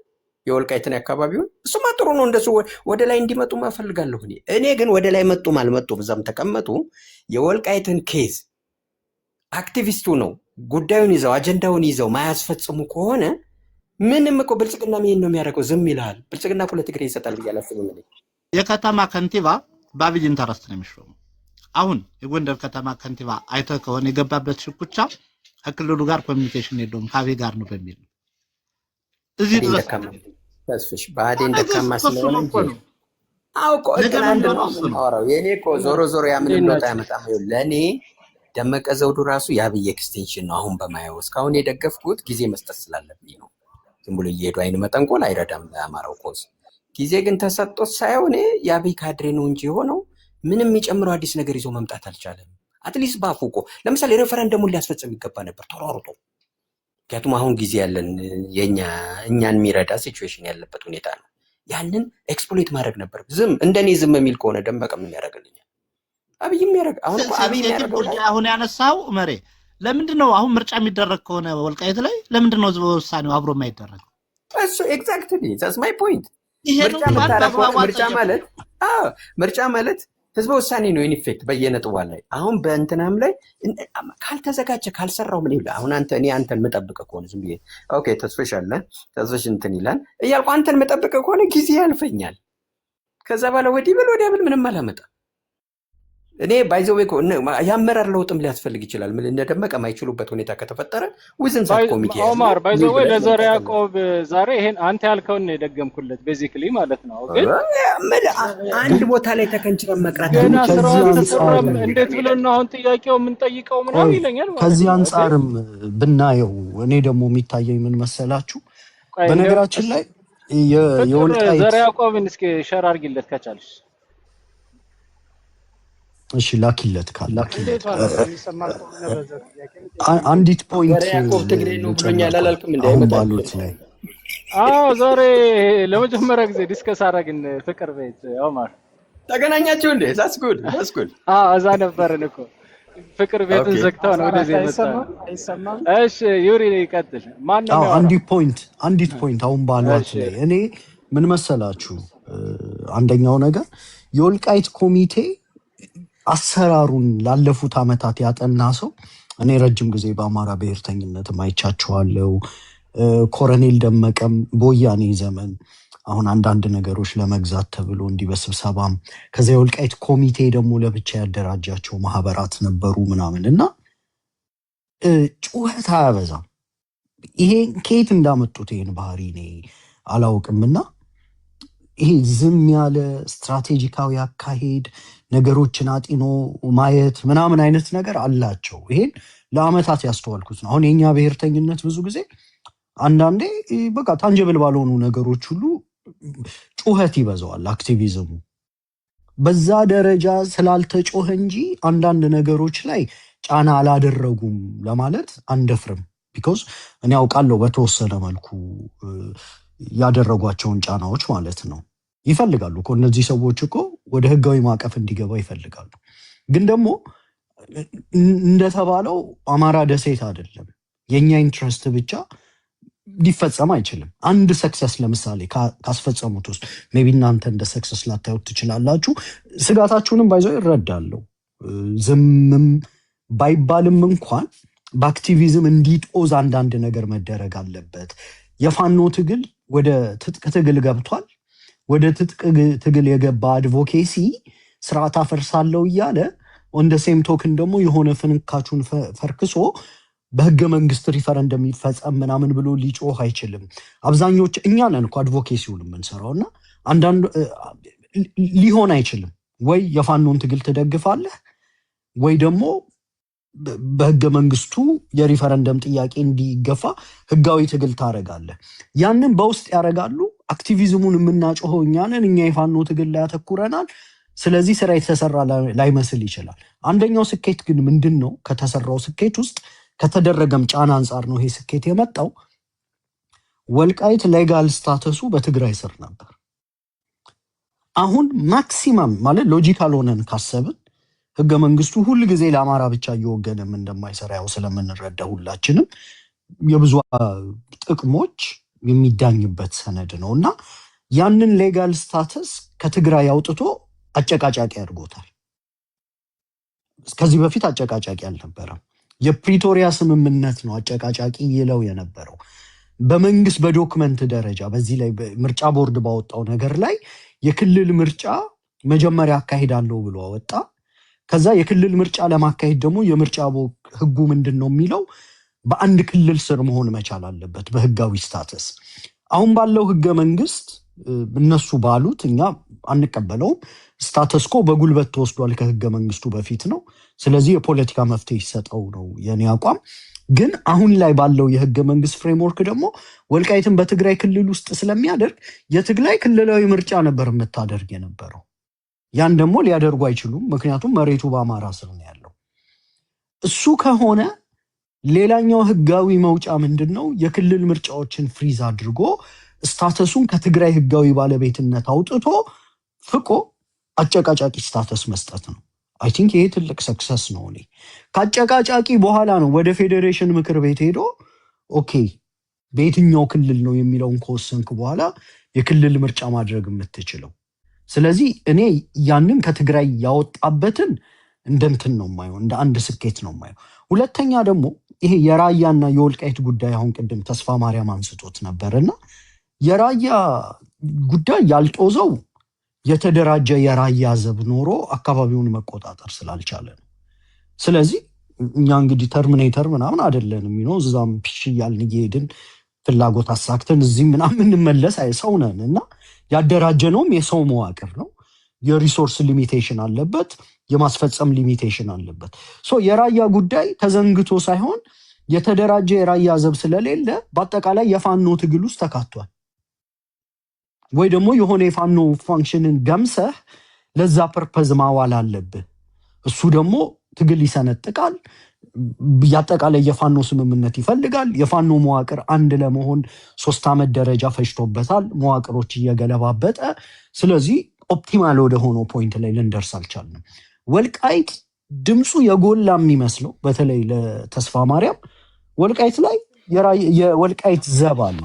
የወልቃይትን አካባቢውን እሱማ ጥሩ ነው። እንደሱ ወደ ላይ እንዲመጡ ማፈልጋለሁ እኔ ግን ወደ ላይ መጡም አልመጡም በዛም ተቀመጡ። የወልቃይትን ኬዝ አክቲቪስቱ ነው ጉዳዩን ይዘው አጀንዳውን ይዘው ማያስፈጽሙ ከሆነ ምንም እኮ ብልጽግና ምን ነው የሚያደርገው? ዝም ይላል። ብልጽግና እኮ ለትግሬ ይሰጣል ብዬ አላስብም። የከተማ ከንቲባ በአብይ ኢንተረስት ነው የሚሾመው። አሁን የጎንደር ከተማ ከንቲባ አይተህ ከሆነ የገባበት ሽኩቻ ከክልሉ ጋር ኮሚኒኬሽን የለውም ከአብይ ጋር ነው በሚል ነው። እዚህ ድረስ ተስፍሽ ባዴን ደካማ ስለሆነ ነው። አውቆ አንድ ነው የምናወራው። የኔ እኮ ዞሮ ያምን ነው ያመጣው። ለኔ ደመቀ ዘውዱ ራሱ የአብይ ኤክስቴንሽን ነው። አሁን በማየው እስካሁን የደገፍኩት ጊዜ መስጠት ስላለብኝ ነው። ዝም ብሎ እየሄዱ አይን መጠንቆል አይረዳም ለአማራው ኮዝ። ጊዜ ግን ተሰጥቶት ሳይሆን እኔ የአብይ ካድሬ ነው እንጂ የሆነው ምንም የሚጨምረው አዲስ ነገር ይዞ መምጣት አልቻለም። አትሊስት ባፉ እኮ ለምሳሌ ሬፈረንደሙን ሊያስፈጽም ይገባ ነበር ተሯሩጦ። ምክንያቱም አሁን ጊዜ ያለን እኛን የሚረዳ ሲቹዌሽን ያለበት ሁኔታ ነው። ያንን ኤክስፕሎይት ማድረግ ነበር። እንደኔ ዝም የሚል ከሆነ ደመቀ ምን ያደርግልኛል? አብይ የሚያደርግ አሁን እኮ አብይ የሚያደርገው አሁን ያነሳው መሬ ለምንድን ነው አሁን ምርጫ የሚደረግ ከሆነ ወልቃይት ላይ ለምንድን ነው ህዝበ ውሳኔው አብሮ የማይደረገው? እሱ ኤግዛክትሊ ዛትስ ማይ ፖይንት። ምርጫ ማለት ህዝበ ውሳኔ ነው ኢንፌክት በየነጥቧ ላይ። አሁን በእንትናም ላይ ካልተዘጋጀ ካልሰራው ምን ይላል? አሁን እኔ አንተን መጠብቀ ከሆነ ዝም ብዬ ኦኬ ተስፈሽ አለ ተስፈሽ እንትን ይላል እያልኩ አንተን መጠብቀ ከሆነ ጊዜ ያልፈኛል። ከዛ በኋላ ወዲህ ብል ምንም አላመጣ። እኔ ባይዘው እኮ ያመራር ለውጥም ሊያስፈልግ ይችላል። ምን እንደደመቀ ማይችሉበት ሁኔታ ከተፈጠረ ውዝን ሳብ ኮሚቴ ያለ ኦማር ባይዘው ለዘር ያዕቆብ ዛሬ ይሄን አንተ ያልከውን የደገምኩለት ቤዚክሊ ማለት ነው። ግን አንድ ቦታ ላይ ተከንችረን መቅረት ገና ስራው ተሰራም እንዴት ብለን ነው አሁን ጥያቄው የምንጠይቀው ምናምን ይለኛል ማለት ነው። ከዚህ አንጻርም ብናየው እኔ ደግሞ የሚታየኝ ምን መሰላችሁ? በነገራችን ላይ የወልቃይት ዘር ያዕቆብን እስኪ ሸር አድርጊለት ከቻልሽ። እሺ ላኪለት አንዲት ፖይንት ያዕቆብ ትግሬ ነው ብሎኛል አላልክም እንዴ? ባሉት ላይ ዛሬ ለመጀመሪያ ጊዜ ዲስከስ አደረግን ፍቅር ቤት። ኦማር ተገናኛችሁ እንዴ? that's good እዛ ነበርን እኮ ፍቅር ቤትን ዘግተው ነው ወደዚህ የመጣው። እሺ ዩሪ ይቀጥል። ማን ነው? አንዲት ፖይንት አሁን ባሉት ላይ እኔ ምን መሰላችሁ? አንደኛው ነገር የወልቃይት ኮሚቴ አሰራሩን ላለፉት አመታት ያጠና ሰው እኔ ረጅም ጊዜ በአማራ ብሔርተኝነት አይቻቸዋለሁ። ኮሎኔል ደመቀም በወያኔ ዘመን አሁን አንዳንድ ነገሮች ለመግዛት ተብሎ እንዲህ በስብሰባም ከዛ የወልቃይት ኮሚቴ ደግሞ ለብቻ ያደራጃቸው ማህበራት ነበሩ ምናምን እና ጩኸት አያበዛም። ይሄ ከየት እንዳመጡት ይሄን ባህሪ እኔ አላውቅምና ይሄ ዝም ያለ ስትራቴጂካዊ አካሄድ ነገሮችን አጢኖ ማየት ምናምን አይነት ነገር አላቸው። ይሄን ለአመታት ያስተዋልኩት ነው። አሁን የኛ ብሔርተኝነት ብዙ ጊዜ አንዳንዴ በቃ ታንጀብል ባልሆኑ ነገሮች ሁሉ ጩኸት ይበዛዋል አክቲቪዝሙ። በዛ ደረጃ ስላልተጮኸ እንጂ አንዳንድ ነገሮች ላይ ጫና አላደረጉም ለማለት አንደፍርም። ቢኮዝ እኔ አውቃለሁ በተወሰነ መልኩ ያደረጓቸውን ጫናዎች ማለት ነው። ይፈልጋሉ እኮ እነዚህ ሰዎች እኮ ወደ ህጋዊ ማዕቀፍ እንዲገባ ይፈልጋሉ። ግን ደግሞ እንደተባለው አማራ ደሴት አይደለም። የኛ ኢንትረስት ብቻ ሊፈጸም አይችልም። አንድ ሰክሰስ ለምሳሌ ካስፈጸሙት ውስጥ ሜቢ እናንተ እንደ ሰክሰስ ላታዩት ትችላላችሁ። ስጋታችሁንም ባይዘው ይረዳለሁ። ዝምም ባይባልም እንኳን በአክቲቪዝም እንዲጦዝ አንዳንድ ነገር መደረግ አለበት። የፋኖ ትግል ወደ ትጥቅ ትግል ገብቷል። ወደ ትጥቅ ትግል የገባ አድቮኬሲ ስርዓት አፈርሳለሁ እያለ ኦን ደ ሴም ቶክን ደግሞ የሆነ ፍንካቹን ፈርክሶ በህገ መንግስት ሪፈረንደም ይፈጸም ምናምን ብሎ ሊጮህ አይችልም። አብዛኞች እኛ ነን እኮ አድቮኬሲውን የምንሰራው እና አንዳንድ ሊሆን አይችልም። ወይ የፋኖን ትግል ትደግፋለህ ወይ ደግሞ በህገ መንግስቱ የሪፈረንደም ጥያቄ እንዲገፋ ህጋዊ ትግል ታረጋለህ። ያንን በውስጥ ያረጋሉ። አክቲቪዝሙን የምናጮኸው እኛ ነን። እኛ የፋኖ ትግል ላይ ያተኩረናል። ስለዚህ ስራ የተሰራ ላይመስል ይችላል። አንደኛው ስኬት ግን ምንድን ነው? ከተሰራው ስኬት ውስጥ ከተደረገም ጫና አንጻር ነው ይሄ ስኬት የመጣው። ወልቃይት ሌጋል ስታተሱ በትግራይ ስር ነበር። አሁን ማክሲመም ማለት ሎጂካል ሆነን ካሰብን ህገ መንግስቱ ሁል ጊዜ ለአማራ ብቻ እየወገነም እንደማይሰራ ያው ስለምንረዳ ሁላችንም የብዙ ጥቅሞች የሚዳኝበት ሰነድ ነው እና ያንን ሌጋል ስታተስ ከትግራይ አውጥቶ አጨቃጫቂ አድርጎታል። ከዚህ በፊት አጨቃጫቂ አልነበረም። የፕሪቶሪያ ስምምነት ነው አጨቃጫቂ ይለው የነበረው። በመንግስት በዶክመንት ደረጃ በዚህ ላይ ምርጫ ቦርድ ባወጣው ነገር ላይ የክልል ምርጫ መጀመሪያ አካሂዳለሁ ብሎ አወጣ። ከዛ የክልል ምርጫ ለማካሄድ ደግሞ የምርጫ ህጉ ምንድን ነው የሚለው በአንድ ክልል ስር መሆን መቻል አለበት በህጋዊ ስታተስ። አሁን ባለው ህገ መንግስት እነሱ ባሉት እኛ አንቀበለውም። ስታተስኮ በጉልበት ተወስዷል ከህገ መንግስቱ በፊት ነው። ስለዚህ የፖለቲካ መፍትሄ ይሰጠው ነው የኔ አቋም። ግን አሁን ላይ ባለው የህገ መንግስት ፍሬምወርክ ደግሞ ወልቃይትን በትግራይ ክልል ውስጥ ስለሚያደርግ የትግራይ ክልላዊ ምርጫ ነበር የምታደርግ የነበረው። ያን ደግሞ ሊያደርጉ አይችሉም፣ ምክንያቱም መሬቱ በአማራ ስር ነው ያለው። እሱ ከሆነ ሌላኛው ህጋዊ መውጫ ምንድን ነው? የክልል ምርጫዎችን ፍሪዝ አድርጎ ስታተሱን ከትግራይ ህጋዊ ባለቤትነት አውጥቶ ፍቆ አጨቃጫቂ ስታተስ መስጠት ነው። አይ ቲንክ ይሄ ትልቅ ሰክሰስ ነው። እኔ ከአጨቃጫቂ በኋላ ነው ወደ ፌዴሬሽን ምክር ቤት ሄዶ ኦኬ በየትኛው ክልል ነው የሚለውን ከወሰንክ በኋላ የክልል ምርጫ ማድረግ የምትችለው። ስለዚህ እኔ ያንን ከትግራይ ያወጣበትን እንደንትን ነው የማየው፣ እንደ አንድ ስኬት ነው የማየው። ሁለተኛ ደግሞ ይሄ የራያና የወልቃይት ጉዳይ አሁን ቅድም ተስፋ ማርያም አንስቶት ነበርና የራያ ጉዳይ ያልጦዘው የተደራጀ የራያ ዘብ ኖሮ አካባቢውን መቆጣጠር ስላልቻለ ነው። ስለዚህ እኛ እንግዲህ ተርሚኔተር ምናምን አይደለንም ነው እዛም ፒሽ እያልን እየሄድን ፍላጎት አሳክተን እዚህ ምናምን እንመለስ ሰው ነን እና ያደራጀነውም የሰው መዋቅር ነው። የሪሶርስ ሊሚቴሽን አለበት፣ የማስፈጸም ሊሚቴሽን አለበት። የራያ ጉዳይ ተዘንግቶ ሳይሆን የተደራጀ የራያ ዘብ ስለሌለ በአጠቃላይ የፋኖ ትግል ውስጥ ተካቷል። ወይ ደግሞ የሆነ የፋኖ ፋንክሽንን ገምሰህ ለዛ ፐርፐዝ ማዋል አለብህ። እሱ ደግሞ ትግል ይሰነጥቃል። ያጠቃላይ የፋኖ ስምምነት ይፈልጋል። የፋኖ መዋቅር አንድ ለመሆን 3 ዓመት ደረጃ ፈጅቶበታል፣ መዋቅሮች እየገለባበጠ። ስለዚህ ኦፕቲማል ወደ ሆነው ፖይንት ላይ ልንደርስ አልቻልንም። ወልቃይት ድምፁ የጎላ የሚመስለው በተለይ ለተስፋ ማርያም ወልቃይት ላይ የወልቃይት ዘብ አለ።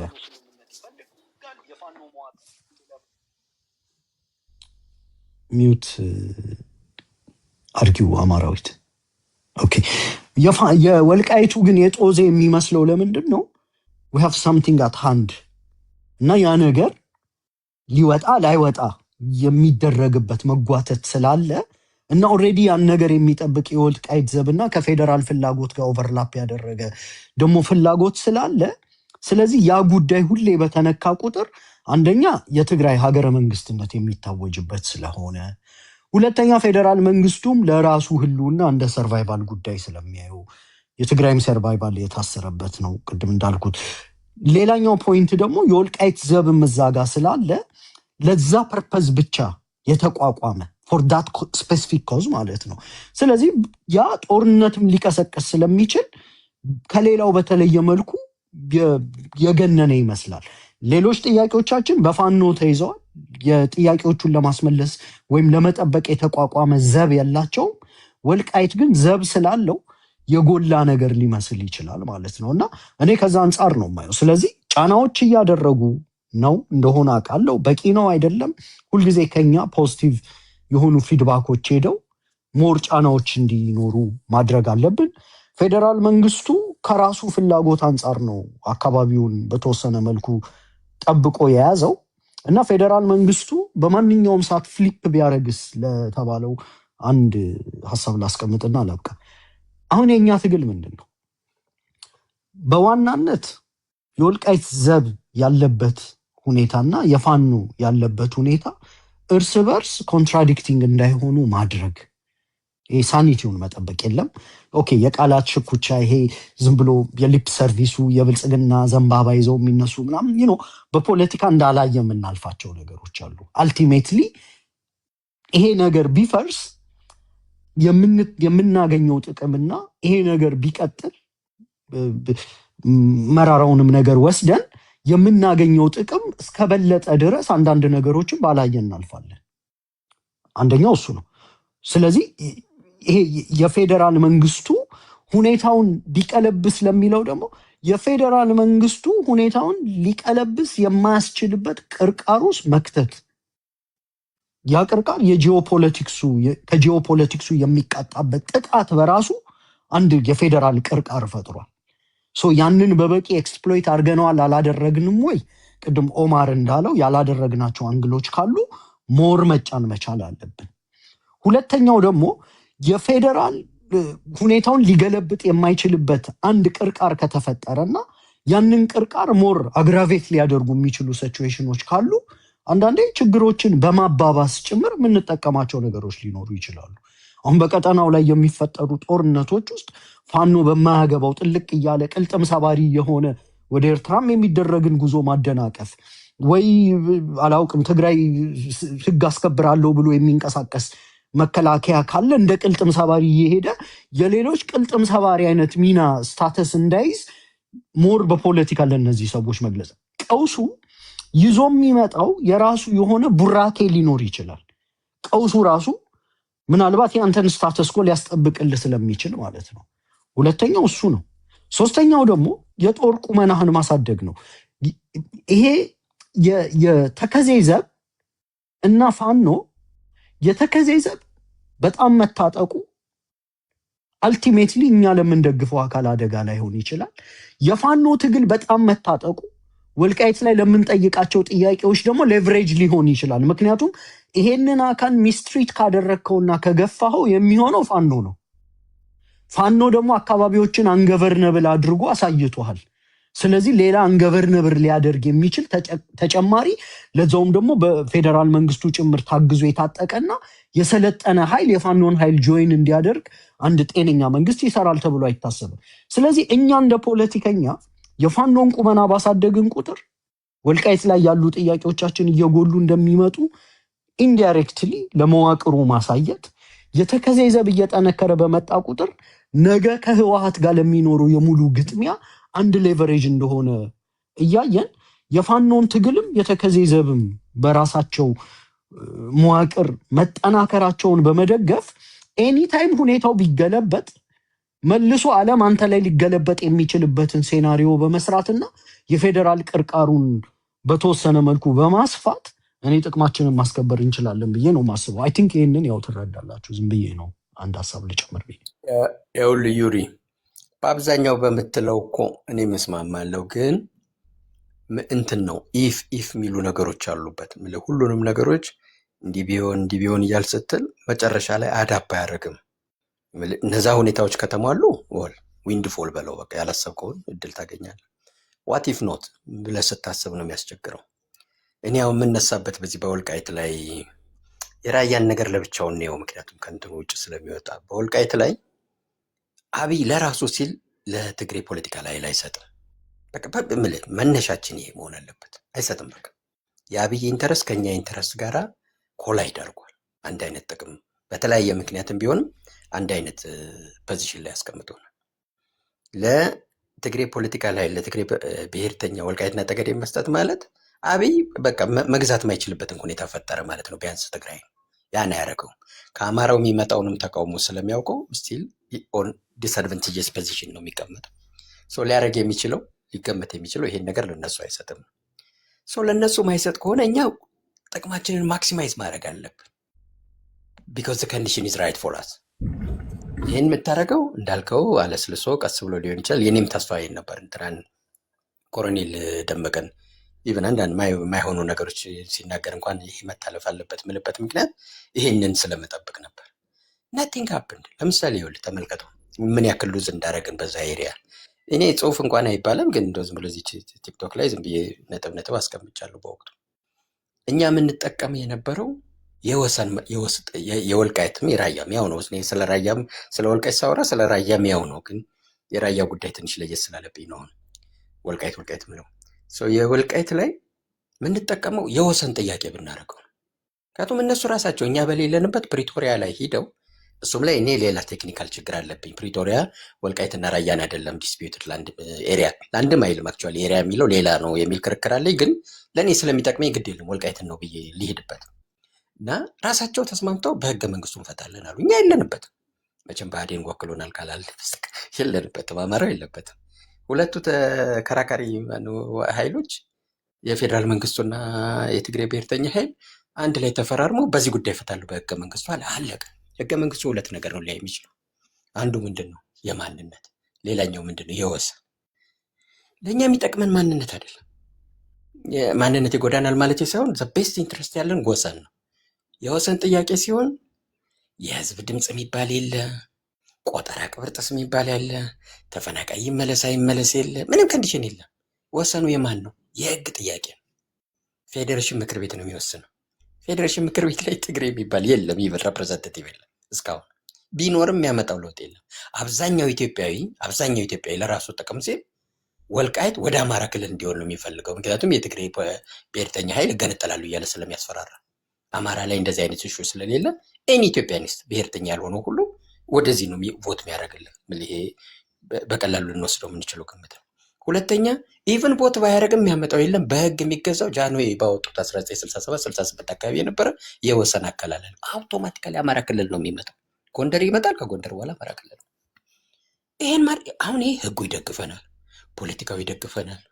ሚዩት አርጊው አማራዊት። ኦኬ የወልቃይቱ ግን የጦዜ የሚመስለው ለምንድን ነው? we have something at hand እና ያ ነገር ሊወጣ ላይወጣ የሚደረግበት መጓተት ስላለ እና ኦልሬዲ ያን ነገር የሚጠብቅ የወልቃይት ዘብና ከፌደራል ፍላጎት ጋር ኦቨርላፕ ያደረገ ደግሞ ፍላጎት ስላለ ስለዚህ ያ ጉዳይ ሁሌ በተነካ ቁጥር አንደኛ የትግራይ ሀገረ መንግስትነት የሚታወጅበት ስለሆነ፣ ሁለተኛ ፌደራል መንግስቱም ለራሱ ህልውና እንደ ሰርቫይቫል ጉዳይ ስለሚያዩ የትግራይም ሰርቫይቫል የታሰረበት ነው ቅድም እንዳልኩት። ሌላኛው ፖይንት ደግሞ የወልቃይት ዘብ መዛጋ ስላለ ለዛ ፐርፐዝ ብቻ የተቋቋመ ፎር ዳት ስፔሲፊክ ኮዝ ማለት ነው። ስለዚህ ያ ጦርነትም ሊቀሰቀስ ስለሚችል ከሌላው በተለየ መልኩ የገነነ ይመስላል። ሌሎች ጥያቄዎቻችን በፋኖ ተይዘዋል። የጥያቄዎቹን ለማስመለስ ወይም ለመጠበቅ የተቋቋመ ዘብ የላቸውም። ወልቃይት ግን ዘብ ስላለው የጎላ ነገር ሊመስል ይችላል ማለት ነው እና እኔ ከዛ አንጻር ነው የማየው። ስለዚህ ጫናዎች እያደረጉ ነው እንደሆነ አውቃለሁ። በቂ ነው አይደለም። ሁልጊዜ ከኛ ፖዚቲቭ የሆኑ ፊድባኮች ሄደው ሞር ጫናዎች እንዲኖሩ ማድረግ አለብን። ፌደራል መንግስቱ ከራሱ ፍላጎት አንጻር ነው አካባቢውን በተወሰነ መልኩ ጠብቆ የያዘው እና ፌደራል መንግስቱ በማንኛውም ሰዓት ፍሊፕ ቢያደርግስ ለተባለው አንድ ሀሳብ ላስቀምጥና ላብቃ። አሁን የኛ ትግል ምንድን ነው? በዋናነት የወልቃይት ዘብ ያለበት ሁኔታና የፋኖ ያለበት ሁኔታ እርስ በርስ ኮንትራዲክቲንግ እንዳይሆኑ ማድረግ፣ ሳኒቲውን መጠበቅ የለም። ኦኬ የቃላት ሽኩቻ፣ ይሄ ዝም ብሎ የሊፕ ሰርቪሱ የብልጽግና ዘንባባ ይዘው የሚነሱ ምናምን በፖለቲካ እንዳላየ የምናልፋቸው ነገሮች አሉ። አልቲሜትሊ ይሄ ነገር ቢፈርስ የምናገኘው ጥቅምና ይሄ ነገር ቢቀጥል መራራውንም ነገር ወስደን የምናገኘው ጥቅም እስከበለጠ ድረስ አንዳንድ ነገሮችን ባላየ እናልፋለን። አንደኛው እሱ ነው። ስለዚህ ይሄ የፌደራል መንግስቱ ሁኔታውን ሊቀለብስ ለሚለው ደግሞ የፌደራል መንግስቱ ሁኔታውን ሊቀለብስ የማያስችልበት ቅርቃር ውስጥ መክተት፣ ያ ቅርቃር ከጂኦፖለቲክሱ የሚቃጣበት ጥቃት በራሱ አንድ የፌደራል ቅርቃር ፈጥሯል። ያንን በበቂ ኤክስፕሎይት አድርገነዋል አላደረግንም ወይ? ቅድም ኦማር እንዳለው ያላደረግናቸው አንግሎች ካሉ ሞር መጫን መቻል አለብን። ሁለተኛው ደግሞ የፌደራል ሁኔታውን ሊገለብጥ የማይችልበት አንድ ቅርቃር ከተፈጠረና ያንን ቅርቃር ሞር አግራቬት ሊያደርጉ የሚችሉ ሲቹዌሽኖች ካሉ አንዳንዴ ችግሮችን በማባባስ ጭምር የምንጠቀማቸው ነገሮች ሊኖሩ ይችላሉ። አሁን በቀጠናው ላይ የሚፈጠሩ ጦርነቶች ውስጥ ፋኖ በማያገባው ጥልቅ እያለ ቅልጥም ሰባሪ የሆነ ወደ ኤርትራም የሚደረግን ጉዞ ማደናቀፍ ወይ አላውቅም ትግራይ ህግ አስከብራለሁ ብሎ የሚንቀሳቀስ መከላከያ ካለ እንደ ቅልጥም ሰባሪ እየሄደ የሌሎች ቅልጥም ሰባሪ አይነት ሚና ስታተስ እንዳይዝ ሞር በፖለቲካ ለእነዚህ ሰዎች መግለጽ። ቀውሱ ይዞ የሚመጣው የራሱ የሆነ ቡራኬ ሊኖር ይችላል። ቀውሱ ራሱ ምናልባት የአንተን ስታተስ ኮ ሊያስጠብቅልህ ስለሚችል ማለት ነው። ሁለተኛው እሱ ነው። ሶስተኛው ደግሞ የጦር ቁመናህን ማሳደግ ነው። ይሄ የተከዜ ዘብ እና ፋኖ የተከዜ ዘብ በጣም መታጠቁ አልቲሜትሊ እኛ ለምንደግፈው አካል አደጋ ላይሆን ይችላል። የፋኖ ትግል በጣም መታጠቁ ወልቃይት ላይ ለምንጠይቃቸው ጥያቄዎች ደግሞ ሌቨሬጅ ሊሆን ይችላል። ምክንያቱም ይሄንን አካል ሚስትሪት ካደረግከውና ከገፋኸው የሚሆነው ፋኖ ነው። ፋኖ ደግሞ አካባቢዎችን አንገቨርነብል አድርጎ አሳይቷል። ስለዚህ ሌላ አንገቨርነብል ሊያደርግ የሚችል ተጨማሪ ለዛውም ደግሞ በፌዴራል መንግስቱ ጭምር ታግዞ የታጠቀና የሰለጠነ ኃይል የፋኖን ኃይል ጆይን እንዲያደርግ አንድ ጤነኛ መንግስት ይሰራል ተብሎ አይታሰብም። ስለዚህ እኛ እንደ ፖለቲከኛ የፋኖን ቁመና ባሳደግን ቁጥር ወልቃይት ላይ ያሉ ጥያቄዎቻችን እየጎሉ እንደሚመጡ ኢንዳይሬክትሊ ለመዋቅሩ ማሳየት፣ የተከዜ ዘብ እየጠነከረ በመጣ ቁጥር ነገ ከህወሓት ጋር ለሚኖሩ የሙሉ ግጥሚያ አንድ ሌቨሬጅ እንደሆነ እያየን የፋኖን ትግልም የተከዜ ዘብም በራሳቸው መዋቅር መጠናከራቸውን በመደገፍ ኤኒታይም ሁኔታው ቢገለበጥ መልሶ ዓለም አንተ ላይ ሊገለበጥ የሚችልበትን ሴናሪዮ በመስራትና የፌዴራል ቅርቃሩን በተወሰነ መልኩ በማስፋት እኔ ጥቅማችንን ማስከበር እንችላለን ብዬ ነው ማስበው። አይ ቲንክ ይህንን ያው ትረዳላችሁ። ዝም ብዬ ነው አንድ ሀሳብ ልጨምር ብዬ። ይኸውልህ ዩሪ፣ በአብዛኛው በምትለው እኮ እኔ መስማማለሁ፣ ግን እንትን ነው ኢፍ የሚሉ ነገሮች አሉበት። ሁሉንም ነገሮች እንዲህ ቢሆን እያል ስትል መጨረሻ ላይ አዳፕ አያደርግም። እነዛ ሁኔታዎች ከተሟሉ ወል ዊንድ ፎል በለው በቃ ያላሰብከውን እድል ታገኛለህ። ዋት ኢፍ ኖት ብለህ ስታስብ ነው የሚያስቸግረው። እኔ ያው የምነሳበት በዚህ በወልቃይት ላይ የራያን ነገር ለብቻውን ነው፣ ምክንያቱም ከእንትኑ ውጭ ስለሚወጣ። በወልቃይት ላይ አብይ ለራሱ ሲል ለትግሬ ፖለቲካ ላይ አይሰጥም። በቃ መነሻችን ይሄ መሆን አለበት። አይሰጥም። በቃ የአብይ ኢንተረስት ከኛ ኢንተረስት ጋራ ኮላይድ አድርጓል። አንድ አይነት ጥቅም በተለያየ ምክንያትም ቢሆንም አንድ አይነት ፖዚሽን ላይ ያስቀምጠናል። ለትግሬ ፖለቲካ ላይ ለትግሬ ብሔርተኛ ወልቃይትና ጠገዴ መስጠት ማለት አብይ በቃ መግዛት ማይችልበትን ሁኔታ ፈጠረ ማለት ነው። ቢያንስ ትግራይ ያን ያደረገው ከአማራው የሚመጣውንም ተቃውሞ ስለሚያውቀው ስቲል ኦን ዲስአድቫንቴጀስ ፖዚሽን ነው የሚቀመጠው። ሶ ሊያደርግ የሚችለው ሊገመት የሚችለው ይሄን ነገር ለነሱ አይሰጥም። ሶ ለነሱ ማይሰጥ ከሆነ እኛ ጥቅማችንን ማክሲማይዝ ማድረግ አለብን። ቢኮዝ ዘ ኮንዲሽን ኢዝ ራይት ፎር አስ። ይህን የምታደርገው እንዳልከው አለስልሶ ቀስ ብሎ ሊሆን ይችላል። የኔም ተስፋ ይሄን ነበር። እንትናን ኮሎኔል ደመቀን ኢቨን አንዳንድ የማይሆኑ ነገሮች ሲናገር እንኳን ይሄ መታለፍ አለበት ምልበት ምክንያት ይሄንን ስለመጠብቅ ነበር። ናቲንግ ሀፕንድ። ለምሳሌ ይኸውልህ ተመልከተው ምን ያክል ሉዝ እንዳደረግን በዛ ኤሪያ። እኔ ጽሁፍ እንኳን አይባልም፣ ግን እንደው ዝም ብሎ እዚህ ቲክቶክ ላይ ዝም ብዬ ነጥብ አስቀምጫለሁ። በወቅቱ እኛ የምንጠቀም የነበረው የወልቃይትም የራያም ያው ነው። ስለ ራያም ስለ ወልቃይት ሳወራ ስለ ራያም ያው ነው፣ ግን የራያ ጉዳይ ትንሽ ለየት ስላለብኝ ነው ወልቃይት ምለው። የወልቃይት ላይ የምንጠቀመው የወሰን ጥያቄ ብናደርገው ነው። ምክንያቱም እነሱ ራሳቸው እኛ በሌለንበት ፕሪቶሪያ ላይ ሂደው እሱም ላይ እኔ ሌላ ቴክኒካል ችግር አለብኝ። ፕሪቶሪያ ወልቃይትና ራያን አይደለም ዲስፒዩትድ ላንድ ኤሪያ ላንድም አይልም አክቹዋሊ ኤሪያ የሚለው ሌላ ነው የሚል ክርክር አለኝ። ግን ለእኔ ስለሚጠቅመኝ ግድ የለም ወልቃይትን ነው ብዬ ሊሄድበት እና ራሳቸው ተስማምተው በህገ መንግስቱ እንፈታለን አሉ። እኛ የለንበትም። መቼም ብአዴን ወክሎናል ካላል የለንበትም። አማራው የለበትም። ሁለቱ ተከራካሪ ኃይሎች የፌዴራል መንግስቱና የትግሬ ብሔርተኛ ኃይል አንድ ላይ ተፈራርመው በዚህ ጉዳይ ይፈታሉ በህገ መንግስቱ አለ። አለቀ። ህገ መንግስቱ ሁለት ነገር ነው ሊያ የሚችለው። አንዱ ምንድን ነው? የማንነት። ሌላኛው ምንድን ነው? የወሰን። ለእኛ የሚጠቅመን ማንነት አይደለም። ማንነት ይጎዳናል ማለት ሳይሆን ቤስት ኢንትረስት ያለን ወሰን ነው። የወሰን ጥያቄ ሲሆን የህዝብ ድምፅ የሚባል የለ፣ ቆጠራ ቅብርጥስ የሚባል ያለ፣ ተፈናቃይ ይመለስ አይመለስ የለ፣ ምንም ኮንዲሽን የለም። ወሰኑ የማን ነው? የህግ ጥያቄ ነው። ፌዴሬሽን ምክር ቤት ነው የሚወስነው። ፌዴሬሽን ምክር ቤት ላይ ትግሬ የሚባል የለም፣ ይበል ሬፕሬዘንታቲቭ የለም። እስካሁን ቢኖርም የሚያመጣው ለውጥ የለም። አብዛኛው ኢትዮጵያዊ ለራሱ ጥቅም ሲል ወልቃይት ወደ አማራ ክልል እንዲሆን ነው የሚፈልገው። ምክንያቱም የትግሬ ብሔርተኛ ኃይል እገነጠላሉ እያለ ስለሚያስፈራራ አማራ ላይ እንደዚህ አይነት ኢሹ ስለሌለ ኤኒ ኢትዮጵያኒስት ብሔርተኛ ያልሆነው ሁሉ ወደዚህ ነው ቮት የሚያደርግልን። ይሄ በቀላሉ ልንወስደው የምንችለው ግምት ነው። ሁለተኛ ኢቨን ቮት ባያደርግም የሚያመጣው የለም። በህግ የሚገዛው ጃንሆይ ባወጡት 1967-68 አካባቢ የነበረ የወሰን አከላለል አውቶማቲካሊ አማራ ክልል ነው የሚመጣው። ጎንደር ይመጣል፣ ከጎንደር በኋላ አማራ ክልል ነው። ይሄን አሁን ይሄ ህጉ ይደግፈናል፣ ፖለቲካው ይደግፈናል።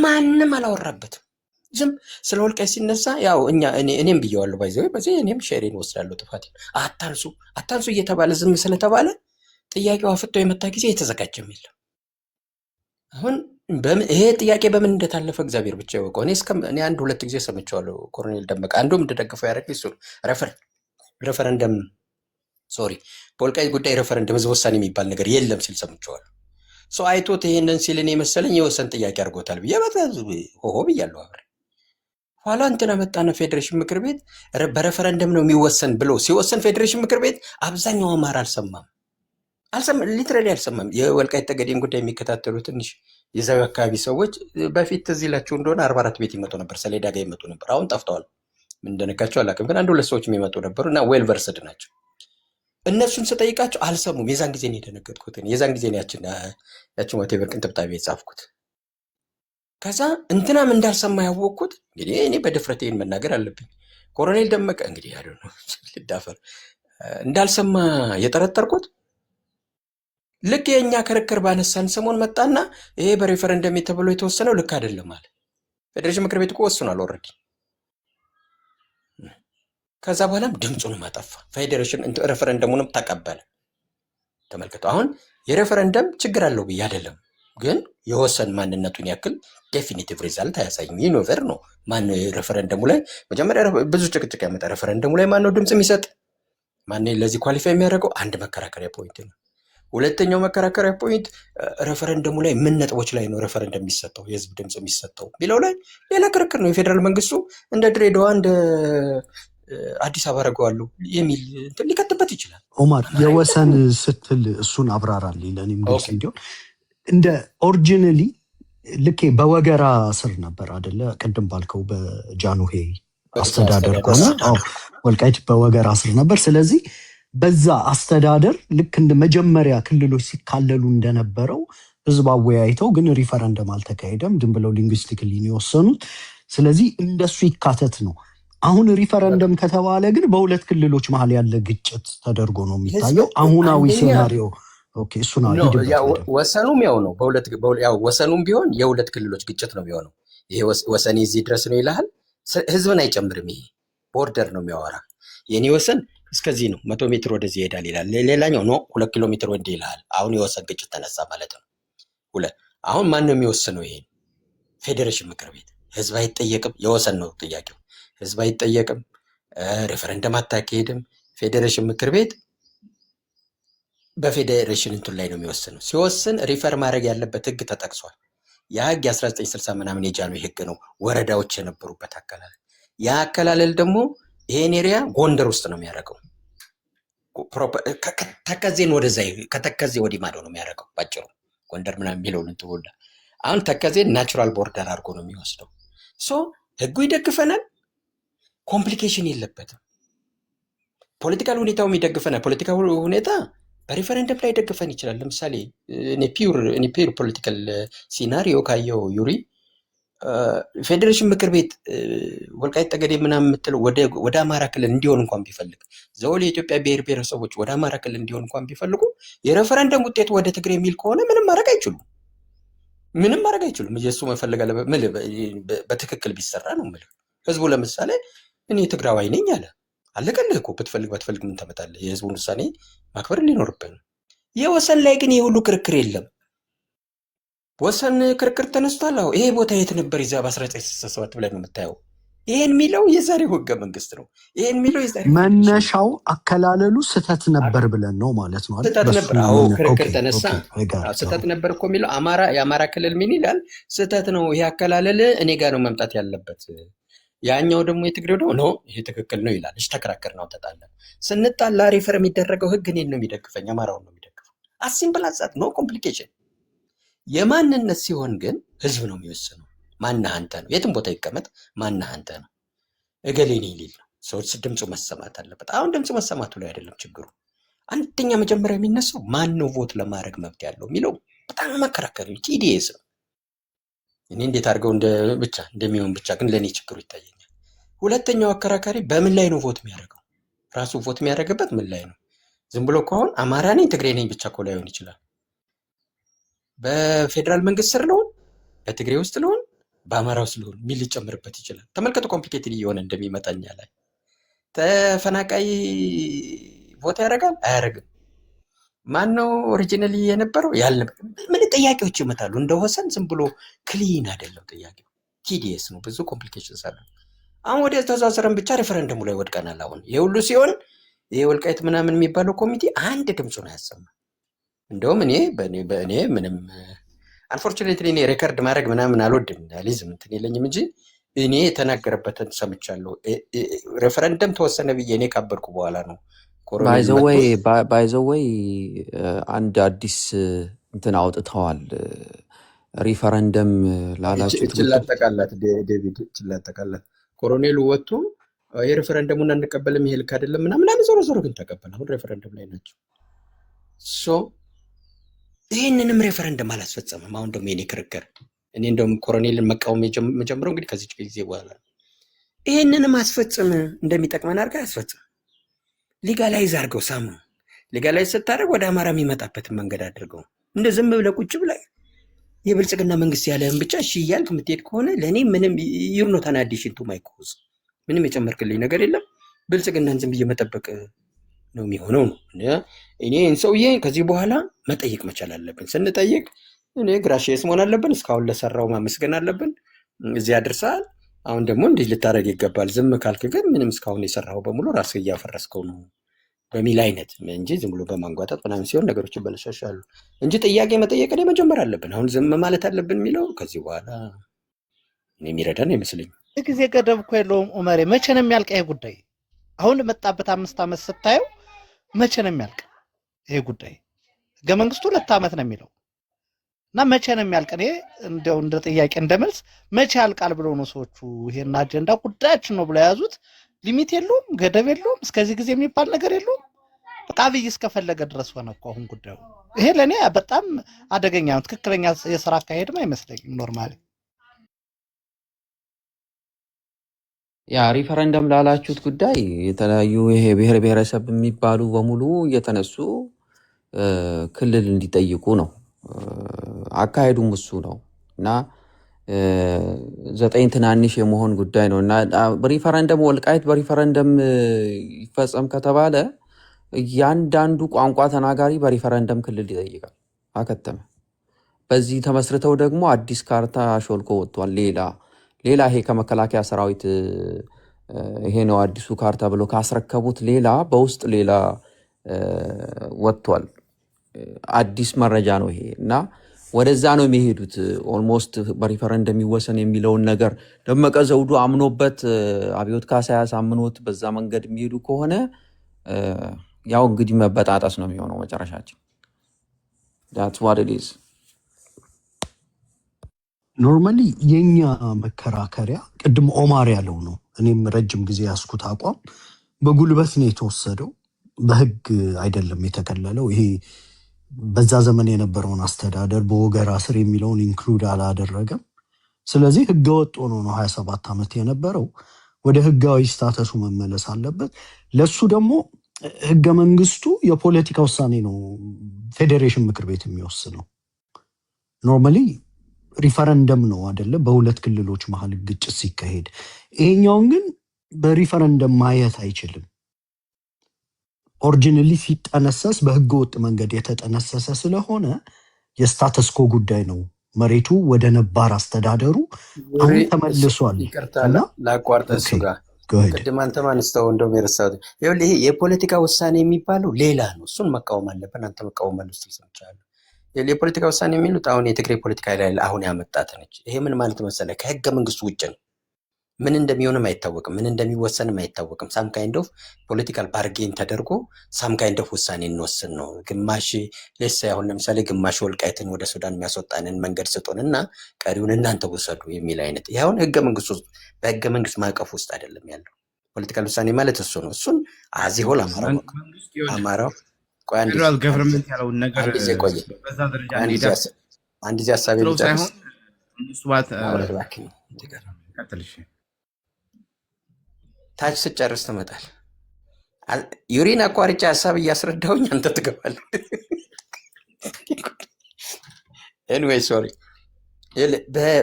ማንም አላወራበትም። ዝም ስለ ወልቃይት ሲነሳ ያው እኔም ብየዋለሁ። በዚህ እኔም ሼሬን ወስዳለሁ። ጥፋት አታንሱ እየተባለ ዝም ስለተባለ ጥያቄው አፍቶ የመታ ጊዜ የተዘጋጀም የለም። አሁን ይሄ ጥያቄ በምን እንደታለፈ እግዚአብሔር ብቻ ያወቀው። እኔ አንድ ሁለት ጊዜ ሰምቼዋለሁ። ኮሎኔል ደመቀ አንዱም እንደደገፈው ያደረግ እሱ ሬፈረንደም ሶሪ በወልቃይት ጉዳይ ሬፈረንደም ህዝበ ውሳኔ የሚባል ነገር የለም ሲል ሰምቼዋለሁ። አይቶት ይሄንን ሲል እኔ መሰለኝ የወሰን ጥያቄ አድርጎታል ብዬ ሆሆ ብያለሁ አብሬ። ኋላ እንትና መጣና ፌዴሬሽን ምክር ቤት በሬፈረንደም ነው የሚወሰን ብሎ ሲወሰን ፌዴሬሽን ምክር ቤት አብዛኛው አማራ አልሰማም፣ ሊትራሊ አልሰማም። የወልቃይት ጠገዴን ጉዳይ የሚከታተሉ ትንሽ የዛው አካባቢ ሰዎች በፊት ትዝ ይላችሁ እንደሆነ 44 ቤት ይመጡ ነበር፣ ሰሌዳ ጋር ይመጡ ነበር። አሁን ጠፍተዋል፣ ምን እንደነካቸው አላውቅም። ግን አንድ ሁለት ሰዎች የሚመጡ ነበሩ እና ዌል ቨርስድ ናቸው። እነሱን ስጠይቃቸው አልሰሙም። የዛን ጊዜ ነው የደነገጥኩት። የዛን ጊዜ ነው ያችን ወቴቨር ቅንጥብጣቢ የጻፍኩት። ከዛ እንትናም እንዳልሰማ ያወቅኩት እንግዲህ እኔ በድፍረት ይሄን መናገር አለብኝ። ኮሎኔል ደመቀ እንግዲህ ያለው ነው ልዳፈር እንዳልሰማ የጠረጠርኩት ልክ የእኛ ክርክር ባነሳን ሰሞን መጣና ይሄ በሬፈረንደም ተብሎ የተወሰነው ልክ አይደለም አለ። ፌዴሬሽን ምክር ቤት እኮ ወስኗል ኦልሬዲ። ከዛ በኋላም ድምፁንም አጠፋ። ፌዴሬሽን ሬፈረንደሙንም ተቀበለ። ተመልከቱ። አሁን የሬፈረንደም ችግር አለው ብዬ አይደለም፣ ግን የወሰን ማንነቱን ያክል ዴፊኒቲቭ ሪዛልት አያሳይም። ዩኒቨር ነው ማን ሬፈረንደሙ ላይ መጀመሪያ ብዙ ጭቅጭቅ ያመጣ። ሬፈረንደሙ ላይ ማነው ድምፅ የሚሰጥ? ማን ለዚህ ኳሊፋይ የሚያደርገው? አንድ መከራከሪያ ፖይንት ነው። ሁለተኛው መከራከሪያ ፖይንት ሬፈረንደሙ ላይ ምን ነጥቦች ላይ ነው ሬፈረንደም የሚሰጠው የህዝብ ድምፅ የሚሰጠው ቢለው ላይ ሌላ ክርክር ነው። የፌዴራል መንግስቱ እንደ ድሬዳዋ እንደ አዲስ አበባ አደርገዋለሁ የሚል እንትን ሊከትበት ይችላል። ኦማር የወሰን ስትል እሱን አብራራልኝ ለእኔም ግልጽ እንዲሆን። እንደ ኦሪጂናሊ ልኬ በወገራ ስር ነበር አደለ? ቅድም ባልከው በጃንሆይ አስተዳደር ከሆነ ወልቃይት በወገራ ስር ነበር። ስለዚህ በዛ አስተዳደር ልክ እንደ መጀመሪያ ክልሎች ሲካለሉ እንደነበረው ህዝብ አወያይተው ግን ሪፈረንደም አልተካሄደም፣ ድም ብለው ሊንግዊስቲክሊ የወሰኑት። ስለዚህ እንደሱ ይካተት ነው። አሁን ሪፈረንደም ከተባለ ግን በሁለት ክልሎች መሀል ያለ ግጭት ተደርጎ ነው የሚታየው። አሁናዊ ሴናሪዮ እሱን ወሰኑም ያው ነው። ወሰኑም ቢሆን የሁለት ክልሎች ግጭት ነው የሚሆነው። ይሄ ወሰኔ እዚህ ድረስ ነው ይልሃል፣ ህዝብን አይጨምርም። ይሄ ቦርደር ነው የሚያወራ። የኔ ወሰን እስከዚህ ነው 100 ሜትር ወደዚህ ይሄዳል ይላል። ሌላኛው ነው 2 ኪሎ ሜትር ወደ ይልሃል። አሁን የወሰን ግጭት ተነሳ ማለት ነው። አሁን ማን ነው የሚወስነው? ይሄ ፌዴሬሽን ምክር ቤት። ህዝብ አይጠየቅም። የወሰን ነው ጥያቄው። ህዝብ አይጠየቅም፣ ሬፈረንደም አታካሄድም። ፌዴሬሽን ምክር ቤት በፌዴሬሽን እንትን ላይ ነው የሚወስነው። ሲወስን ሪፈር ማድረግ ያለበት ህግ ተጠቅሷል። ያ ህግ 1960 ምናምን የጃንሆይ ህግ ነው፣ ወረዳዎች የነበሩበት አከላለል። ያ አከላለል ደግሞ ይሄን ኤሪያ ጎንደር ውስጥ ነው የሚያደርገው። ተከዜን ወደዛ ከተከዜ ወዲህ ማዶ ነው የሚያደርገው። ባጭሩ ጎንደር ምናምን የሚለውን እንትውላ አሁን ተከዜን ናቹራል ቦርደር አድርጎ ነው የሚወስደው። ህጉ ይደግፈናል፣ ኮምፕሊኬሽን የለበትም። ፖለቲካል ሁኔታውም ይደግፈናል። ፖለቲካል ሁኔታ በሪፈረንደም ላይ ይደግፈን ይችላል። ለምሳሌ ፒውር ፖለቲካል ሲናሪዮ ካየው ዩሪ ፌዴሬሽን ምክር ቤት ወልቃይት ጠገዴ ምናምን የምትለው ወደ አማራ ክልል እንዲሆን እንኳን ቢፈልግ ዘወል የኢትዮጵያ ብሔር ብሔረሰቦች ወደ አማራ ክልል እንዲሆን እንኳን ቢፈልጉ የሬፈረንደም ውጤቱ ወደ ትግሬ የሚል ከሆነ ምንም ማድረግ አይችሉም። እሱ መፈለግ አለ በትክክል ቢሰራ ነው የምልህ። ህዝቡ ለምሳሌ እኔ ትግራዋይ ነኝ አለ፣ አለቀልህ እኮ። ብትፈልግ ባትፈልግ ምን ታመጣለህ? የህዝቡን ውሳኔ ማክበር ሊኖርብህ ነው። የወሰን ላይ ግን የሁሉ ክርክር የለም። ወሰን ክርክር ተነስቷል። ይሄ ቦታ የት ነበር? ይዛ በ1967 ብለን ነው የምታየው። ይሄን የሚለው የዛሬው ህገ መንግስት ነው። ይሄን የሚለው የዛሬው መነሻው አከላለሉ ስህተት ነበር ብለን ነው ማለት ነው። ስህተት ነበር። ክርክር ተነሳ። ስህተት ነበር እኮ የሚለው የአማራ ክልል ምን ይላል? ስህተት ነው ይሄ አከላለል፣ እኔ ጋር ነው መምጣት ያለበት። ያኛው ደግሞ የትግሬው ደግሞ ነው ይሄ ትክክል ነው ይላል። እሺ ተከራከር ነው ተጣላን። ስንጣላ ሪፈር የሚደረገው ህግ እኔን ነው የሚደግፈኝ፣ አማራውን ነው የሚደግፈው። አሲምፕል አዛት ነው ኮምፕሊኬሽን። የማንነት ሲሆን ግን ህዝብ ነው የሚወስነው። ማነህ አንተ ነው፣ የትም ቦታ ይቀመጥ ማነህ አንተ ነው። እገሌ ነኝ ሊል ነው። ሰዎች ድምፁ መሰማት አለበት። አሁን ድምፁ መሰማቱ ላይ አይደለም ችግሩ። አንደኛ መጀመሪያ የሚነሳው ማን ነው ቮት ለማድረግ መብት ያለው የሚለው በጣም መከራከሪ ቲዲኤስ ነው። እኔ እንዴት አድርገው እንደሚሆን ብቻ ግን ለእኔ ችግሩ ይታየኛል። ሁለተኛው አከራካሪ በምን ላይ ነው ቮት የሚያደርገው? ራሱ ቮት የሚያደርግበት ምን ላይ ነው? ዝም ብሎ ከሆን አማራ ነኝ ትግሬ ነኝ ብቻ እኮ ላይሆን ይችላል። በፌዴራል መንግስት ስር ልሆን፣ በትግሬ ውስጥ ልሆን፣ በአማራ ውስጥ ልሆን የሚል ሊጨምርበት ይችላል። ተመልከቱ ኮምፕሊኬትድ እየሆነ እንደሚመጣኛ ላይ ተፈናቃይ ቮት ያደርጋል አያደርግም? ማን ነው ኦሪጂናሊ የነበረው ያልነበረ ምን ጥያቄዎች ይመጣሉ። እንደ ወሰን ዝም ብሎ ክሊን አይደለም ጥያቄው፣ ቲዲኤስ ነው፣ ብዙ ኮምፕሊኬሽንስ አሉ። አሁን ወደ ተዛዝረን ብቻ ሬፈረንደሙ ላይ ወድቀናል። አሁን ይሄ ሁሉ ሲሆን ይሄ ወልቃይት ምናምን የሚባለው ኮሚቴ አንድ ድምፁን አያሰማም። እንደውም በእኔ ምንም አንፎርቹኔትሊ እኔ ሬከርድ ማድረግ ምናምን አልወድም፣ ሊዝም እንትን የለኝም እንጂ እኔ የተናገረበትን ሰምቻለሁ። ሬፈረንደም ተወሰነ ብዬ እኔ ካበድኩ በኋላ ነው ኮሎኔል መጥቶ ባይዘወይ አንድ አዲስ እንትን አውጥተዋል። ሪፈረንደም ላላችሁት ጉዳይ ችላጠቃላት ዴቪድ ችላጠቃላት ኮሎኔሉ ወጥቶ የሬፈረንደሙን አንቀበልም ይሄ ልክ አይደለም ምናምን ዞሮ ዞሮ ግን ተቀበል። አሁን ሬፈረንደም ላይ ናቸው። ሶ ይህንንም ሬፈረንደም አላስፈጸምም። አሁን ደግሞ የኔ ክርክር እኔ እንደውም ኮሎኔልን መቃወም የጀመረው እንግዲህ ከዚች ጊዜ በኋላ ነው። ይህንንም አስፈጽም እንደሚጠቅመን አድርገህ አስፈጽም። ሊጋላይዝ አድርገው ሳሙ። ሊጋላይዝ ስታደርግ ወደ አማራ የሚመጣበትን መንገድ አድርገው። እንደ ዝም ብለህ ቁጭ ብለህ የብልጽግና መንግስት ያለህን ብቻ እሺ እያልክ የምትሄድ ከሆነ ለእኔ ምንም ዩር ኖት አን አዲሽን ቱ ማይ ኮዝ፣ ምንም የጨመርክልኝ ነገር የለም። ብልጽግናን ዝም ብዬ መጠበቅ ነው የሚሆነው ነው። እኔ ሰውዬ ከዚህ በኋላ መጠየቅ መቻል አለብን። ስንጠይቅ እኔ ግራሽየስ መሆን አለብን። እስካሁን ለሰራው ማመስገን አለብን። እዚህ አድርሰሃል። አሁን ደግሞ እንዲህ ልታደርግ ይገባል። ዝም ካልክ ግን ምንም እስካሁን የሰራው በሙሉ ራስህ እያፈረስከው ነው በሚል አይነት እንጂ ዝም ብሎ በማንጓጠጥ ምናምን ሲሆን ነገሮች ይበለሻሻሉ እንጂ ጥያቄ መጠየቅ እኔ መጀመር አለብን። አሁን ዝም ማለት አለብን የሚለው ከዚህ በኋላ እኔ የሚረዳን አይመስለኝም። ጊዜ ገደብ እኮ የለውም ኡመሬ። መቼ ነው የሚያልቅ ይሄ ጉዳይ? አሁን መጣበት 5 ዓመት ስታየው መቼ ነው የሚያልቅ ይሄ ጉዳይ? ህገ መንግስቱ 2 ዓመት ነው የሚለው እና መቼ ነው የሚያልቅ? እኔ እንደው እንደ ጥያቄ እንደመልስ መቼ ያልቃል ብለው ነው ሰዎቹ ይሄን አጀንዳ ጉዳያችን ነው ብለው የያዙት። ሊሚት የለውም፣ ገደብ የለውም፣ እስከዚህ ጊዜ የሚባል ነገር የለውም። በቃ አብይ እስከፈለገ ድረስ ሆነ እኮ አሁን ጉዳዩ። ይሄ ለእኔ በጣም አደገኛ ነው። ትክክለኛ የስራ አካሄድም አይመስለኝም ኖርማሊ። ያ ሪፈረንደም ላላችሁት ጉዳይ የተለያዩ ይሄ ብሔር ብሔረሰብ የሚባሉ በሙሉ እየተነሱ ክልል እንዲጠይቁ ነው። አካሄዱም እሱ ነው እና 9 ትናንሽ የመሆን ጉዳይ ነው እና በሪፈረንደም ወልቃይት በሪፈረንደም ይፈጸም ከተባለ እያንዳንዱ ቋንቋ ተናጋሪ በሪፈረንደም ክልል ይጠይቃል። አከተመ። በዚህ ተመስርተው ደግሞ አዲስ ካርታ ሾልኮ ወጥቷል። ሌላ ይሄ ከመከላከያ ሰራዊት ይሄ ነው አዲሱ ካርታ ብሎ ካስረከቡት ሌላ በውስጥ ሌላ ወጥቷል። አዲስ መረጃ ነው ይሄ እና ወደዛ ነው የሚሄዱት። ኦልሞስት በሪፈረንደም የሚወሰን የሚለውን ነገር ደመቀ ዘውዱ አምኖበት አብዮት ካሳ ያሳምኖት በዛ መንገድ የሚሄዱ ከሆነ ያው እንግዲህ መበጣጠስ ነው የሚሆነው መጨረሻችን። that's what it is። ኖርማሊ የኛ መከራከሪያ ቅድም ኦማር ያለው ነው። እኔም ረጅም ጊዜ ያስኩት አቋም በጉልበት ነው የተወሰደው፣ በህግ አይደለም የተከለለው። ይሄ በዛ ዘመን የነበረውን አስተዳደር በወገራ ስር የሚለውን ኢንክሉድ አላደረገም። ስለዚህ ህገወጥ ሆኖ ነው 27 ዓመት የነበረው። ወደ ህጋዊ ስታተሱ መመለስ አለበት። ለሱ ደግሞ ህገ መንግስቱ የፖለቲካ ውሳኔ ነው ፌዴሬሽን ምክር ቤት የሚወስነው። ኖርማሊ ሪፈረንደም ነው አይደለ? በሁለት ክልሎች መሀል ግጭት ሲካሄድ፣ ይሄኛውን ግን በሪፈረንደም ማየት አይችልም። ኦሪጂናሊ ሲጠነሰስ በህገ ወጥ መንገድ የተጠነሰሰ ስለሆነ የስታተስኮ ጉዳይ ነው። መሬቱ ወደ ነባር አስተዳደሩ አሁን ተመልሷል። ይቅርታ ላቋርጥ እሱ ጋር ቅድም አንተ ማንስተው እንደውም የረሳሁት ይሄ የፖለቲካ ውሳኔ የሚባለው ሌላ ነው። እሱን መቃወም አለብን። አንተ መቃወም አለ ስትል ሰምቻለሁ። የፖለቲካ ውሳኔ የሚሉት አሁን የትግራይ ፖለቲካ ላይ አሁን ያመጣት ነች። ይሄ ምን ማለት መሰለህ? ከህገ መንግስቱ ውጭ ነው። ምን እንደሚሆንም አይታወቅም፣ ምን እንደሚወሰንም አይታወቅም። ሳም ካይንድ ኦፍ ፖለቲካል ባርጌን ተደርጎ ሳም ካይንድ ኦፍ ውሳኔ እንወስን ነው። ግማሽ ሌሳ አሁን ለምሳሌ ግማሽ ወልቃይትን ወደ ሱዳን የሚያስወጣንን መንገድ ስጡን እና ቀሪውን እናንተ ውሰዱ የሚል አይነት። ይሄ አሁን ህገ መንግስቱ በህገ መንግስት ማዕቀፍ ውስጥ አይደለም ያለው። ፖለቲካል ውሳኔ ማለት እሱ ነው። እሱን አዚሆል አማራው ቆይ አንድ ገቨርንመንት ያለውን ነገር ቆይ በዛ ደረጃ አንድ ጊዜ ሀሳቤ ልጨርስ። ታች ስጨርስ ትመጣል። ዩሪን አቋርጬ ሀሳብ እያስረዳሁኝ አንተ ትገባለህ። ኤኒዌይ ሶሪ።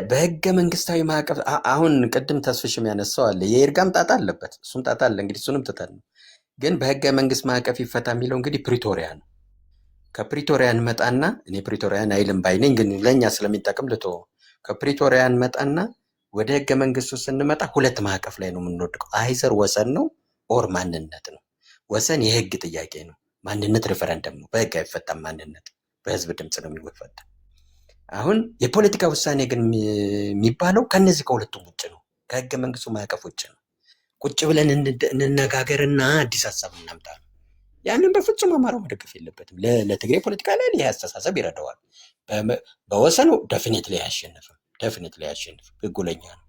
በህገ መንግስታዊ ማዕቀፍ አሁን ቅድም ተስፍሽም ያነሳው አለ። የይርጋም ጣጣ አለበት፣ እሱም ጣጣ አለ። እንግዲህ እሱንም ትተን ነው። ግን በህገ መንግስት ማዕቀፍ ይፈታ የሚለው እንግዲህ ፕሪቶሪያ ነው። ከፕሪቶሪያን መጣና እኔ ፕሪቶሪያን አይልም ባይነኝ፣ ግን ለእኛ ስለሚጠቅም ልቶ ከፕሪቶሪያን መጣና ወደ ህገ መንግስቱ ስንመጣ ሁለት ማዕቀፍ ላይ ነው የምንወድቀው። አይዘር ወሰን ነው ኦር ማንነት ነው። ወሰን የህግ ጥያቄ ነው። ማንነት ሪፈረንደም ነው። በህግ አይፈታም። ማንነት በህዝብ ድምፅ ነው የሚፈታ። አሁን የፖለቲካ ውሳኔ ግን የሚባለው ከነዚህ ከሁለቱም ውጭ ነው። ከህገ መንግስቱ ማዕቀፍ ውጭ ነው። ቁጭ ብለን እንነጋገርና አዲስ ሀሳብ እናምጣ ነው። ያንን በፍጹም አማራው መደገፍ የለበትም። ለትግሬ ፖለቲካ ላይ ይህ አስተሳሰብ ይረዳዋል። በወሰኑ ደፊኒትሊ አያሸንፍም። ደፊኒትሊ አያሸንፍም። ህጉ ለኛ ነው።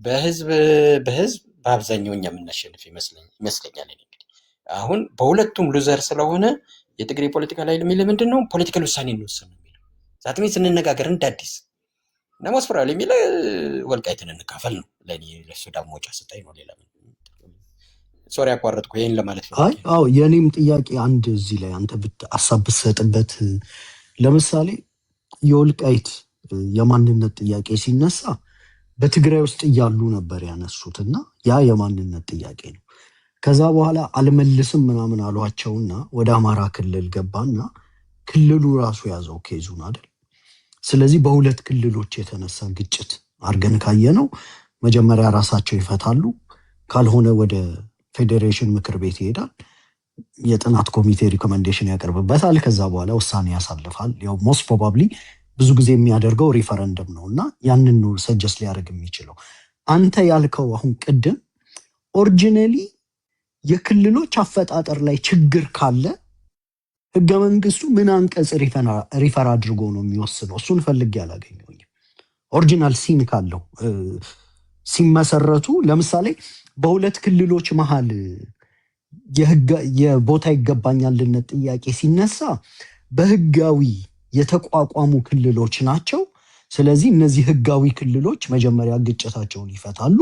በህዝብ በአብዛኛው እኛ የምናሸንፍ ይመስለኛል። እንግዲህ አሁን በሁለቱም ሉዘር ስለሆነ የትግሬ ፖለቲካ ላይ የሚል ምንድን ነው? ፖለቲካል ውሳኔ እንወስን ነው የሚለው። ዛትሜ ስንነጋገር እንደ አዲስ እና ሞስፈራል የሚለ ወልቃይትን እንካፈል ነው። ለእኔ ለሱዳን መውጫ ስታይ ነው። ሌላ ሶሪ አቋረጥኩ። ይህን ለማለት ነው። አዎ የእኔም ጥያቄ አንድ እዚህ ላይ አንተ ሀሳብ ብትሰጥበት፣ ለምሳሌ የወልቃይት የማንነት ጥያቄ ሲነሳ በትግራይ ውስጥ እያሉ ነበር ያነሱት እና ያ የማንነት ጥያቄ ነው። ከዛ በኋላ አልመልስም ምናምን አሏቸውና ወደ አማራ ክልል ገባና ክልሉ ራሱ ያዘው ኬዙን አይደል። ስለዚህ በሁለት ክልሎች የተነሳ ግጭት አድርገን ካየነው መጀመሪያ ራሳቸው ይፈታሉ፣ ካልሆነ ወደ ፌዴሬሽን ምክር ቤት ይሄዳል። የጥናት ኮሚቴ ሪኮመንዴሽን ያቀርብበታል። ከዛ በኋላ ውሳኔ ያሳልፋል። ያው ሞስት ፕሮባብሊ ብዙ ጊዜ የሚያደርገው ሪፈረንደም ነው እና ያንን ነው ሰጀስት ሊያደርግ የሚችለው። አንተ ያልከው አሁን ቅድም ኦሪጂናሊ የክልሎች አፈጣጠር ላይ ችግር ካለ ህገ መንግስቱ ምን አንቀጽ ሪፈር አድርጎ ነው የሚወስነው? እሱን ፈልጌ አላገኘሁኝም። ኦሪጂናል ሲን ካለው ሲመሰረቱ ለምሳሌ በሁለት ክልሎች መሀል የቦታ ይገባኛልነት ጥያቄ ሲነሳ በህጋዊ የተቋቋሙ ክልሎች ናቸው። ስለዚህ እነዚህ ህጋዊ ክልሎች መጀመሪያ ግጭታቸውን ይፈታሉ።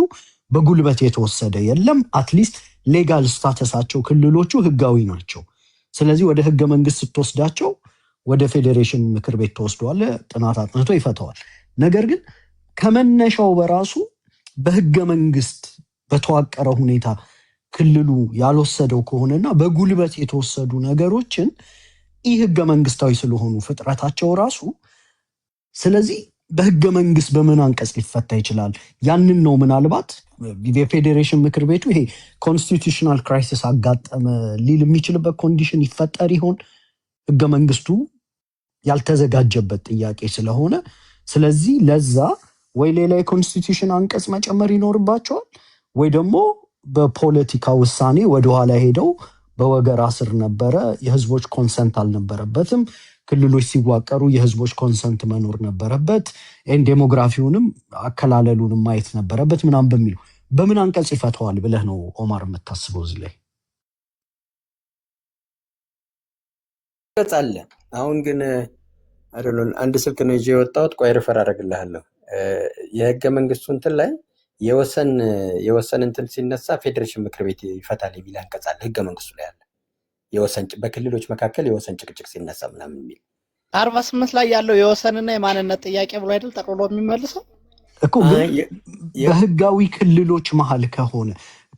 በጉልበት የተወሰደ የለም። አትሊስት ሌጋል ስታተሳቸው ክልሎቹ ህጋዊ ናቸው። ስለዚህ ወደ ህገ መንግስት ስትወስዳቸው ወደ ፌዴሬሽን ምክር ቤት ተወስደዋል፣ ጥናት አጥንቶ ይፈተዋል። ነገር ግን ከመነሻው በራሱ በህገ መንግስት በተዋቀረ ሁኔታ ክልሉ ያልወሰደው ከሆነና በጉልበት የተወሰዱ ነገሮችን ይህ ህገ መንግስታዊ ስለሆኑ ፍጥረታቸው ራሱ፣ ስለዚህ በህገ መንግስት በምን አንቀጽ ሊፈታ ይችላል? ያንን ነው ምናልባት የፌዴሬሽን ምክር ቤቱ ይሄ ኮንስቲቱሽናል ክራይሲስ አጋጠመ ሊል የሚችልበት ኮንዲሽን ይፈጠር ይሆን? ህገ መንግስቱ ያልተዘጋጀበት ጥያቄ ስለሆነ፣ ስለዚህ ለዛ ወይ ሌላ የኮንስቲቱሽን አንቀጽ መጨመር ይኖርባቸዋል ወይ ደግሞ በፖለቲካ ውሳኔ ወደኋላ ሄደው በወገራ ስር ነበረ፣ የህዝቦች ኮንሰንት አልነበረበትም፣ ክልሎች ሲዋቀሩ የህዝቦች ኮንሰንት መኖር ነበረበት፣ ዴሞግራፊውንም አከላለሉንም ማየት ነበረበት ምናምን በሚሉ በምን አንቀጽ ይፈተዋል ብለህ ነው ኦማር የምታስበው? እዚህ ላይ አንቀጽ አለ። አሁን ግን አይደለም አንድ ስልክ ነው ይዤ የወጣሁት። ቆይ ሪፈር አደርግልሃለሁ። የህገ መንግስቱ እንትን ላይ የወሰን እንትን ሲነሳ ፌዴሬሽን ምክር ቤት ይፈታል የሚል አንቀጽ አለ ህገ መንግስቱ ላይ አለ። የወሰን በክልሎች መካከል የወሰን ጭቅጭቅ ሲነሳ ምናምን የሚል 48 ላይ ያለው የወሰንና የማንነት ጥያቄ ብሎ አይደል ጠቅልሎ የሚመልሰው እኮ። ግን በህጋዊ ክልሎች መሀል ከሆነ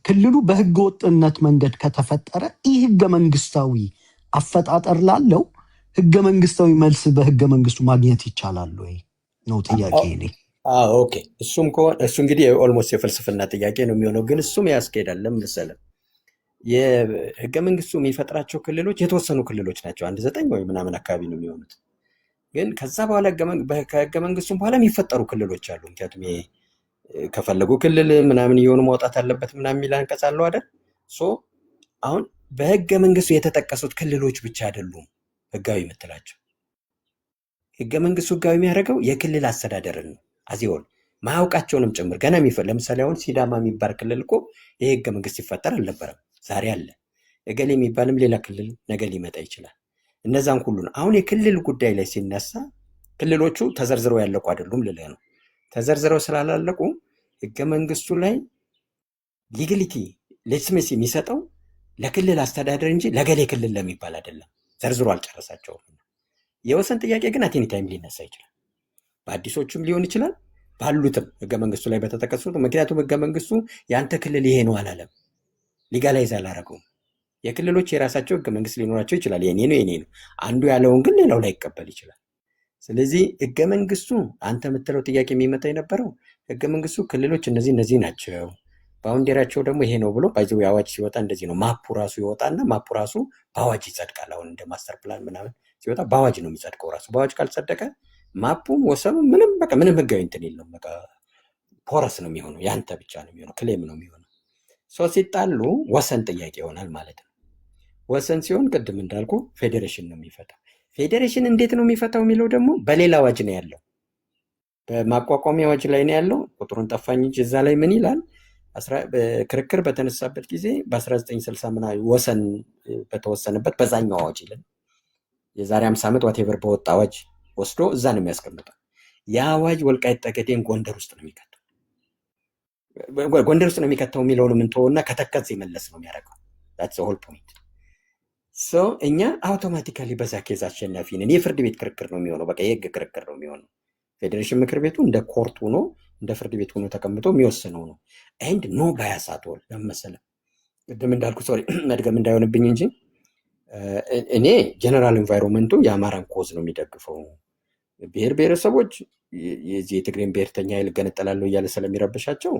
ክልሉ በህገ ወጥነት መንገድ ከተፈጠረ ይህ ህገ መንግስታዊ አፈጣጠር ላለው ህገ መንግስታዊ መልስ በህገ መንግስቱ ማግኘት ይቻላል ወይ ነው ጥያቄ እኔ። ኦኬ። እሱም ከሆነ እሱ እንግዲህ ኦልሞስት የፍልስፍና ጥያቄ ነው የሚሆነው፣ ግን እሱም ያስኬዳል። ለምን መሰለህ? የህገ መንግስቱ የሚፈጥራቸው ክልሎች የተወሰኑ ክልሎች ናቸው። 9 ወይ ምናምን አካባቢ ነው የሚሆኑት። ግን ከዛ በኋላ ከህገ መንግስቱም በኋላ የሚፈጠሩ ክልሎች አሉ። ምክንያቱም ከፈለጉ ክልል ምናምን እየሆኑ ማውጣት አለበት ምናምን የሚል አንቀጽ አለው አይደል? አሁን በህገ መንግስቱ የተጠቀሱት ክልሎች ብቻ አይደሉም ህጋዊ የምትላቸው። ህገ መንግስቱ ህጋዊ የሚያደርገው የክልል አስተዳደርን ነው። አዚሆን ማያውቃቸውንም ጭምር ገና ለምሳሌ አሁን ሲዳማ የሚባል ክልል እኮ ይሄ ህገ መንግስት ሲፈጠር አልነበረም፣ ዛሬ አለ። እገሌ የሚባልም ሌላ ክልል ነገ ሊመጣ ይችላል። እነዛን ሁሉ ነው። አሁን የክልል ጉዳይ ላይ ሲነሳ ክልሎቹ ተዘርዝረው ያለቁ አይደሉም ልልህ ነው። ተዘርዝረው ስላላለቁ ህገ መንግስቱ ላይ ሊግሊቲ ሌጅስሜሲ የሚሰጠው ለክልል አስተዳደር እንጂ ለገሌ ክልል ለሚባል አይደለም። ዘርዝሮ አልጨረሳቸውም። የወሰን ጥያቄ ግን አቴኒ ታይም ሊነሳ ይችላል። በአዲሶቹም ሊሆን ይችላል፣ ባሉትም ህገ መንግስቱ ላይ በተጠቀሱት። ምክንያቱም ህገ መንግስቱ የአንተ ክልል ይሄ ነው አላለም፣ ሊጋላይዝ አላረገውም። የክልሎች የራሳቸው ህገ መንግስት ሊኖራቸው ይችላል። የኔ ነው አንዱ ያለውን ግን ሌላው ላይ ይቀበል ይችላል። ስለዚህ ህገ መንግስቱ አንተ የምትለው ጥያቄ የሚመጣ የነበረው ህገ መንግስቱ ክልሎች እነዚህ ናቸው፣ ባውንዴራቸው ደግሞ ይሄ ነው ብሎ ባይዘው አዋጅ ሲወጣ እንደዚህ ነው። ማፑ ራሱ ይወጣና ማፑ ራሱ በአዋጅ ይጸድቃል። አሁን እንደ ማስተር ፕላን ምናምን ሲወጣ በአዋጅ ነው የሚጸድቀው። ራሱ በአዋጅ ካልጸደቀ ማፑም ወሰኑ ምንም ህጋዊ እንትን የለውም። በቃ ፖረስ ነው የሚሆነው፣ ያንተ ብቻ ነው የሚሆነው፣ ክሌም ነው የሚሆነው። ሲጣሉ ወሰን ጥያቄ ይሆናል ማለት ነው። ወሰን ሲሆን ቅድም እንዳልኩ ፌዴሬሽን ነው የሚፈታው። ፌዴሬሽን እንዴት ነው የሚፈታው የሚለው ደግሞ በሌላ አዋጅ ነው ያለው፣ በማቋቋሚያ አዋጅ ላይ ነው ያለው። ቁጥሩን ጠፋኝ እንጂ እዛ ላይ ምን ይላል? ክርክር በተነሳበት ጊዜ በ1960 ምናምን ወሰን በተወሰነበት በዛኛው አዋጅ ይላል። የዛሬ 50 ዓመት ዋቴቨር በወጣ አዋጅ ወስዶ እዛ ነው የሚያስቀምጠው። ያ አዋጅ ወልቃይት ጠገዴን ጎንደር ውስጥ ነው የሚከተው። ጎንደር ውስጥ ነው የሚከተው የሚለውን ምንተውና ከተከዝ መለስ ነው የሚያደርገው። that's the whole point። እኛ አውቶማቲካሊ በዛ ኬዝ አሸናፊ ነን። የፍርድ ቤት ክርክር ነው የሚሆነው፣ በቃ የህግ ክርክር ነው የሚሆነው። ፌዴሬሽን ምክር ቤቱ እንደ ኮርት ሆኖ እንደ ፍርድ ቤት ሆኖ ተቀምጦ የሚወስነው ነው። ኤንድ ኖ ባያስ አትወል ለመሰለ ቅድም እንዳልኩ ሶሪ መድገም እንዳይሆንብኝ እንጂ እኔ ጀነራል ኤንቫይሮንመንቱ የአማራን ኮዝ ነው የሚደግፈው። ብሔር ብሔረሰቦች የዚህ የትግሬን ብሔርተኛ ኃይል ገነጠላለሁ እያለ ስለሚረብሻቸው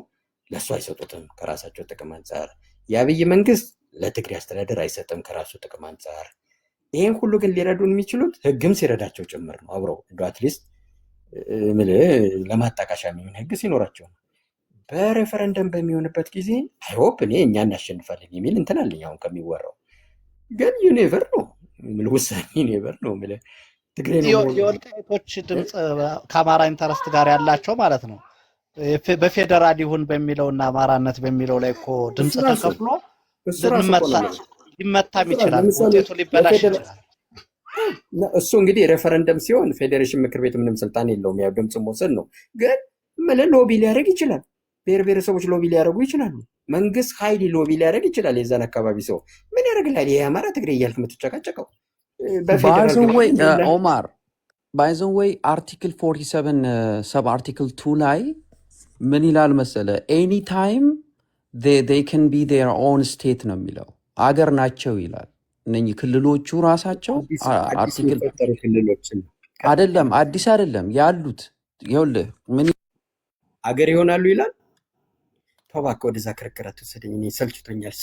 ለእሱ አይሰጡትም ከራሳቸው ጥቅም አንጻር። የአብይ መንግስት ለትግሬ አስተዳደር አይሰጥም ከራሱ ጥቅም አንጻር። ይሄን ሁሉ ግን ሊረዱን የሚችሉት ህግም ሲረዳቸው ጭምር ነው። አብረው እንደ አትሊስት ለማጣቃሻ የሚሆን ህግ ሲኖራቸው ነው። በሬፈረንደም በሚሆንበት ጊዜ አይሆፕ እኛ እናሸንፋለን የሚል እንትን አለኝ። አሁን ከሚወራው ግን ዩኔቨር ነው ውሳኔ ዩኔቨር ነው ትግሬ ነው የወልቃይቶች ድምፅ ከአማራ ኢንተረስት ጋር ያላቸው ማለት ነው። በፌደራል ይሁን በሚለውና አማራነት በሚለው ላይ እኮ ድምፅ ተከፍሎ ሊመታም ይችላል፣ ውጤቱ ሊበላሽ ይችላል። እሱ እንግዲህ ሬፈረንደም ሲሆን ፌዴሬሽን ምክር ቤት ምንም ስልጣን የለውም፣ ያው ድምፅ መውሰድ ነው። ግን ሎቢ ሊያደርግ ይችላል። ብሔር ብሔረሰቦች ሎቢ ሊያደርጉ ይችላሉ። መንግስት ኃይል ሎቢ ሊያደርግ ይችላል። የዛን አካባቢ ሰው ምን ያደርግላል? ይሄ አማራ ትግሬ እያልክ የምትጨቃጨቀው ኦማር ባይዘወይ አርቲክል 47 ሰብ አርቲክል 2 ላይ ምን ይላል መሰለ? ኤኒ ታይም they can be their own state ነው የሚለው፣ አገር ናቸው ይላል። እነኚህ ክልሎቹ ራሳቸው አርቲክል አይደለም አዲስ አይደለም ያሉት። ይኸውልህ ምን አገር ይሆናሉ ይላል። ተባከ ወደዛ ክርክር አትወሰደኝ፣ እኔ ሰልችቶኛል።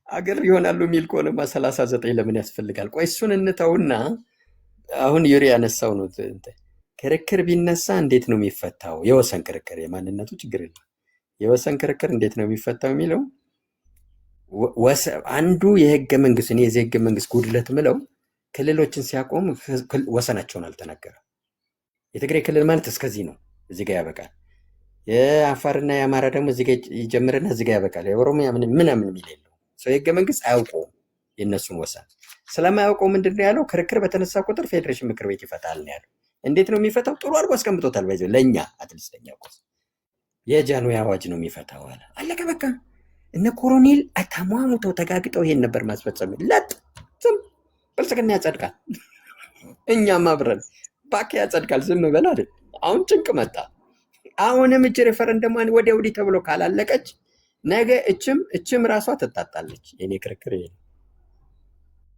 አገር ይሆናሉ የሚል ከሆነማ 39 ለምን ያስፈልጋል? ቆይ እሱን እንተውና አሁን ዩሪ ያነሳው ነው ክርክር ቢነሳ እንዴት ነው የሚፈታው? የወሰን ክርክር የማንነቱ ችግር የለም። የወሰን ክርክር እንዴት ነው የሚፈታው የሚለው አንዱ የህገ መንግስት እኔ የህገ መንግስት ጉድለት ምለው ክልሎችን ሲያቆም ወሰናቸውን አልተናገረም። የትግራይ ክልል ማለት እስከዚህ ነው፣ እዚህ ጋር ያበቃል። የአፋርና የአማራ ደግሞ እዚህ ጋር ይጀምርና እዚህ ጋር ያበቃል። የኦሮሚያ ምናምን የሚል የለው። ሰው የህገ መንግስት አያውቀውም የእነሱን ወሰን። ስለማያውቀው ምንድን ነው ያለው? ክርክር በተነሳ ቁጥር ፌዴሬሽን ምክር ቤት ይፈታል ነው ያለው። እንዴት ነው የሚፈታው? ጥሩ አድርጎ አስቀምጦታል። ባይዘው ለእኛ አትሊስት ለእኛ ኮስ የጃንሆይ አዋጅ ነው የሚፈታው አለ። አለቀ በቃ። እነ ኮሎኔል ተሟሙተው ተጋግጠው ይሄን ነበር ማስፈጸም። ለጥ ዝም ብልጽግና ያጸድቃል፣ እኛም አብረን ባክ ያጸድቃል። ዝም በል አይደል? አሁን ጭንቅ መጣ። አሁንም እጅ ሬፈረንደሟን ወዲያ ወዲህ ተብሎ ካላለቀች ነገ እችም ራሷ ትጣጣለች። የኔ ክርክር ይሄ ነው።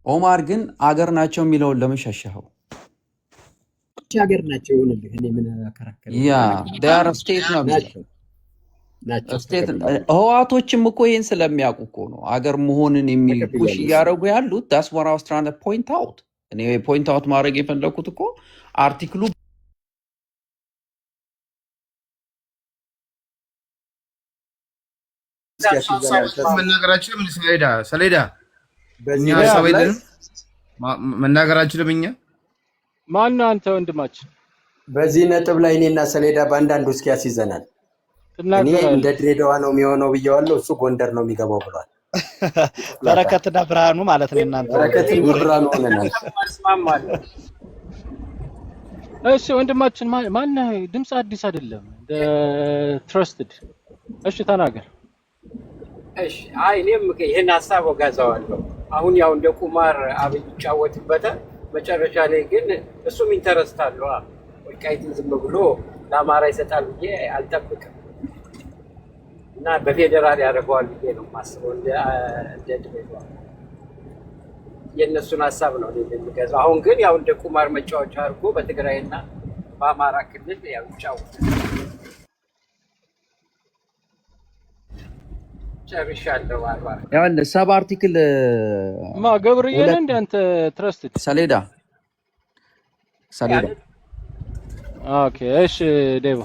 ኦማር ግን አገር ናቸው የሚለውን ለምን ሸሸኸው? ሀገር ናቸው ይሁንልህ። እኔ ምን አከራከረ? ያ ዳር ስቴት ነው ናቸው። ስቴት ህዋቶችም እኮ ይሄን ስለሚያውቁ እኮ ነው አገር መሆንን የሚፑሽ እያደረጉ ያሉት። ዳስ ዋት አይ ዋዝ ትራይንግ ቱ ፖይንት አውት። እኔ ፖይንት አውት ማድረግ የፈለኩት እኮ አርቲክሉ መናገራችንም ሰሌዳ እኛ ሀሳብ የለንም መናገራችንም እኛ ማነው አንተ ወንድማችን? በዚህ ነጥብ ላይ እኔና ሰሌዳ በአንዳንዱ እስኪ ያስይዘናል። እኔ እንደ ድሬዳዋ ነው የሚሆነው ብየዋለሁ፣ እሱ ጎንደር ነው የሚገባው ብሏል። በረከትና ብርሃኑ ማለት ነው። እናንተ በረከትና ብርሃኑ ሆነናል። እሺ ወንድማችን ማነህ? ድምፅ አዲስ አይደለም። ትረስትድ። እሺ ተናገር። እሺ እኔም ይሄን ሀሳብ ወጋዛዋለሁ። አሁን ያው እንደ ቁማር አብይ ይጫወትበታል። መጨረሻ ላይ ግን እሱም ኢንተረስት አለው። ወልቃይትን ዝም ብሎ ለአማራ ይሰጣል ብዬ አልጠብቅም። እና በፌዴራል ያደርገዋል ብዬ ነው የማስበው። እንደ ድሬዳዋ የእነሱን ሀሳብ ነው እኔ የሚገዛው። አሁን ግን ያው እንደ ቁማር መጫወቻ አድርጎ በትግራይና በአማራ ክልል ያው ይጫወታል። ጨርሻለሁ። ያለ ሰብ አርቲክል ማ ገብርዬ ነህ ሁለት እንደ አንተ ትረስትድ ሰሌዳ ሰሌዳ ኦኬ እሺ ዴቮ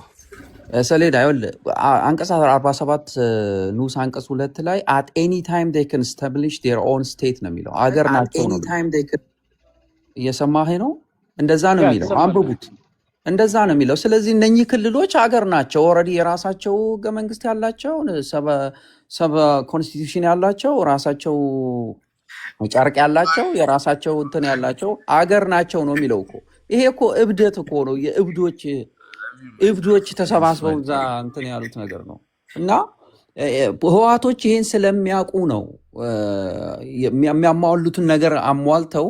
ሰሌዳ ይኸውልህ አንቀጽ 47 ንዑስ አንቀጽ 2 ላይ at any time they can establish their own state ነው የሚለው። አገር ናቸው ነው እየሰማህ ነው? እንደዛ ነው የሚለው። አንብቡት። እንደዛ ነው የሚለው። ስለዚህ እነኚህ ክልሎች አገር ናቸው። ኦልሬዲ የራሳቸው ህገ መንግስት ያላቸው ሰብ ኮንስቲቱሽን ያላቸው ራሳቸው ጨርቅ ያላቸው የራሳቸው እንትን ያላቸው አገር ናቸው ነው የሚለው እኮ። ይሄ እኮ እብደት እኮ ነው። እብዶች ተሰባስበው እዛ እንትን ያሉት ነገር ነው። እና ህወሓቶች ይሄን ስለሚያውቁ ነው የሚያሟሉትን ነገር አሟልተው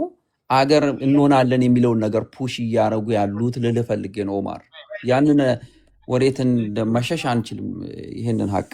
አገር እንሆናለን የሚለውን ነገር ፑሽ እያደረጉ ያሉት ልልህ ፈልጌ ነው ኦማር። ያንን ወዴትን መሸሽ አንችልም ይህንን ሀቅ